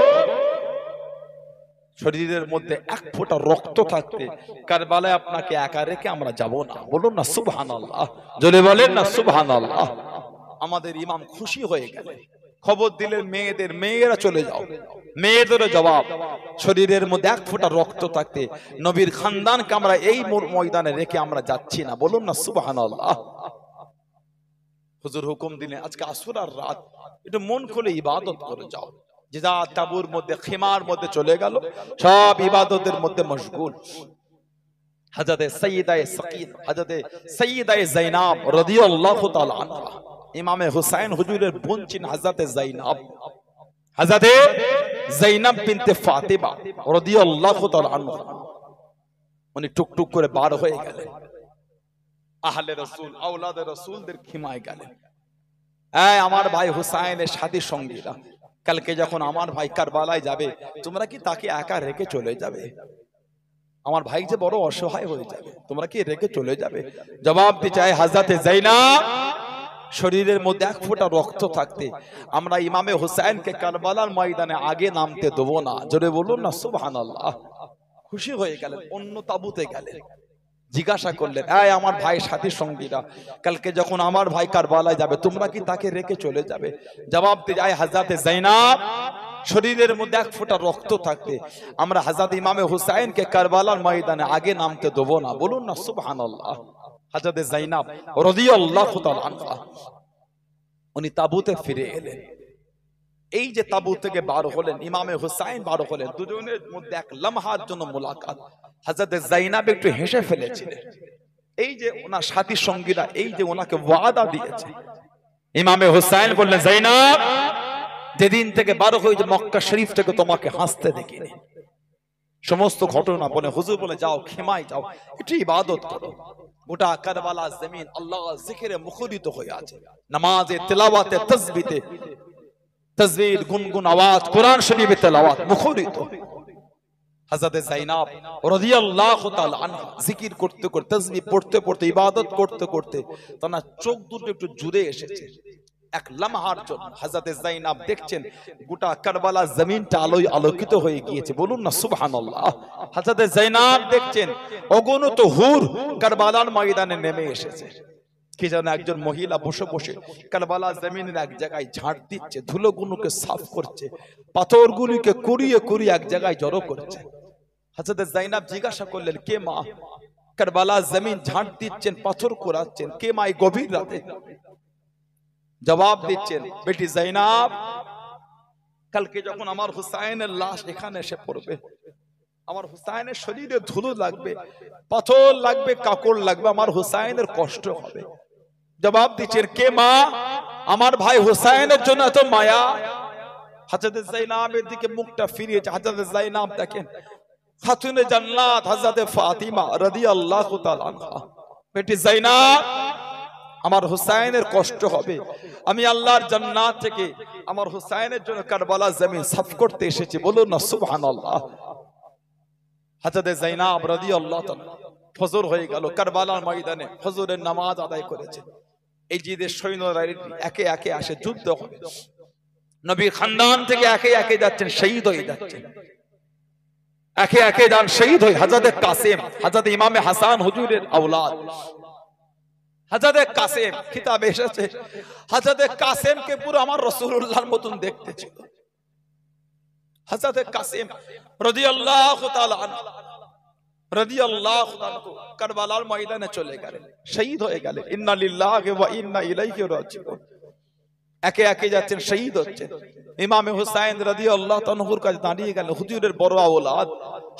Speaker 1: শরীরের মধ্যে এক ফোঁটা রক্ত থাকতে কারবালায় আপনাকে একা রেখে আমরা যাব না। বলুন না সুবহানাল্লাহ, জোরে বলেন না সুবহানাল্লাহ। আমাদের ইমাম খুশি হয়ে গেলেন, খবর দিলেন মেয়েদের, মেয়েরা চলে যাও। মেয়েদেরও জবাব, শরীরের মধ্যে এক ফোঁটা রক্ত থাকতে নবীর খানদানকে আমরা এই ময়দানে রেখে আমরা যাচ্ছি না। বলুন না সুবহানাল্লাহ। হুজুর হুকুম দিলেন আজকে আসুরার রাত, একটু মন খুলে ইবাদত করে যাও। যে যা তাবুর মধ্যে খিমার মধ্যে চলে গেল, সব ইবাদতের মধ্যে মশগুল। হযরতে সাইয়্যিদায়ে সাকিন, হযরতে সাইয়্যিদায়ে যায়নাব রাদিয়াল্লাহু তাআলা আনহা, ইমামে হুসাইন হুজুরের বোন ছিলেন হযরতে যায়নাব, হযরতে যায়নাব বিনতে ফাতিমা রাদিয়াল্লাহু তাআলা আনহা। উনি টুকটুক করে বার হয়ে গেলেন, আহলে রাসূল আওলাদে রাসূলদের খিমায় গেলেন। এই আমার ভাই হুসাইনের সাথী সঙ্গীরা, কালকে যখন আমার ভাই কারবালায় যাবে, তোমরা কি তাকে একা রেখে চলে যাবে? আমার ভাই যে বড় অসহায় হয়ে যাবে, তোমরা কি রেখে চলে যাবে? জবাব দিতে চাই হযরতে যায়নাব, শরীরের মধ্যে এক ফোঁটা রক্ত থাকতে আমরা ইমামে হুসাইনকে কারবালার ময়দানে আগে নামতে দেব না। জোরে বলুন না সুবহানাল্লাহ। খুশি হয়ে গেলেন, অন্য তাবুতে গেলেন। জিজ্ঞাসা করলেন এই আমার ভাই সাথী সঙ্গীরা, কালকে যখন আমার ভাই কারবালায় যাবে, তোমরা কি তাকে রেখে চলে যাবে? জবাব দিতে চাই হযরতে যায়নাব, শরীরের মধ্যে এক ফোঁটা রক্ত থাকতে আমরা হযরত ইমামে হুসাইনকে কারবালার ময়দানে আগে নামতে দেব না। বলুন না সুবহানাল্লাহ। হযরতে যায়নাব রাদিয়াল্লাহু তাআলা আনহা উনি তাবুতে ফিরে এলেন। এই যে তাবু থেকে বার হলেন, ইমামে হুসাইন বার হলেন, দুজনের মধ্যে এক লম্হার জন্য মুলাকাত। হযরতে যায়নাব একটু হেসে ফেলেছিলেন। এই যে ওনার সাথী সঙ্গীরা এই যে ওনাকে ওয়াদা দিয়েছে, ইমামে হুসাইন বললেন যায়নাব, যেদিন থেকে বার হয়েছে মক্কা শরীফ থেকে তোমাকে হাসতে দেখিনি। সমস্ত ঘটনা বলে হুজুর বলে যাও খিমায় যাও, একটু ইবাদত করো। গোটা কারবালা জমিন আল্লাহর জিকিরে মুখরিত হয়ে আছে, নামাজে, তিলাওয়াতে, তাসবিতে তাজবীর, গুনগুন আওয়াজ, কোরআন শরীফের তেলাওয়াত মুখরিত। হযরত যায়েনব রাদিয়াল্লাহু তাআলা আনহা জিকির করতে করতে, তাসবিহ পড়তে পড়তে, ইবাদত করতে করতে তার চোখ দুটো একটু জুড়ে এসেছে। এক লম্হার জন্য হযরত যায়েনব দেখছেন গোটা কারবালা জমিনটা আলোয় আলোকিত হয়ে গিয়েছে। বলুন না সুবহানাল্লাহ। হযরত যায়েনব দেখছেন অগণিত হুর কারবালার ময়দানে নেমে এসেছে। কি যেন একজন মহিলা বসে বসে কারবালা জমিনের এক জায়গায় ঝাড় দিচ্ছে, ধুলোগুলোকে সাফ করছে, পাথরগুলিকে কুড়িয়ে কুড়িয়ে এক জায়গায় জড়ো করছে। হযরত যায়েনব জিজ্ঞাসা করলেন, কে মা কারবালা জমিন ঝাড় দিচ্ছেন, পাথর কুড়াচ্ছেন, কে মা এই গভীর রাতে? জবাব দিচ্ছেন, বেটি যায়েনব, কালকে যখন আমার হুসাইনের লাশ এখানে এসে পড়বে, আমার হুসাইনের শরীরে ধুলো লাগবে, পাথর লাগবে, কাকড় লাগবে, আমার হুসাইনের কষ্ট হবে। জবাব দিচ্ছেন, কে মা? আমার ভাই হুসাইনের জন্য এত মায়া। হযরত যায়েনবের দিকে মুখটা ফিরিয়েছে। হযরত যায়েনব দেখেন খাতুনে জান্নাত হযরত ফাতিমা রাদিয়াল্লাহু তাআলা আনহা। বেটি যায়েনব, আমার হুসাইনের কষ্ট হবে, আমি আল্লাহর জান্নাত থেকে আমার হুসাইনের জন্য কারবালা জমিন সাফ করতে এসেছি। বলুন না সুবহানাল্লাহ। হযরত যায়েনব রাদিয়াল্লাহু তাআলা, ফজর হয়ে গেল, কারবালার ময়দানে ফজরের নামাজ আদায় করেছে। এই যে সৈন্যরা একে একে আসে, যুদ্ধ হবে, নবীর খানদান থেকে একে একে যাচ্ছেন, শহীদ হয়ে যাচ্ছেন, একে একে যান শহীদ হয়ে। হযরত কাসেম, হযরত ইমামে হাসান হুজুরের আওলাদ, হযরত কাসেম কিতাবে এসেছে, হযরত কাসেমকে পুরো আমার রাসূলুল্লাহর মতন দেখতে ছিল। হযরত কাসেম রাদিয়াল্লাহু তাআলা আনহু রাদিয়াল্লাহু আনহু কারবালার ময়দানে চলে গেলেন, শহীদ হয়ে গেলেন। ইন্না লিল্লাহি ওয়া ইন্না ইলাইহি রাজিউন। একে একে যাচ্ছেন, শহীদ হচ্ছেন। ইমামে হুসাইন রাদিয়াল্লাহু আনহুর কাছে দাঁড়িয়ে গেলেন হুজুরের বড় আওলাদ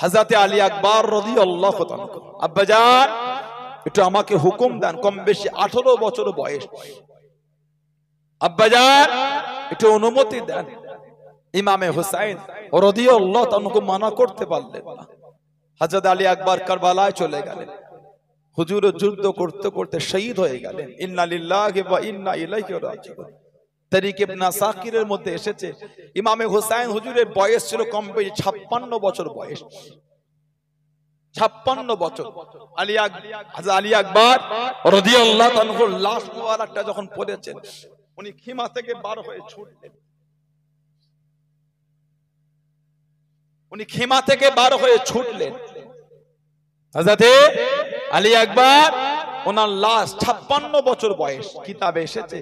Speaker 1: হযরত আলী আকবর রাদিয়াল্লাহু আনহু। আব্বাজান, একটু আমাকে হুকুম দেন, কম বেশি 18 বছর বয়স, আব্বাজান একটু অনুমতি দেন। ইমামে হুসাইন রাদিয়াল্লাহু আনহু মানা করতে পারলেন না। হযরত আলী আকবর কারবালায় চলে গেলেন, হুজুর যুদ্ধ করতে করতে শহীদ হয়ে গেলেন। ইন্না লিল্লাহি ওয়া ইন্না ইলাইহি রাজিউন। তারিখ ইবনে সাকিরের মধ্যে এসেছে ইমামে হুসাইন হুজুরের বয়স ছিল কম বেশি 56 বছর বয়স, 56 বছর। হযরত আলী আকবর রাদিয়াল্লাহু আনহুর লাশ মুবারকটা যখন পড়েছেন, উনি খিমা থেকে বার হয়ে ছুটলেন, উনি খিমা থেকে বার হয়ে ছুটলেন। হযরত আলী আকবর, ওনার লাশ 56 বছর বয়স। কিতাবে এসেছে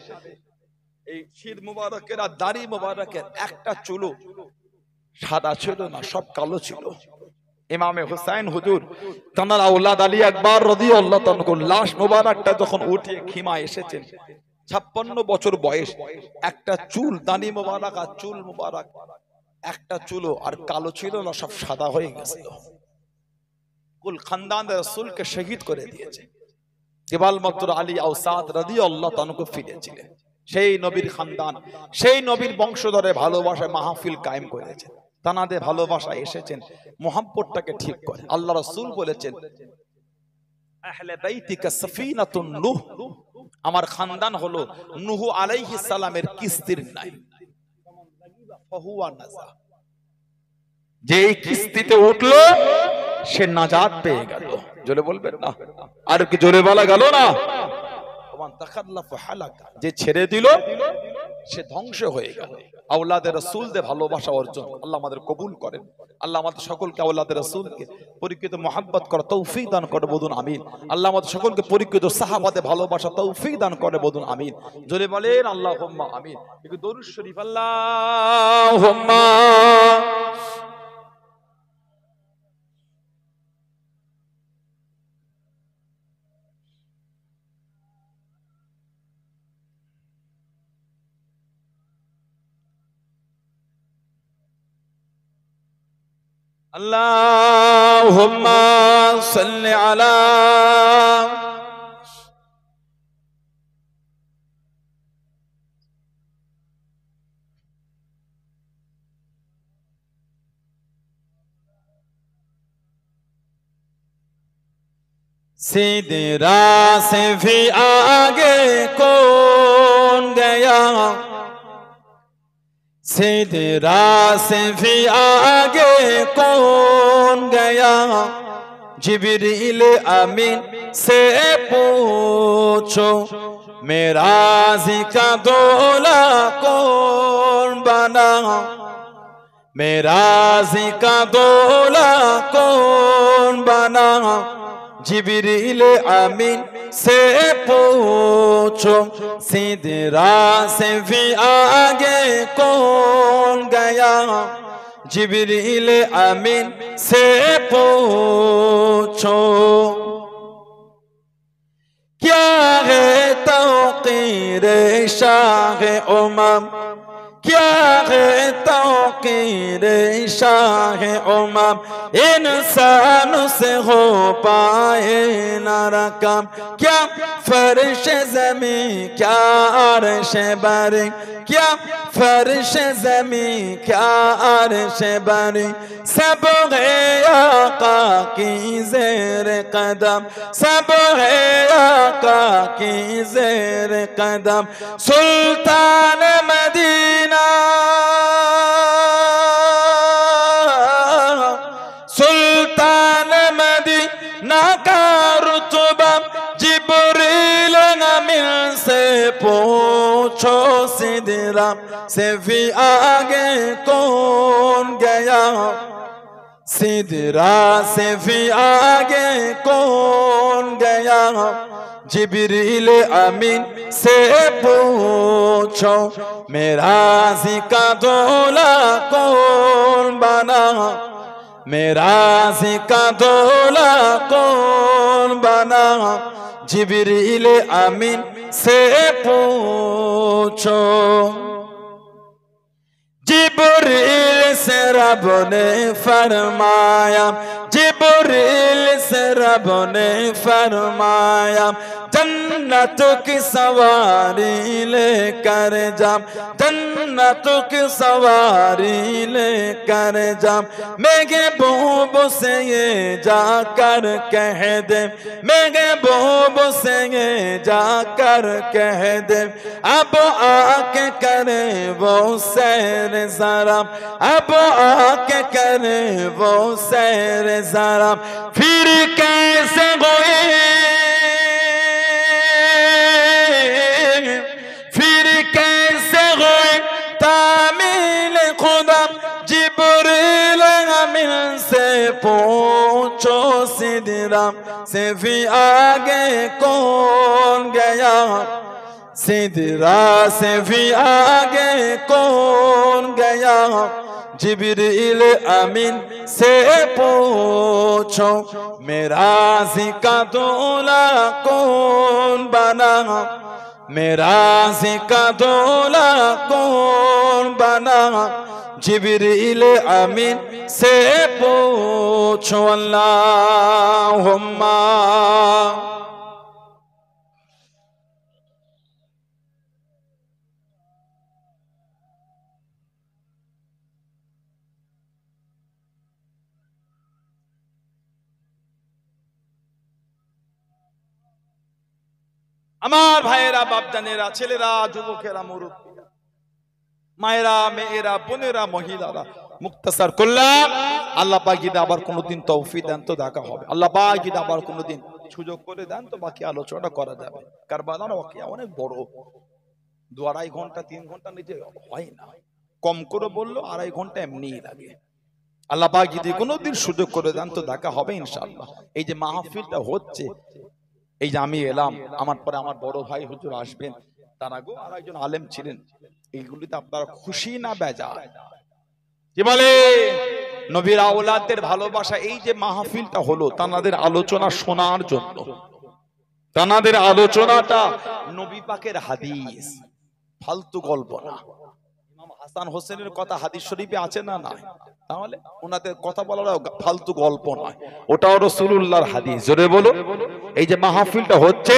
Speaker 1: এই শির মুবারকের আর দাড়ি মুবারকের একটা চুলও সাদা ছিল না, সব কালো ছিল। ইমামে হুসাইন হুজুর তানার আওলাদ আলী আকবর রাদিয়াল্লাহু তাআলা লাশ মুবারকটা যখন উঠিয়ে খিমা এসেছেন, 56 বছর বয়স, একটা চুল, দাড়ি মুবারক আর চুল মুবারক একটা চুলও আর কালো ছিল না, সব সাদা হয়ে গেছিল। কুল খানদান রাসূলকে শহীদ করে দিয়েছে। কেবলমাত্র আলী আওসাদ রাদিয়াল্লাহু তাআলা ফিরেছিলেন। সেই নবীর খানদান, সেই নবীর বংশধরে ভালোবাসায় মাহফিল কায়েম করেছেন, তানাদের ভালোবাসায় এসেছেন, মোহাম্মদটাকে ঠিক করে। আল্লাহ রাসূল বলেছেন, আহলে বাইতিকা সাফিনাতুন নূহ, আমার খানদান হলো নূহ আলাইহিস সালামের কিস্তির নাই। ফাহুয়া নাজা, যে কিস্তিতে উঠলো সে নাজাত পেয়ে গেল। জোরে বলবেন না, আর কি জোরে বলা গেল না? যে ছেড়ে দিল সে ধ্বংস হয়ে গেল। আওলাদের রাসূলদের ভালোবাসা অর্জন আল্লাহ আমাদের কবুল করেন। আল্লাহ আমাদের সকলকে আওলাদের রাসূলকে পরিকৃত মহব্বত করে তৌফিক দান করে, বলুন আমিন। আল্লাহ আমাদের সকলকে পরিকৃত সাহাবাদের ভালোবাসা তৌফিক দান করে, বলুন আমিন। জোরে বলেন আল্লাহুম্মা আমিন। একটু দরুদ শরীফ আল্লাহুম্মা আল্লাহুম্মা সাল্লি আলা सीधे राह से भी आगे कौन गया, सिदरा से भी आगे कौन गया जिब्रील अमीन से पूछो मेराज़ी का दूल्हा कौन बना मेराज़ी का दूल्हा कौन बना जिब्रील अमीन से पूछो सिदरा से भी आगे कौन गया जिब्रील अमीन से पूछो क्या है तौक़ीर शाह उमम क्या है तौक़ीर शाह उमम इंसान से हो पाए न रकम क्या फर्श ज़मीं क्या अर्श बरी क्या फर्श ज़मीं क्या अर्श बरी सब है आका की ज़ेर कदम सब है आका की ज़ेर कदम सुल्तान मदीना सुल्तान मदीना का रुतबा जिब्रील अमीन से पूछो सिदरा से भी आगे कौन गया सिदरा से भी आगे कौन गया जिब्रील अमीन से पूछो मेराज़ी का दूल्हा कौन बना मेराज़ी का दूल्हा कौन बना जिब्रील अमीन से पूछो जिब्रील से रब ने फरमाया जिब्रील से रब ने फरमाया जन्नत की सवारी लेकर जा जन्नत की सवारी लेकर जा महबूब से ये जाकर कह दे महबूब से ये जाकर कह दे अब आके करे वो सैर जरा अब आके करे वो सैर जरा फिर कैसे हुई फिर कैसे हुई तामील खुदा जिब्रील अमीन से पूछो सिदरा से भी आगे कौन गया सिदरा से भी आगे कौन गया जिब्रील अमीन से पूछो मेराज़ी का दूल्हा कौन बना मेराज़ी का दूल्हा कौन बना जिब्रील अमीन से पूछो अल्लाहुम्मा আমার ভাইয়েরা বাপজানেরা ছেলেরা যুবকেরা মুরব্বীরা মায়েরা মেয়েরা বোনেরা মহিলারা মুক্তাসার করলাম আল্লাহ পাক যদি আবার কোনোদিন তৌফিক দেন তো দেখা হবে আল্লাহ পাক যদি আবার কোনোদিন সুযোগ করে দেন তো বাকি আলোচনা করা যাবে কারবালার ওয়াকিয়া অনেক বড় 2-2.5 ঘন্টা 3 ঘন্টা নিচে হয় না কম করে বললো 2.5 ঘন্টা এমনিই লাগে আল্লাহ পাক যদি কোনোদিন সুযোগ করে দেন তো দেখা হবে ইনশাআল্লাহ এই যে মাহফিলটা হচ্ছে এই যে আমি এলাম আমার পরে আমার বড় ভাই হুজুর আসবেন তার আগেও আরেকজন আলেম ছিলেন এইগুলিতে আপনারা খুশি না বেজার কি বলে নবীর আওলাদের ভালোবাসা এই যে মাহফিলটা হলো তাদের আলোচনা শোনার জন্য তাদের আলোচনাটা নবী পাকের হাদিস ফালতু গল্প না ইমাম হাসান হোসেনের কথা হাদিস শরীফে আছে না না তাহলে ওনাদের কথা বলাটা ফালতু গল্প নয় ওটাও রাসূলুল্লাহর হাদিস জোরে বলো এই যে মাহফিলটা হচ্ছে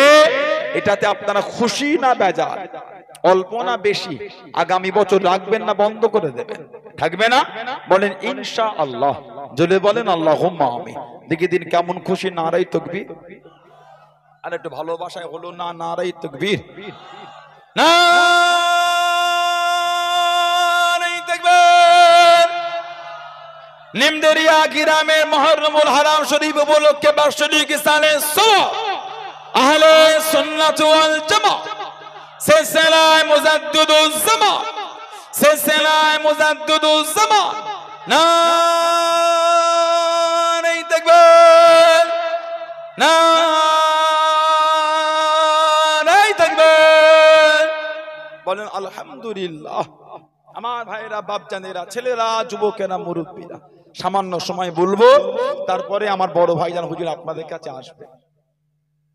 Speaker 1: এটাতে আপনারা খুশি না বেজার অল্প না বেশি আগামী বছর রাখবেন না বন্ধ করে দেবেন থাকবে না বলেন ইনশাআল্লাহ জোরে বলেন আল্লাহুম্মা আমিন দেখি দিন কেমন খুশি নারায়ে তাকবীর আর একটু ভালোবাসায় হলো না নারায়ে তাকবীর নারায়ে নিমদেরিয়া গ্রামের মুহররমুল হারাম শরীফ উপলক্ষে বার্ষিক ইসালে আহলে সুন্নাত ওয়াল জামাত সিলসিলায়ে মুজাদ্দিদুজ জামান সিলসিলায়ে মুজাদ্দিদুজ জামান নারে তাকবীর নারে তাকবীর বলেন আলহামদুলিল্লাহ। আমার ভাইরা, বাপজানেরা, ছেলেরা, যুবকেরা, মুরব্বীরা, সামান্য সময় বলবো, তারপরে আমার বড় ভাইজান হুজুর আপনাদের কাছে আসবে।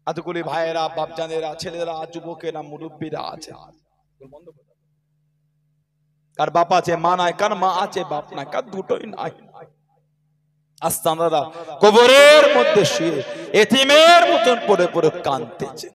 Speaker 1: এতগুলি ভাইয়েরা, বাপজানেরা, ছেলেরা, যুবকেরা, মুরব্বীরা আছে। কার বাপ আছে, মা নাই, কার মা আছে, বাপ নাই, কার দুটোই নাই। আস্তানারা কবরের মধ্যে শুয়ে এতিমের মতন পড়ে পড়ে কাঁদতেছে।